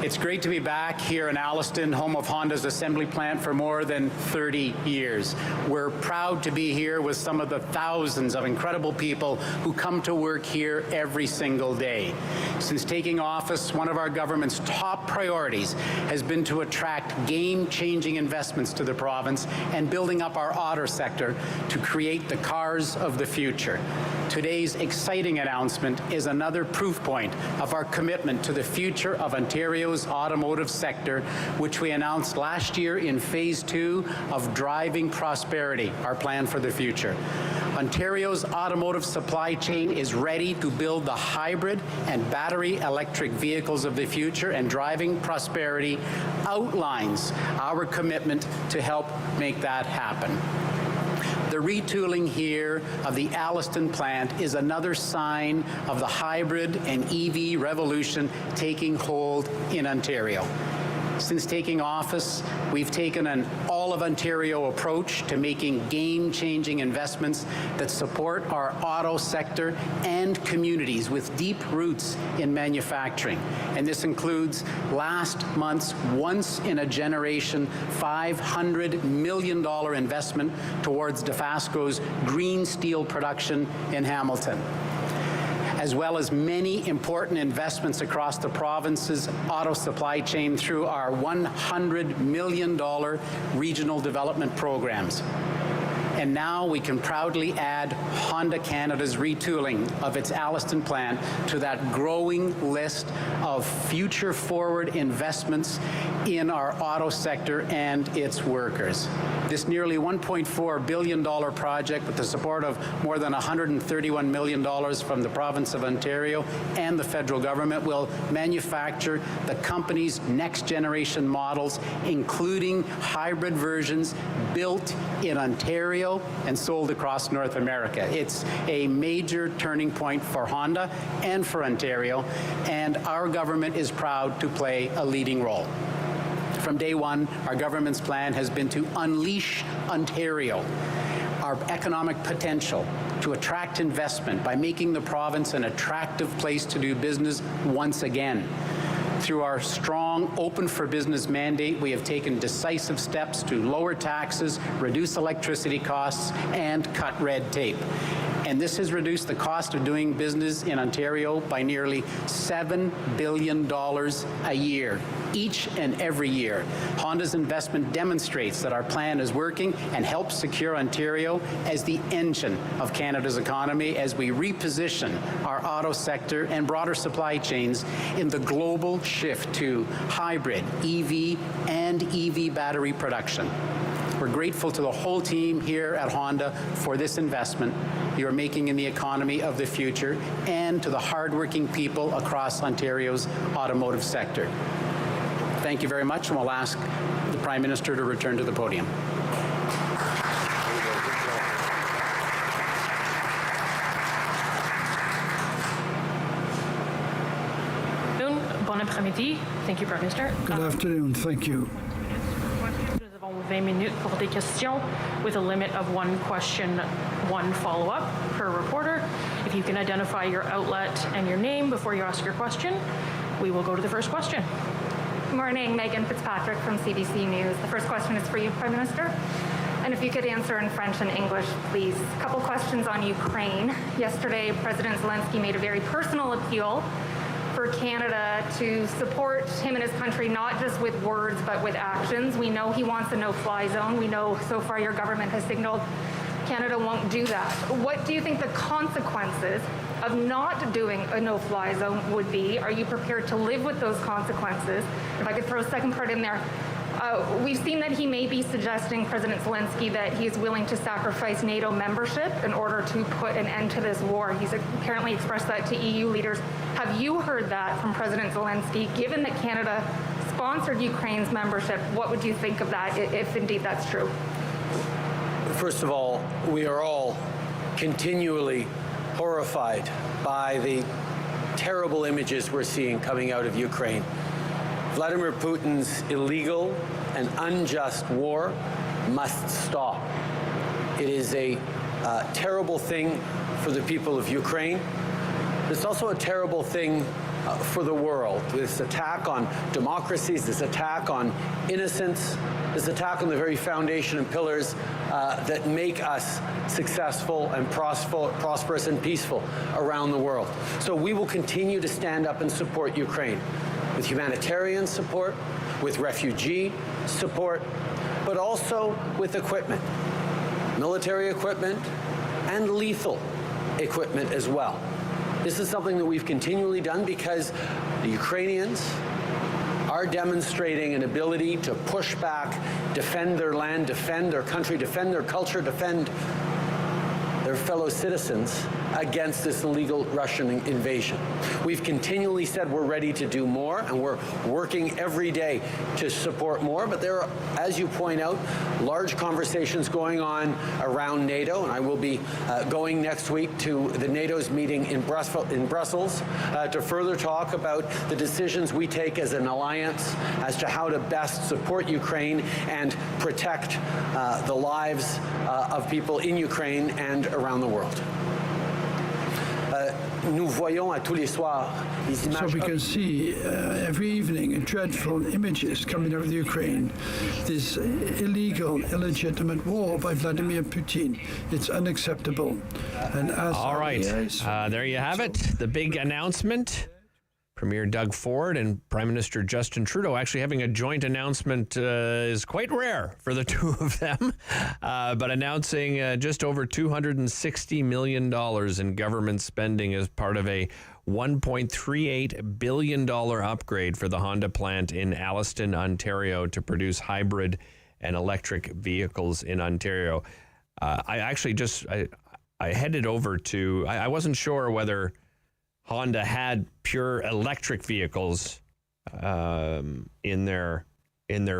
It's great to be back here in Alliston, home of Honda's assembly plant for more than 30 years. We're proud to be here with some of the thousands of incredible people who come to work here every single day. Since taking office, one of our government's top priorities has been to attract game-changing investments to the province and building up our auto sector to create the cars of the future. Today's exciting announcement is another proof point of our commitment to the future of Ontario's Ontario's automotive sector, which we announced last year in Phase 2 of Driving Prosperity, our plan for the future. Ontario's automotive supply chain is ready to build the hybrid and battery electric vehicles of the future, and Driving Prosperity outlines our commitment to help make that happen. The retooling here of the Alliston plant is another sign of the hybrid and EV revolution taking hold in Ontario. Since taking office, we've taken an all-of-Ontario approach to making game-changing investments that support our auto sector and communities with deep roots in manufacturing. And this includes last month's once-in-a-generation $500 million investment towards Dofasco's green steel production in Hamilton, as well as many important investments across the province's auto supply chain through our $100 million regional development programs. And now we can proudly add Honda Canada's retooling of its Alliston plant to that growing list of future-forward investments in our auto sector and its workers. This nearly $1.4 billion project, with the support of more than $131 million from the province of Ontario and the federal government, will manufacture the company's next-generation models, including hybrid versions built in Ontario and sold across North America. It's a major turning point for Honda and for Ontario, and our government is proud to play a leading role. From day one, our government's plan has been to unleash Ontario, our economic potential, to attract investment by making the province an attractive place to do business once again. Through our strong Open for Business mandate, we have taken decisive steps to lower taxes, reduce electricity costs, and cut red tape. And this has reduced the cost of doing business in Ontario by nearly $7 billion a year, each and every year. Honda's investment demonstrates that our plan is working and helps secure Ontario as the engine of Canada's economy as we reposition our auto sector and broader supply chains in the global shift to hybrid, EV, and EV battery production. We're grateful to the whole team here at Honda for this investment you're making in the economy of the future, and to the hardworking people across Ontario's automotive sector. Thank you very much, and we'll ask the Prime Minister to return to the podium.
Bon après-midi. Thank you, Prime Minister.
Good afternoon. Thank you.
Nous avons 20 minutes pour des questions with a limit of one question, one follow-up per reporter. If you can identify your outlet and your name before you ask your question, we will go to the first question.
Good morning, Megan Fitzpatrick from CBC News. The first question is for you, Prime Minister. And if you could answer in French and English, please. A couple questions on Ukraine. Yesterday, President Zelensky made a very personal appeal for Canada to support him and his country, not just with words, but with actions. We know he wants a no-fly zone. We know so far your government has signaled Canada won't do that. What do you think the consequences of not doing a no-fly zone would be? Are you prepared to live with those consequences? If I could throw a second part in there. We've seen that he may be suggesting, President Zelensky, that he is willing to sacrifice NATO membership in order to put an end to this war. He's apparently expressed that to EU leaders. Have you heard that from President Zelensky? Given that Canada sponsored Ukraine's membership, what would you think of that, if indeed that's true?
First of all, we are all continually horrified by the terrible images we're seeing coming out of Ukraine. Vladimir Putin's illegal and unjust war must stop. It is a terrible thing for the people of Ukraine. It's also a terrible thing for the world. This attack on democracies, this attack on innocence, this attack on the very foundation and pillars that make us successful and prosperous and peaceful around the world. So we will continue to stand up and support Ukraine with humanitarian support, with refugee support, but also with equipment, military equipment, and lethal equipment as well. This is something that we've continually done because the Ukrainians are demonstrating an ability to push back, defend their land, defend their country, defend their culture, defend their fellow citizens against this illegal Russian invasion. We've continually said we're ready to do more, and we're working every day to support more, but there are, as you point out, large conversations going on around NATO, and I will be going next week to the NATO's meeting in Brussels to further talk about the decisions we take as an alliance as to how to best support Ukraine and protect the lives of people in Ukraine and around the world.
So we can see every evening dreadful images coming out of the Ukraine. This illegal, illegitimate war by Vladimir Putin. It's unacceptable. And as
all right, there you have it. The big announcement. Premier Doug Ford and Prime Minister Justin Trudeau actually having a joint announcement is quite rare for the two of them, but announcing just over $260 million in government spending as part of a $1.38 billion upgrade for the Honda plant in Alliston, Ontario, to produce hybrid and electric vehicles in Ontario. I actually I headed over to, I wasn't sure whether Honda had pure electric vehicles in their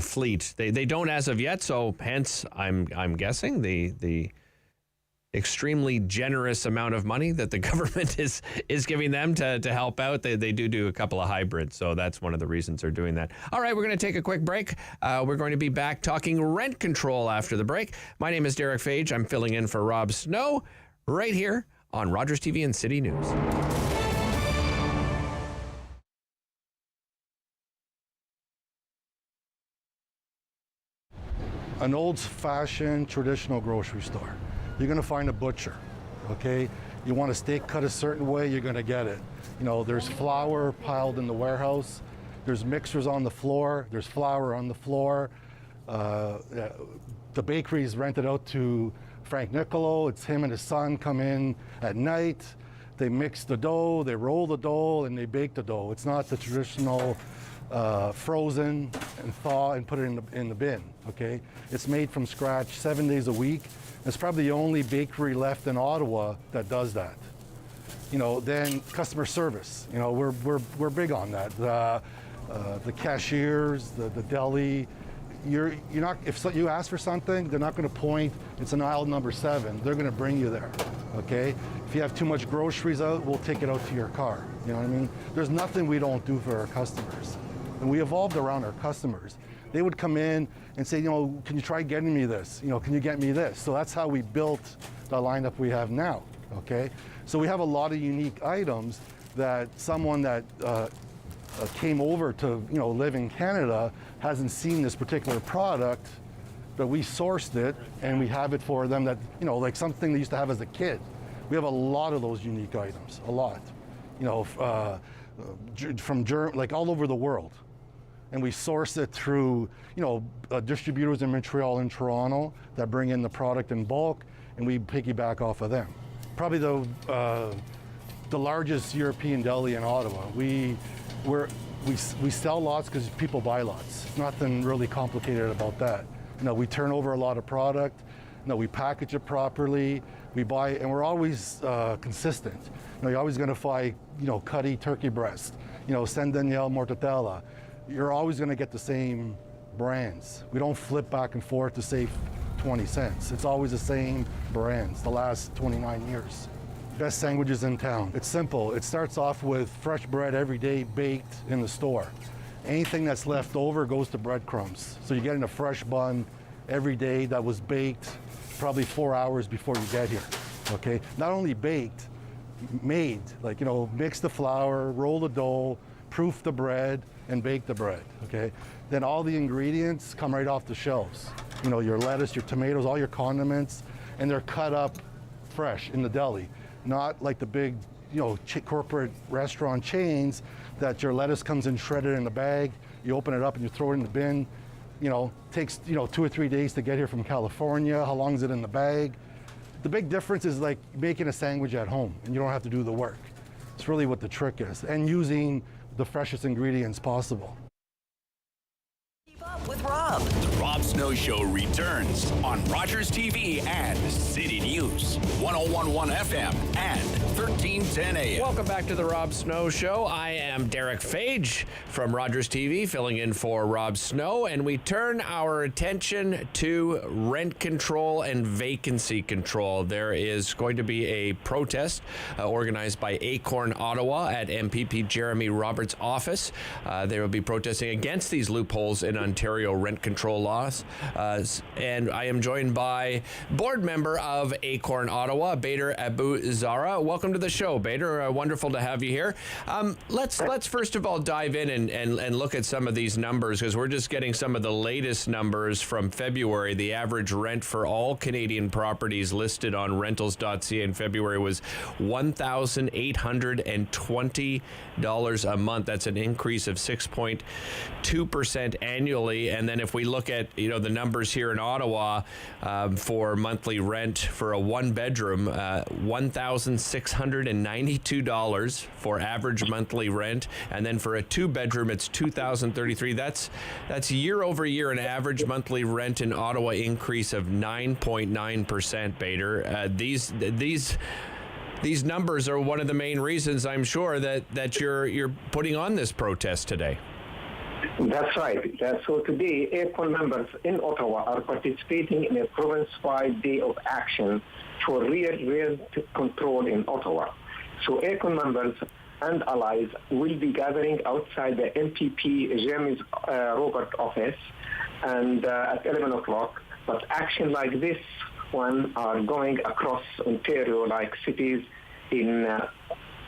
fleet. They don't as of yet, so hence I'm guessing the extremely generous amount of money that the government is giving them to help out. They do a couple of hybrids, so that's one of the reasons they're doing that. All right, we're going to take a quick break. We're going to be back talking rent control after the break. My name is Derick Fage. I'm filling in for Rob Snow right here on Rogers TV and City News.
An old-fashioned traditional grocery store. You're going to find a butcher, okay? You want a steak cut a certain way, you're going to get it. You know, there's flour piled in the warehouse. There's mixers on the floor. There's flour on the floor. The bakery is rented out to Frank Nicolo. It's him and his son come in at night. They mix the dough, they roll the dough, and they bake the dough. It's not the traditional frozen and thaw and put it in the bin, okay? It's made from scratch 7 days a week. It's probably the only bakery left in Ottawa that does that. You know, then customer service, you know, we're big on that. The cashiers, the deli, you're not, if you ask for something, they're not going to point, it's an aisle number 7. They're going to bring you there, okay? If you have too much groceries out, we'll take it out to your car. You know what I mean? There's nothing we don't do for our customers. And we evolved around our customers. They would come in and say, you know, can you try getting me this? You know, can you get me this? So that's how we built the lineup we have now, okay? So we have a lot of unique items that someone that came over to, you know, live in Canada hasn't seen this particular product, but we sourced it and we have it for them that, you know, like something they used to have as a kid. We have a lot of those unique items, a lot, you know, from like all over the world. And we source it through, you know, distributors in Montreal and Toronto that bring in the product in bulk, and we piggyback off of them. Probably the largest European deli in Ottawa. We sell lots because people buy lots. Nothing really complicated about that. You know, we turn over a lot of product. You know, we package it properly. We buy, and we're always consistent. You know, you're always going to find, you know, Cuddy turkey breast, you know, San Daniel mortadella. You're always going to get the same brands. We don't flip back and forth to save 20 cents. It's always the same brands, the last 29 years. Best sandwiches in town. It's simple. It starts off with fresh bread every day baked in the store. Anything that's left over goes to breadcrumbs. So you're getting a fresh bun every day that was baked probably 4 hours before you get here, okay? Not only baked, made, like, you know, mix the flour, roll the dough, proof the bread, and bake the bread, okay? Then all the ingredients come right off the shelves. You know, your lettuce, your tomatoes, all your condiments, and they're cut up fresh in the deli. Not like the big, you know, corporate restaurant chains that your lettuce comes in shredded in a bag, you open it up and you throw it in the bin. You know, takes, you know, 2 or 3 days to get here from California. How long is it in the bag? The big difference is like making a sandwich at home and you don't have to do the work. It's really what the trick is, and using the freshest ingredients possible.
Snow Show returns on Rogers TV and City News, 101.1 FM and 1310 AM.
Welcome back to the Rob Snow Show. I am Derick Fage from Rogers TV, filling in for Rob Snow, and we turn our attention to rent control and vacancy control. There is going to be a protest organized by ACORN Ottawa at MPP Jeremy Roberts' office. They will be protesting against these loopholes in Ontario rent control laws. And I am joined by board member of ACORN Ottawa, Bader Abu Zhara. Welcome to the show, Bader. Wonderful to have you here. Let's first of all dive in and look at some of these numbers, because we're just getting some of the latest numbers from February. The average rent for all Canadian properties listed on rentals.ca in February was $1,820 a month. That's an increase of 6.2% annually. And then if we look at the numbers here in Ottawa for monthly rent for a one-bedroom, $1,692 for average monthly rent, and then for a two-bedroom, it's $2,033. That's year over year an average monthly rent in Ottawa increase of 9.9%. Bader, these numbers are one of the main reasons, I'm sure, that you're putting on this protest today.
That's right. So today, ACORN members in Ottawa are participating in a province-wide day of action for real rent control in Ottawa. So ACORN members and allies will be gathering outside the MPP Jeremy Roberts' office and at 11 o'clock. But action like this one are going across Ontario, like cities in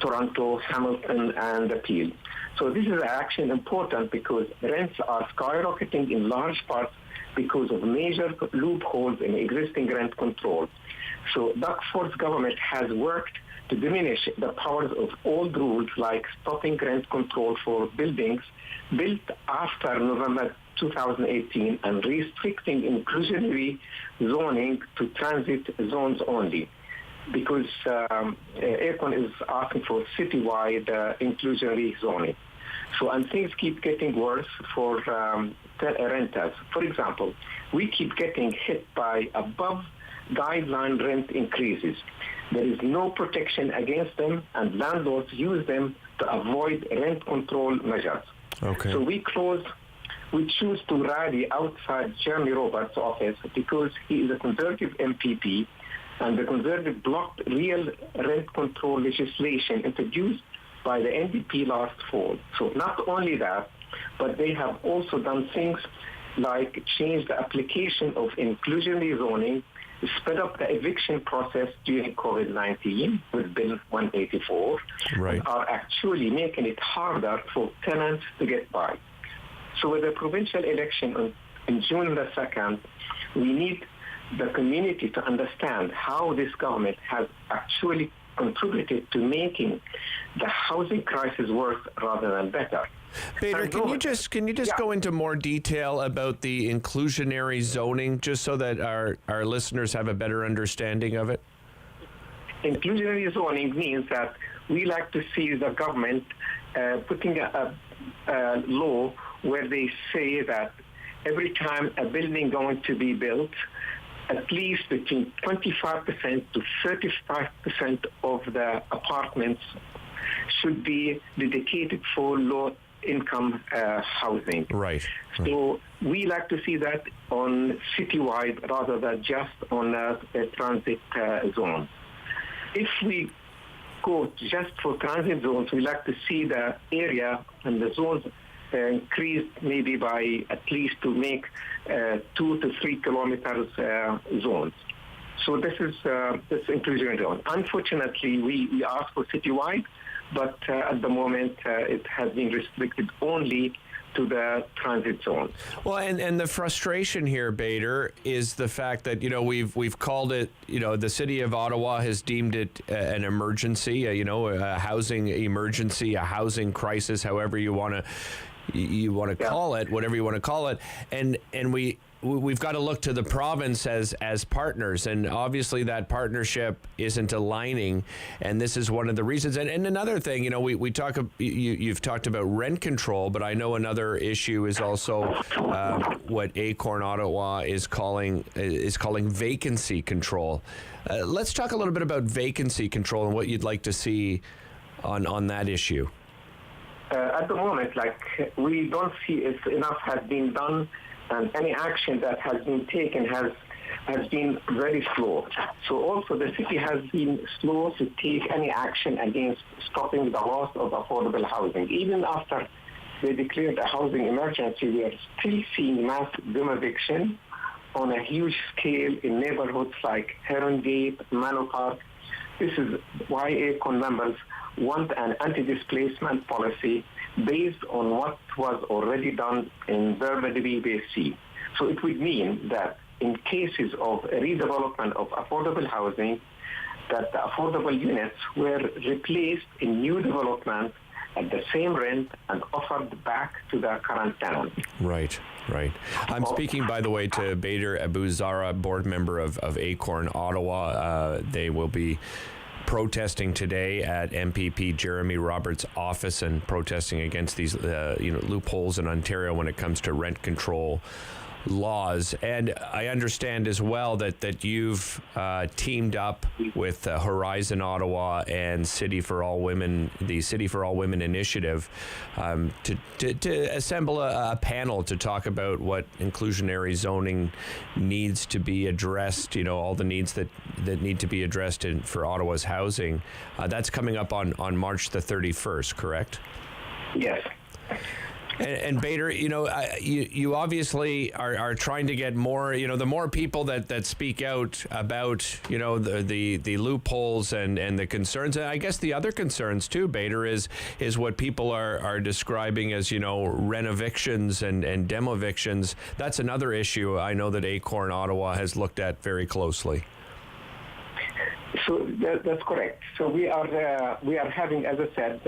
Toronto, Hamilton, and Peel. So this is action important because rents are skyrocketing in large part because of major loopholes in existing rent control. So Doug Ford's government has worked to diminish the powers of old rules like stopping rent control for buildings built after November 2018 and restricting inclusionary zoning to transit zones only, because ACORN is asking for citywide inclusionary zoning. So, and things keep getting worse for renters. For example, we keep getting hit by above guideline rent increases. There is no protection against them, and landlords use them to avoid rent control measures.
Okay.
So we choose to rally outside Jeremy Roberts' office because he is a Conservative MPP, and the Conservative blocked real rent control legislation introduced by the NDP last fall. So not only that, but they have also done things like change the application of inclusionary zoning, sped up the eviction process during COVID-19 with Bill 184,
right,
and are actually making it harder for tenants to get by. So with the provincial election on June the 2nd, we need the community to understand how this government has actually contributed to making the housing crisis worse rather than better.
Bader, can you just go into more detail about the inclusionary zoning, just so that our listeners have a better understanding of it?
Inclusionary zoning means that we like to see the government putting a law where they say that every time a building going to be built, at least between 25% to 35% of the apartments should be dedicated for low-income housing.
Right.
So we like to see that on citywide rather than just on a transit zone. If we go just for transit zones, we like to see the area and the zones increased maybe by at least to make 2 to 3 kilometers zones. So this is inclusionary zone. Unfortunately, we asked for citywide, but at the moment it has been restricted only to the transit zone.
Well, and the frustration here, Bader, is the fact that we've called it, the city of Ottawa has deemed it an emergency, a housing emergency, a housing crisis, however you want to call it, whatever you want to call it, and we we've got to look to the province as partners, and obviously that partnership isn't aligning, and this is one of the reasons. And another thing, we talk. You've talked about rent control, but I know another issue is also what ACORN Ottawa is calling vacancy control. Let's talk a little bit about vacancy control and what you'd like to see on that issue.
At the moment, we don't see if enough has been done, and any action that has been taken has been very slow. So also the city has been slow to take any action against stopping the loss of affordable housing. Even after they declared a housing emergency, we are still seeing mass eviction on a huge scale in neighborhoods like Heron Gate, Manor Park. This is why ACORN members want an anti-displacement policy based on what was already done in Burnaby, BC. So it would mean that in cases of redevelopment of affordable housing, that the affordable units were replaced in new development at the same rent and offered back to the current tenant.
Right. I'm speaking, by the way, to Bader Abu Zhara, board member of ACORN Ottawa. They will be protesting today at MPP Jeremy Roberts' office and protesting against these loopholes in Ontario when it comes to rent control laws. And I understand as well that you've teamed up with Horizon Ottawa and City for All Women, the City for All Women initiative, to assemble a panel to talk about what inclusionary zoning needs to be addressed, all the needs that need to be addressed for Ottawa's housing. That's coming up on March the 31st, correct?
Yes.
And Bader, you obviously are trying to get more, the more people that speak out about, the loopholes and the concerns. And I guess the other concerns too, Bader, is what people are describing as, rent evictions and demo evictions. That's another issue I know that ACORN Ottawa has looked at very closely.
So that's correct. So we are having, as I said,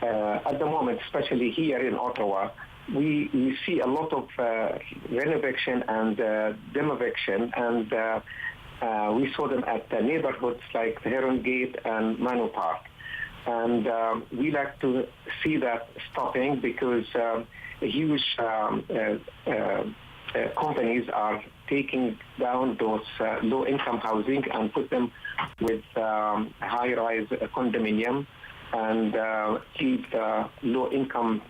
at the moment, especially here in Ottawa, we see a lot of renovation and demoviction, and we saw them at the neighborhoods like Heron Gate and Manor Park. And we like to see that stopping because huge companies are taking down those low-income housing and put them with high-rise condominium, and keep the low-income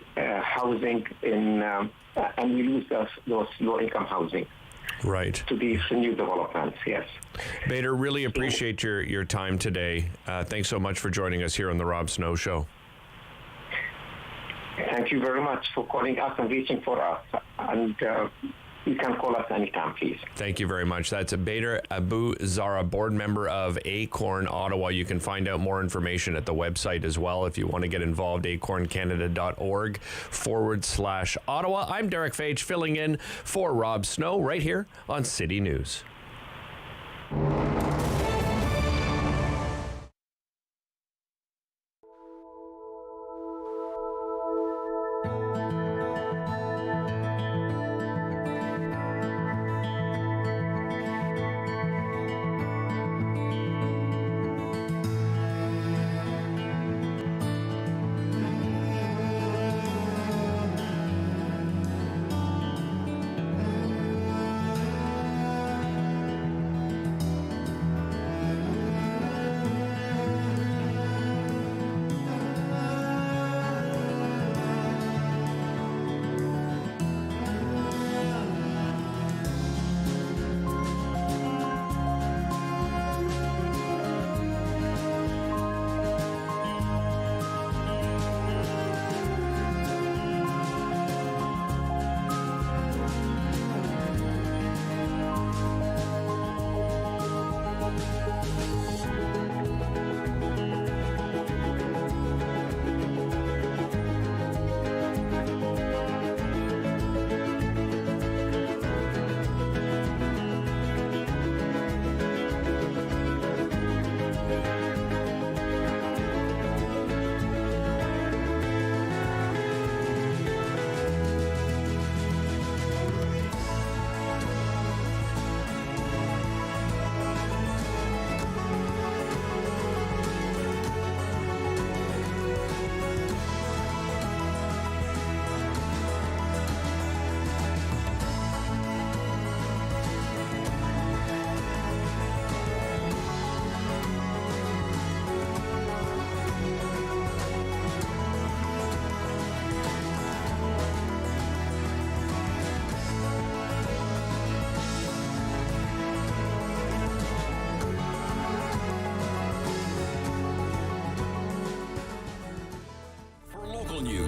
housing in, and we lose those low-income housing.
Right.
To these new developments, yes.
Bader, really appreciate your time today. Thanks so much for joining us here on the Rob Snow Show.
Thank you very much for calling us and reaching for us. And you can call us anytime, please.
Thank you very much. That's Bader Abu Zhara, board member of ACORN Ottawa. You can find out more information at the website as well if you want to get involved, acorncanada.org/Ottawa. I'm Derick Fage, filling in for Rob Snow right here on City News.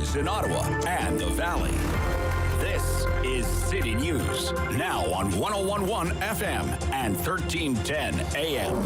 news in Ottawa and the Valley. This is City News, now on 101.1 FM and 1310 AM.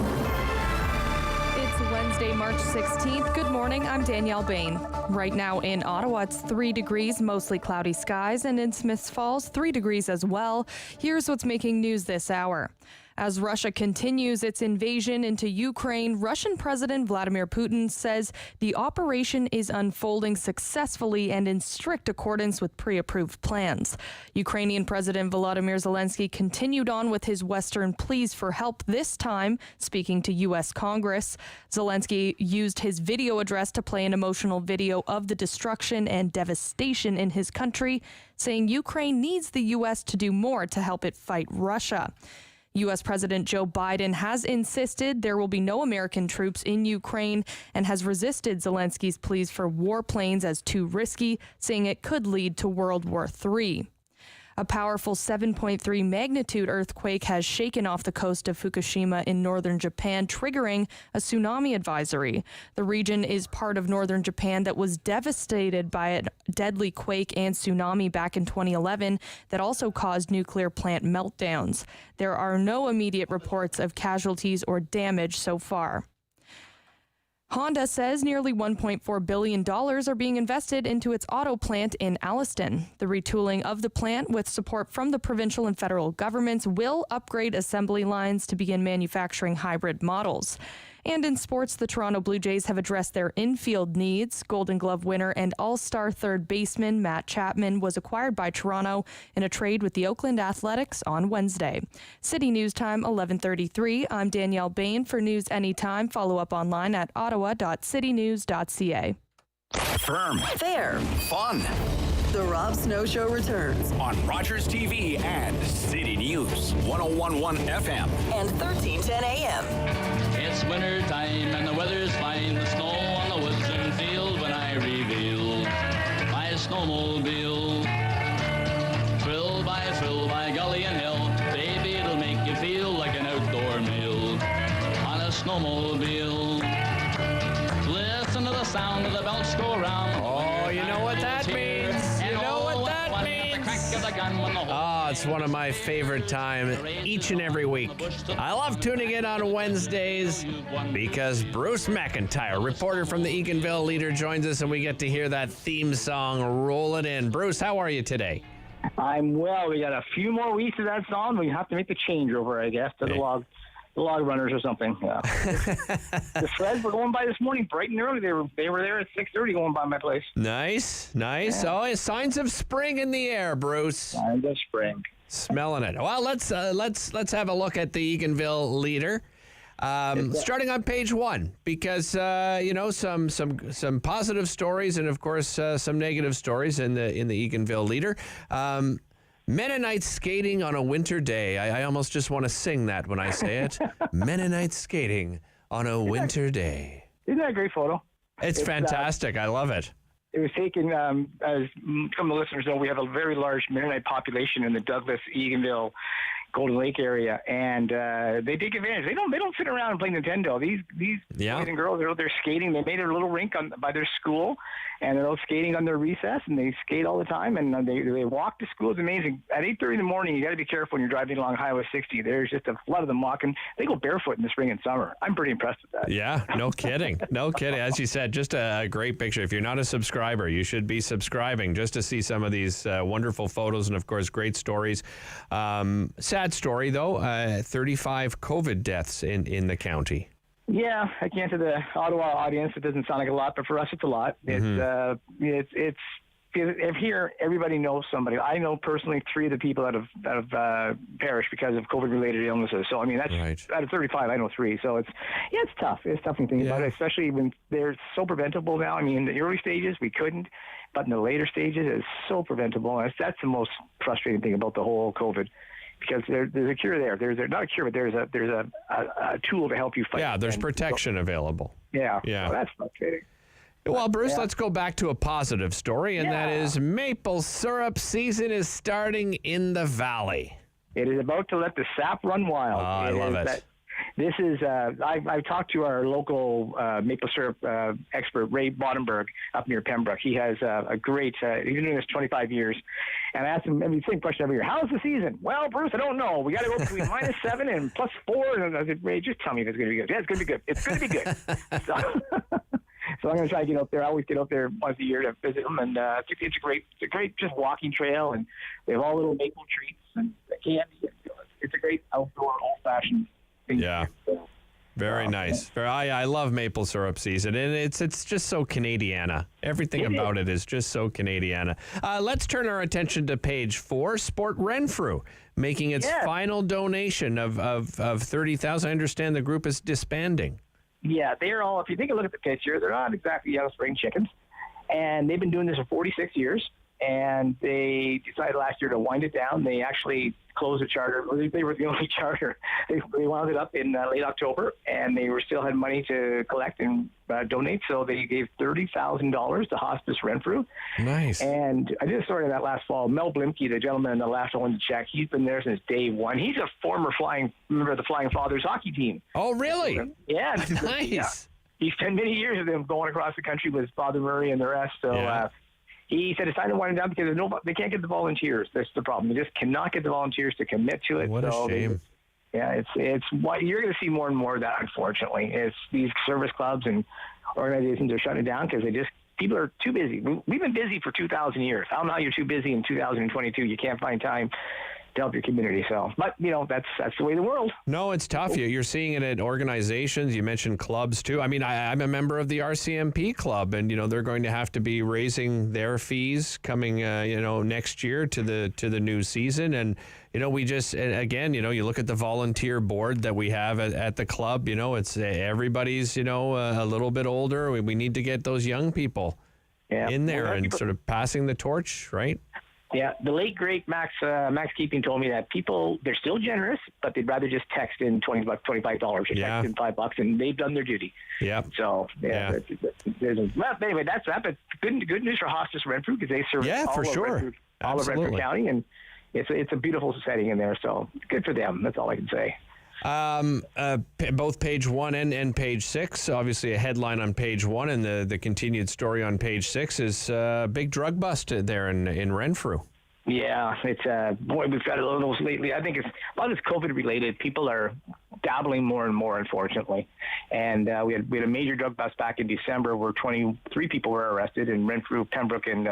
It's Wednesday, March 16th. Good morning, I'm Danielle Bain. Right now in Ottawa, it's 3 degrees, mostly cloudy skies, and in Smiths Falls, 3 degrees as well. Here's what's making news this hour. As Russia continues its invasion into Ukraine, Russian President Vladimir Putin says the operation is unfolding successfully and in strict accordance with pre-approved plans. Ukrainian President Volodymyr Zelensky continued on with his Western pleas for help, this time speaking to U.S. Congress. Zelensky used his video address to play an emotional video of the destruction and devastation in his country, saying Ukraine needs the U.S. to do more to help it fight Russia. U.S. President Joe Biden has insisted there will be no American troops in Ukraine and has resisted Zelensky's pleas for warplanes as too risky, saying it could lead to World War III. A powerful 7.3 magnitude earthquake has shaken off the coast of Fukushima in northern Japan, triggering a tsunami advisory. The region is part of northern Japan that was devastated by a deadly quake and tsunami back in 2011 that also caused nuclear plant meltdowns. There are no immediate reports of casualties or damage so far. Honda says nearly $1.4 billion are being invested into its auto plant in Alliston. The retooling of the plant, with support from the provincial and federal governments, will upgrade assembly lines to begin manufacturing hybrid models. And in sports, the Toronto Blue Jays have addressed their infield needs. Golden Glove winner and all-star third baseman Matt Chapman was acquired by Toronto in a trade with the Oakland Athletics on Wednesday. City News Time, 11:33. I'm Danielle Bain. For News Anytime, follow up online at ottawa.citynews.ca.
Firm.
Fair.
Fun.
The Rob Snow Show returns
on Rogers TV and City News, 101.1 FM
and 1310 AM.
It's winter time and the weather's fine. The snow on the woods and field when I reveal my snowmobile. Thrill by gully and hill, baby, it'll make you feel like an outdoor meal on a snowmobile. Listen to the sound of the bells go round.
Oh, you know what that means. You know what that means. Oh, it's one of my favorite times each and every week. I love tuning in on Wednesdays because Bruce McIntyre, reporter from the Eganville Leader, joins us and we get to hear that theme song roll it in. Bruce, how are you today?
I'm well. We got a few more weeks of that song. We have to make the changeover, I guess, to the log runners or something. Yeah. The sleds were going by this morning bright and early. They were there at 6:30 going by my place.
Nice. Yeah. Oh, signs of spring in the air, Bruce.
Signs of spring.
Smelling it. Well, let's have a look at the Eganville Leader. Starting on page 1, because some positive stories and of course some negative stories in the Eganville Leader. Mennonite skating on a winter day. I almost just want to sing that when I say it. Mennonite skating on a winter day.
Isn't that a great photo?
It's fantastic. I love it.
It was taken, as some of the listeners know, we have a very large Mennonite population in the Douglas, Eganville, Golden Lake area, and they take advantage. They don't sit around and play Nintendo. These boys and girls, they're skating. They made a little rink by their school, and they're all skating on their recess, and they skate all the time, and they walk to school. It's amazing. At 8:30 in the morning, you got to be careful when you're driving along Highway 60. There's just a flood of them walking. They go barefoot in the spring and summer. I'm pretty impressed with that.
Yeah, no kidding. No kidding. As you said, just a great picture. If you're not a subscriber, you should be subscribing just to see some of these wonderful photos and, of course, great stories. Sad story, though, 35 COVID deaths in the county.
Yeah, again, to the Ottawa audience, it doesn't sound like a lot, but for us, it's a lot. It's here, everybody knows somebody. I know personally 3 of the people that have perished because of COVID-related illnesses. So, I mean, that's right. Out of 35, I know 3. So it's tough. It's tough to think about it, especially when they're so preventable now. I mean, in the early stages, we couldn't, but in the later stages, it's so preventable. That's the most frustrating thing about the whole COVID. Because there's a cure there. There's not a cure, but there's a tool to help you fight.
Yeah, there's protection available.
Yeah. So that's frustrating.
Well, Bruce, let's go back to a positive story, and that is maple syrup season is starting in the Valley.
It is about to let the sap run wild.
Oh, I love it.
This is, I've talked to our local maple syrup expert, Ray Bodenberg, up near Pembroke. He has a great, he's been doing this 25 years. And I asked him, the same question every year, how's the season? Well, Bruce, I don't know. We got to go between -7 and +4. And I said, Ray, just tell me if it's going to be good. Yeah, it's going to be good. It's going to be good. So I'm going to try to get up there. I always get up there once a year to visit them. And it's a great just walking trail. And they have all little maple treats and candy. It's a great outdoor, old-fashioned thing.
Yeah. Very nice. I love maple syrup season, and it's just so Canadiana. Everything about it is just so Canadiana. Let's turn our attention to page 4. Sport Renfrew making its final donation of 30,000. I understand the group is disbanding.
Yeah, they're all. If you take a look at the picture, they're not exactly young spring chickens, and they've been doing this for 46 years. And they decided last year to wind it down. They actually closed the charter. They were the only charter. They wound it up in late October, and they still had money to collect and donate. So they gave $30,000 to Hospice Renfrew.
Nice.
And I did a story on that last fall. Mel Blimke, the gentleman on the left, owns the check. He's been there since day one. He's a former member of the Flying Fathers hockey team.
Oh, really?
Yeah.
Nice.
Yeah. He spent many years with them going across the country with Father Murray and the rest. So. He said it's time to wind it down because they can't get the volunteers. That's the problem. They just cannot get the volunteers to commit to it.
What a shame.
It's what you're going to see more and more of that, unfortunately. It's these service clubs and organizations are shutting down because people are too busy. We've been busy for 2,000 years. I don't know how you're too busy in 2022. You can't find time to help your community. So, but that's the way of the world.
No, it's tough. You're seeing it at organizations. You mentioned clubs too. I mean, I'm a member of the RCMP club, and they're going to have to be raising their fees coming next year to the new season. And we just again, you look at the volunteer board that we have at the club. It's everybody's a little bit older. We need to get those young people in there and sort of passing the torch, right?
Yeah, the late great Max Keeping told me that they're still generous, but they'd rather just text in $20, $25 or text in $5, and they've done their duty.
Yeah.
So anyway, that's that. But good news for Hospice Renfrew because they serve all of Renfrew County, and it's a beautiful setting in there. So good for them. That's all I can say.
Both page 1 and page 6, obviously a headline on page 1, and the continued story on page 6 is a big drug bust there in Renfrew.
Yeah, it's we've got a lot of those lately. I think a lot of it's COVID related. People are dabbling more and more, unfortunately. And we had a major drug bust back in December where 23 people were arrested in Renfrew, Pembroke, and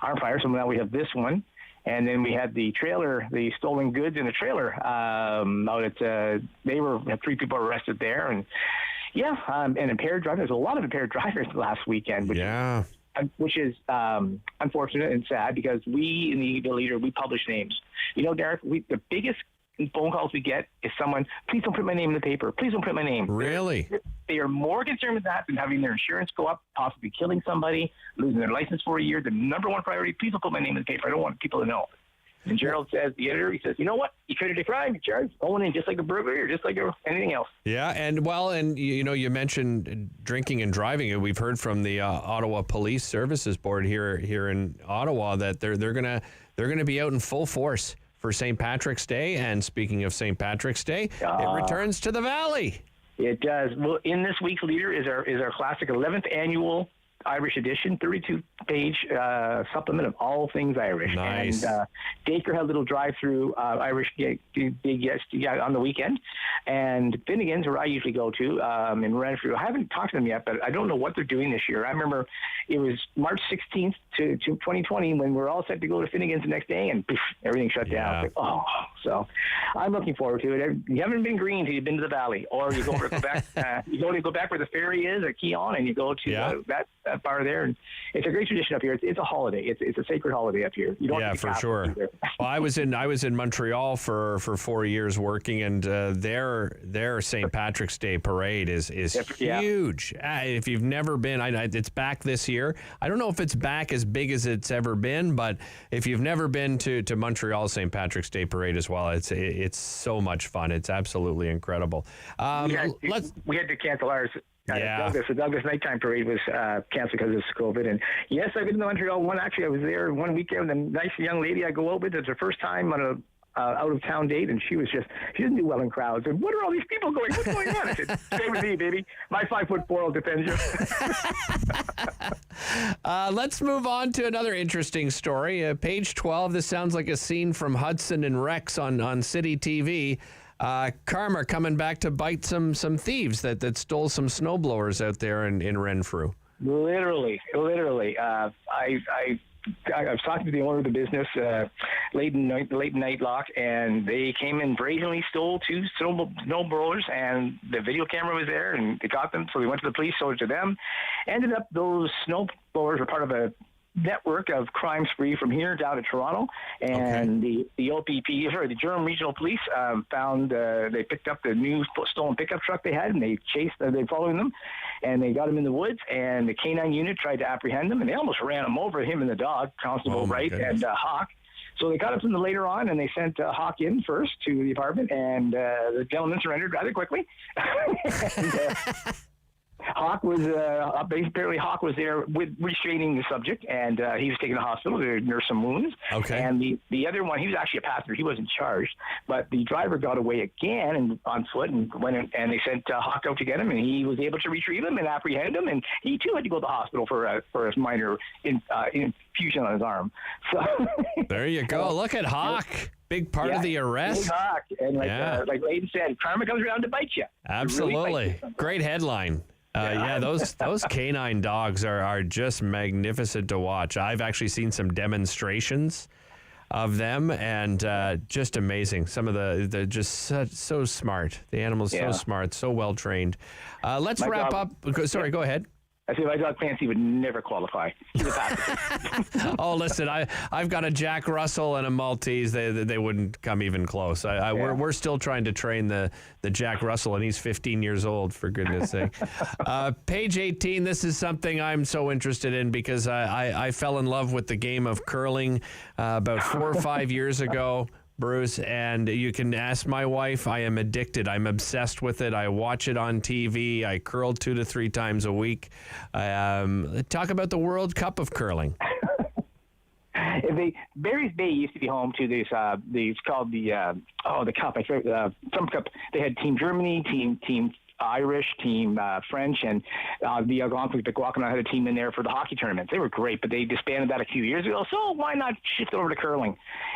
Arnprior. So now we have this one. And then we had the stolen goods in the trailer. Out at 3 people arrested there, and and impaired drivers. There's a lot of impaired drivers last weekend, which is unfortunate and sad because we in the Leader we publish names. Derick, the biggest phone calls we get is someone, please don't put my name in the paper. Please don't put my name.
Really?
They are more concerned with that than having their insurance go up, possibly killing somebody, losing their license for a year. The number one priority, please don't put my name in the paper. I don't want people to know. And Gerald says, the editor, he says, you know what? You committed a crime, you charged going in just like a burglary or just like anything else.
Yeah, and you mentioned drinking and driving, and we've heard from the Ottawa Police Services Board here in Ottawa that they're gonna be out in full force for St. Patrick's Day. And speaking of St. Patrick's Day, it returns to the Valley.
It does. Well, in this week's Leader is our classic 11th annual Irish edition, 32-page supplement of all things Irish.
Nice.
And Dacre had a little drive-through Irish gig on the weekend. And Finnegan's, where I usually go to, in Renfrew. I haven't talked to them yet, but I don't know what they're doing this year. I remember it was March 16th to 2020 when we're all set to go to Finnegan's the next day, and poof, everything shut down. So I'm looking forward to it. You haven't been green until you've been to the Valley, or you go over to Quebec. You go back where the ferry is at Keon, and you go to that bar there, and it's a great tradition up here. It's a holiday. It's a sacred holiday up here. You don't have to be
for sure. Well, I was in Montreal for 4 years working, and their St. Patrick's Day parade is huge. If you've never been, it's back this year. I don't know if it's back as big as it's ever been, but if you've never been to Montreal St. Patrick's Day parade as well, it's so much fun. It's absolutely incredible.
We had to cancel ours. The Douglas Nighttime Parade was canceled because of COVID. And yes, I've been to the Montreal one. Actually, I was there one weekend with a nice young lady I go out with. It's her first time on out-of-town date, and she didn't do well in crowds. And what are all these people going? What's going on? I said, stay with me, baby. My 5'4" will defend you.
Let's move on to another interesting story. Page 12, this sounds like a scene from Hudson and Rex on City TV. Karma coming back to bite some thieves that stole some snowblowers out there in Renfrew.
Literally. I was talking to the owner of the business late night lock, and they came in brazenly, stole 2 snow blowers, and the video camera was there, and they got them. So we went to the police, sold it to them. Ended up those snow blowers were part of a network of crime spree from here down to Toronto, and the the Durham Regional Police found they picked up the new stolen pickup truck they had, and they following them, and they got him in the woods, and the K9 unit tried to apprehend them, and they almost ran him over, him and the dog, Constable Wright and Hawk. So they got up to them later on, and they sent Hawk in first to the apartment, and the gentleman surrendered rather quickly. Hawk was apparently Hawk was there with restraining the subject, and he was taken to the hospital to nurse some wounds.
Okay.
And the other one, he was actually a passenger; he wasn't charged, but the driver got away again and on foot, and went in, and they sent Hawk out to get him, and he was able to retrieve him and apprehend him, and he too had to go to the hospital for a minor infusion on his arm. So
there you go. Look at Hawk. Big part of the arrest.
Big Hawk, and like Layden said, karma comes around to bite you.
Absolutely.
Really
Great headline. Those canine dogs are just magnificent to watch. I've actually seen some demonstrations of them, and just amazing. Some of they're just so smart. The animals so smart, so well trained. Let's wrap up. Sorry, go ahead.
I say my dog Fancy would never qualify. He's a passenger.
Oh, listen, I've got a Jack Russell and a Maltese. They wouldn't come even close. We're still trying to train the Jack Russell, and he's 15 years old, for goodness sake. Page 18, this is something I'm so interested in because I fell in love with the game of curling about 4 or 5 years ago. Bruce, and you can ask my wife. I am addicted. I'm obsessed with it. I watch it on TV. I curl 2 to 3 times a week. Talk about the World Cup of curling.
Barry's Bay used to be home to these called the Cup. I forget some Cup. They had Team Germany, Team Irish, Team French, and the Algonquin Pequawkanaw had a team in there for the hockey tournaments. They were great, but they disbanded that a few years ago, so why not shift over to curling?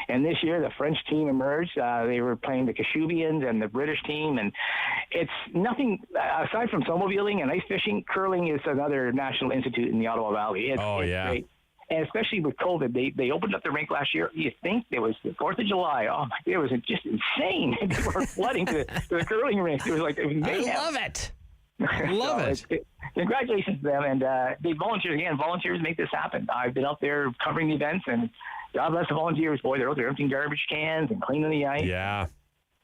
And this year, the French team emerged. They were playing the Kashubians and the British team, and it's nothing, aside from snowmobiling and ice fishing, curling is another national institute in the Ottawa Valley. It's great. And especially with COVID, they opened up the rink last year. You think it was the 4th of July. Oh, my, it was just insane. People were flooding to the curling rink. It was mayhem.
I love it. I love it.
Congratulations to them. And they volunteers make this happen. I've been out there covering the events, and God bless the volunteers. Boy, they're out there emptying garbage cans and cleaning the ice.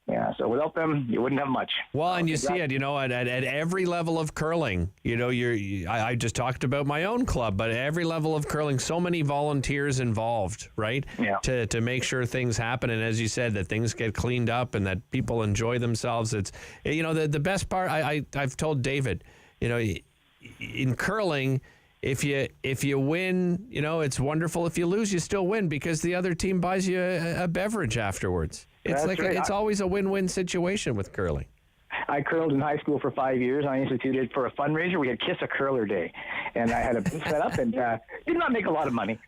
Yeah, so without them, you wouldn't have much.
Well, and you see it, at every level of curling. I just talked about my own club, but at every level of curling, so many volunteers involved, right?
Yeah.
To make sure things happen, and as you said, that things get cleaned up and that people enjoy themselves. It's, the best part. I've told David, in curling, if you win, it's wonderful. If you lose, you still win because the other team buys you a beverage afterwards. It's it's always a win-win situation with curling.
I curled in high school for 5 years. I instituted for a fundraiser. We had Kiss a Curler Day, and I had a booth set up and did not make a lot of money.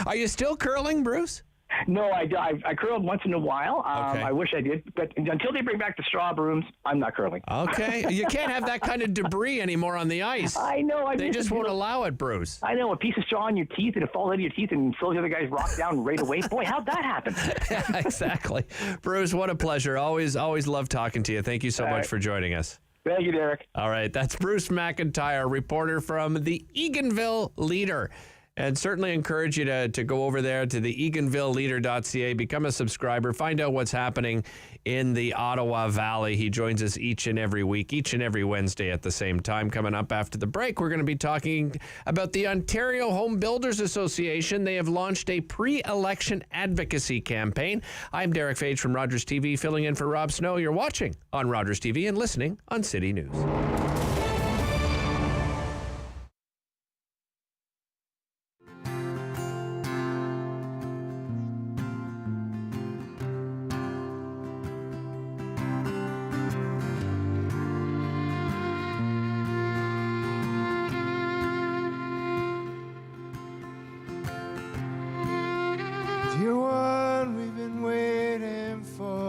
Are you still curling, Bruce?
No, I curled once in a while. I wish I did, but until they bring back the straw brooms, I'm not curling.
Okay, you can't have that kind of debris anymore on the ice.
I know.
They just won't allow it, Bruce.
I know, a piece of straw in your teeth, and it falls out of your teeth and fills the other guy's rock down right away. Boy, how'd that happen?
Yeah, exactly. Bruce, what a pleasure. Always love talking to you. Thank you so much for joining us.
Thank you, Derick.
All right, that's Bruce McIntyre, reporter from the Eganville Leader. And certainly encourage you to go over there to the eganvilleleader.ca, become a subscriber, find out what's happening in the Ottawa Valley. He joins us each and every week, each and every Wednesday at the same time. Coming up after the break, we're going to be talking about the Ontario Home Builders Association. They have launched a pre-election advocacy campaign. I'm Derick Fage from Rogers TV, filling in for Rob Snow. You're watching on Rogers TV and listening on City News.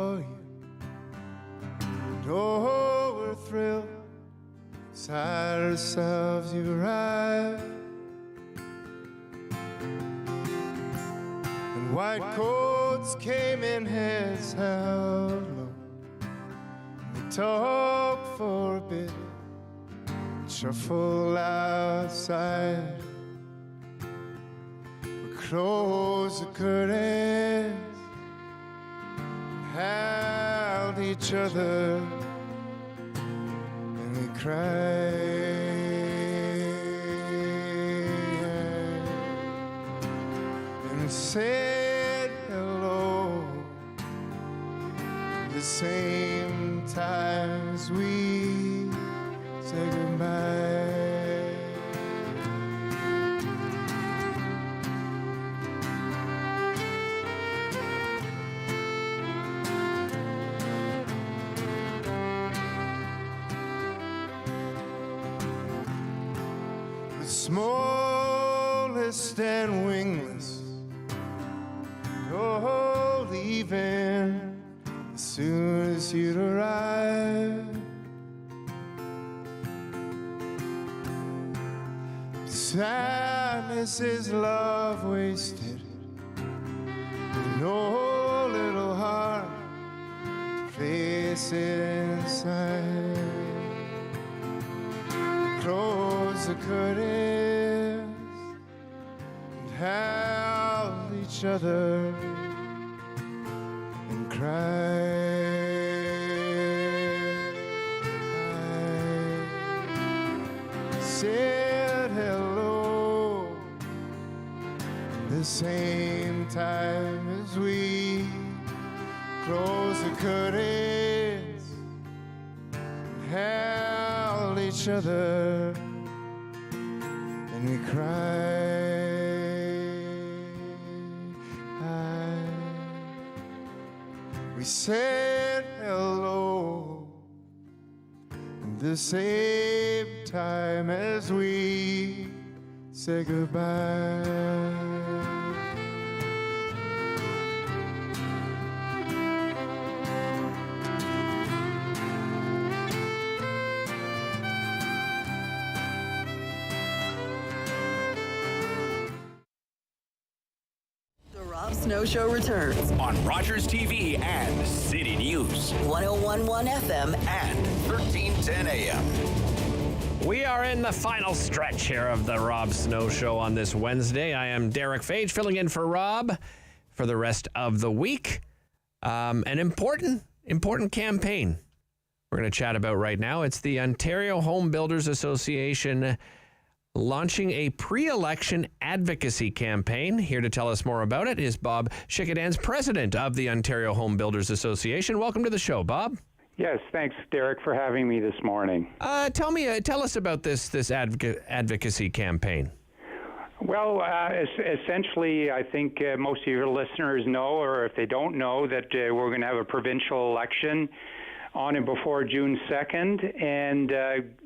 for you. Oh, we're thrilled inside ourselves, you arrived. And white coats came in heads held low. We talked for a bit, shuffle outside. We closed the curtains, held each other, and we cried. And we said hello at the same time as we said goodbye. Smallest and wingless, oh, leaving as soon as you'd arrive. Sadness is love wasted, with no little heart to place it inside. Close the curtains and held each other and cried. I said hello at the same time as we closed the curtains and held each other and we cried. We said hello at the same time as we said goodbye.
Snow Show returns
on Rogers TV and City News,
101.1 FM
and 1310 AM.
We are in the final stretch here of the Rob Snow Show on this Wednesday. I am Derick Fage, filling in for Rob for the rest of the week. An important campaign we're going to chat about right now. It's the Ontario Home Builders Association launching a pre-election advocacy campaign. Here to tell us more about it is Bob Schickedanz, president of the Ontario Home Builders Association. Welcome to the show, Bob.
Yes, thanks, Derick, for having me this morning.
Tell us about this advocacy campaign.
Well, essentially, I think most of your listeners know, or if they don't know, that we're going to have a provincial election on and before June 2nd, and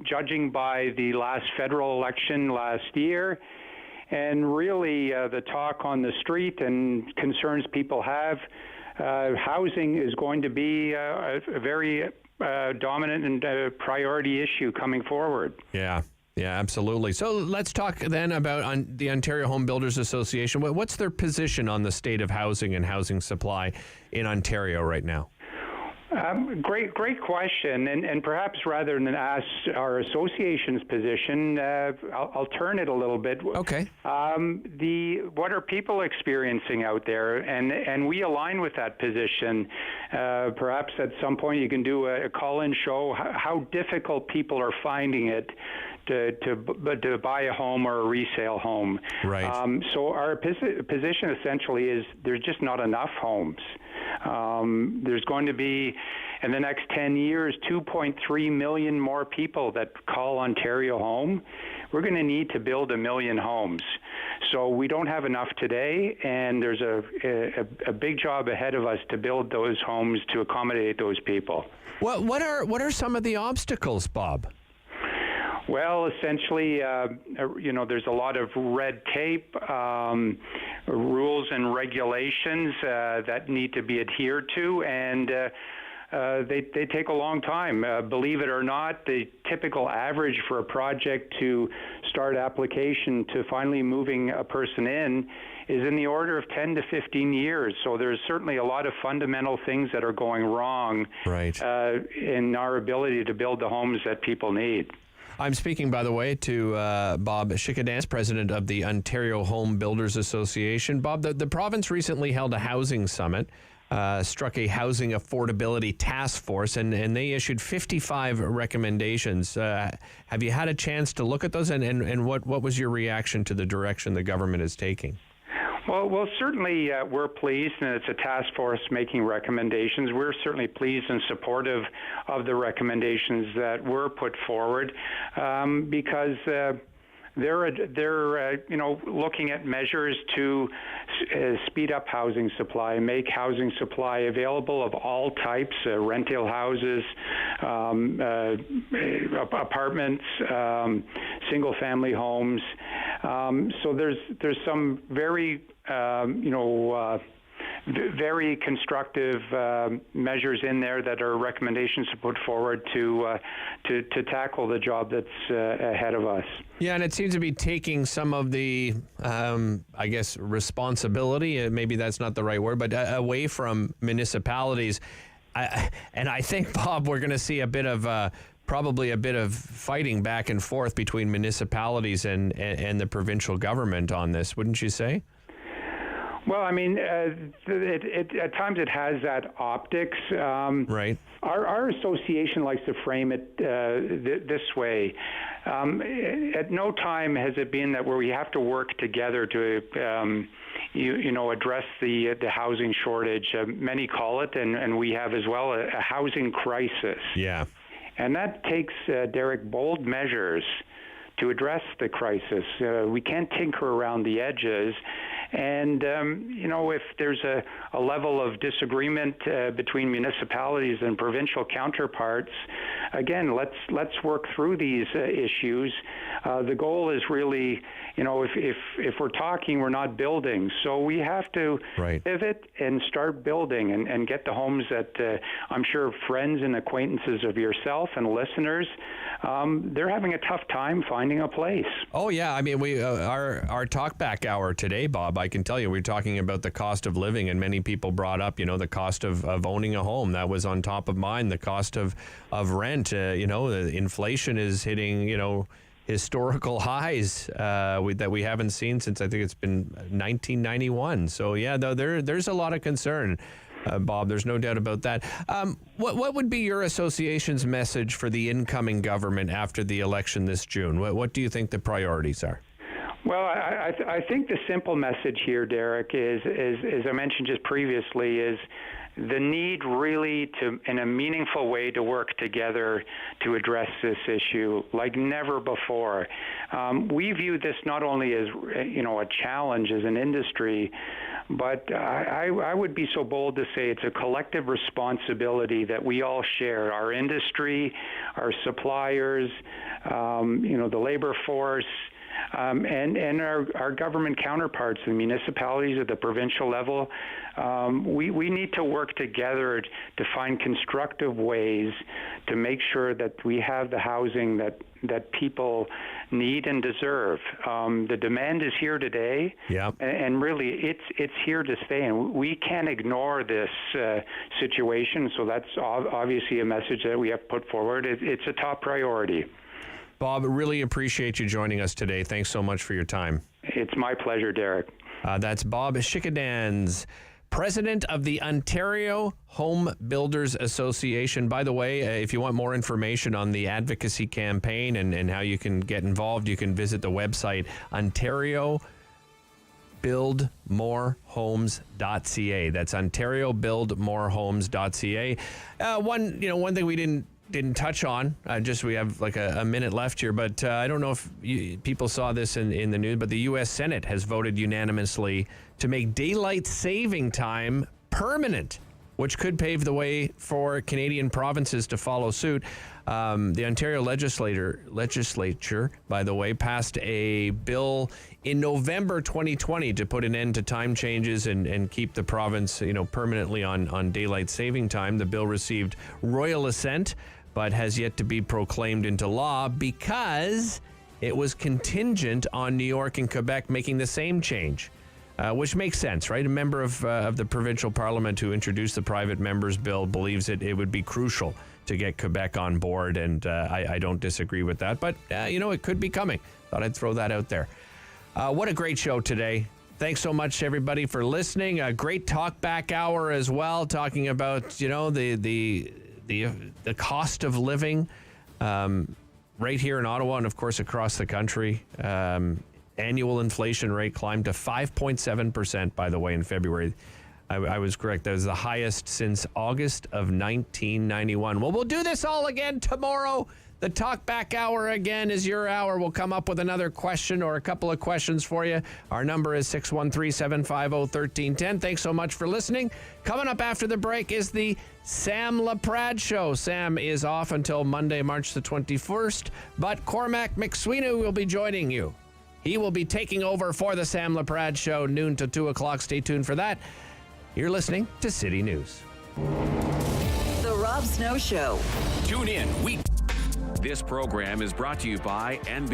judging by the last federal election last year, and really the talk on the street and concerns people have, housing is going to be a very dominant and priority issue coming forward.
Yeah, absolutely. So let's talk then about the Ontario Home Builders Association. What's their position on the state of housing and housing supply in Ontario right now?
Great question, and perhaps rather than ask our association's position, I'll turn it a little bit.
Okay.
What are people experiencing out there, and we align with that position. Perhaps at some point you can do a call-in show how difficult people are finding it to buy a home or a resale home.
Right.
So our position essentially is there's just not enough homes. There's going to be, in the next 10 years, 2.3 million more people that call Ontario home. We're going to need to build 1 million homes. So we don't have enough today, and there's a big job ahead of us to build those homes to accommodate those people.
What are some of the obstacles, Bob?
Well, essentially, there's a lot of red tape. rules and regulations that need to be adhered to, and they take a long time. Believe it or not, the typical average for a project to start application to finally moving a person in is in the order of 10 to 15 years. So there's certainly a lot of fundamental things that are going wrong in our ability to build the homes that people need.
I'm speaking, by the way, to Bob Schickedanz, president of the Ontario Home Builders Association. Bob, the province recently held a housing summit, struck a housing affordability task force, and they issued 55 recommendations. Have you had a chance to look at those, and what was your reaction to the direction the government is taking?
Well, certainly we're pleased, and it's a task force making recommendations. We're certainly pleased and supportive of the recommendations that were put forward because they're looking at measures to speed up housing supply, make housing supply available of all types, rental houses, apartments, single-family homes. So there's some very very constructive measures in there that are recommendations to put forward to tackle the job that's ahead of us.
Yeah, and it seems to be taking some of the, I guess, responsibility, maybe that's not the right word, but away from municipalities. And I think, Bob, we're going to see probably a bit of fighting back and forth between municipalities and the provincial government on this, wouldn't you say?
Well, I mean, at times it has that optics.
Right.
Our association likes to frame it this way. At no time has it been that where we have to work together to, address the housing shortage. Many call it, and we have as well, a housing crisis.
Yeah.
And that takes, Derick, bold measures to address the crisis. We can't tinker around the edges. And, if there's a level of disagreement between municipalities and provincial counterparts, again, let's work through these issues. The goal is really, if we're talking, we're not building. So we have to pivot and start building and get the homes that I'm sure friends and acquaintances of yourself and listeners, they're having a tough time finding a place.
Oh, yeah. I mean, our talkback hour today, Bob, I can tell you, we're talking about the cost of living, and many people brought up, the cost of owning a home. That was on top of mind. The cost of rent, the inflation is hitting, historical highs that we haven't seen since I think it's been 1991. So, yeah, there's a lot of concern. Bob, there's no doubt about that. What would be your association's message for the incoming government after the election this June? What do you think the priorities are?
Well, I think the simple message here, Derick, is as I mentioned just previously, is the need really to, in a meaningful way, to work together to address this issue like never before. We view this not only as, a challenge as an industry, but I would be so bold to say it's a collective responsibility that we all share, our industry, our suppliers, the labor force, and our government counterparts, the municipalities at the provincial level. We need to work together to find constructive ways to make sure that we have the housing that people need and deserve. The demand is here today, and really it's here to stay, and we can't ignore this situation. So that's obviously a message that we have put forward. It's a top priority.
Bob, really appreciate you joining us today. Thanks so much for your time.
It's my pleasure, Derick.
That's Bob Schickedanz, president of the Ontario Home Builders Association. By the way, if you want more information on the advocacy campaign and how you can get involved, you can visit the website OntarioBuildMoreHomes.ca. That's OntarioBuildMoreHomes.ca. One thing we didn't touch on, we have like a minute left here, but I don't know if people saw this in the news, but the U.S. Senate has voted unanimously to make daylight saving time permanent which could pave the way for Canadian provinces to follow suit. The Ontario legislature, by the way, passed a bill in November 2020 to put an end to time changes and keep the province, permanently on daylight saving time. The bill received royal assent, but has yet to be proclaimed into law because it was contingent on New York and Quebec making the same change. Which makes sense, right? A member of the provincial parliament who introduced the private members bill believes it would be crucial to get Quebec on board, and I don't disagree with that. But, it could be coming. Thought I'd throw that out there. What a great show today. Thanks so much, everybody, for listening. A great talk-back hour as well, talking about, the cost of living right here in Ottawa and, of course, across the country. Annual inflation rate climbed to 5.7%, by the way, in February. I was correct. That was the highest since August of 1991. Well, we'll do this all again tomorrow. The Talk Back Hour again is your hour. We'll come up with another question or a couple of questions for you. Our number is 613-750-1310. Thanks so much for listening. Coming up after the break is the Sam Laprade Show. Sam is off until Monday, March the 21st, but Cormac McSweeney will be joining you. He will be taking over for the Sam Laprade Show, noon to 2 o'clock. Stay tuned for that. You're listening to City News.
The Rob Snow Show.
Tune in. This program is brought to you by NBA.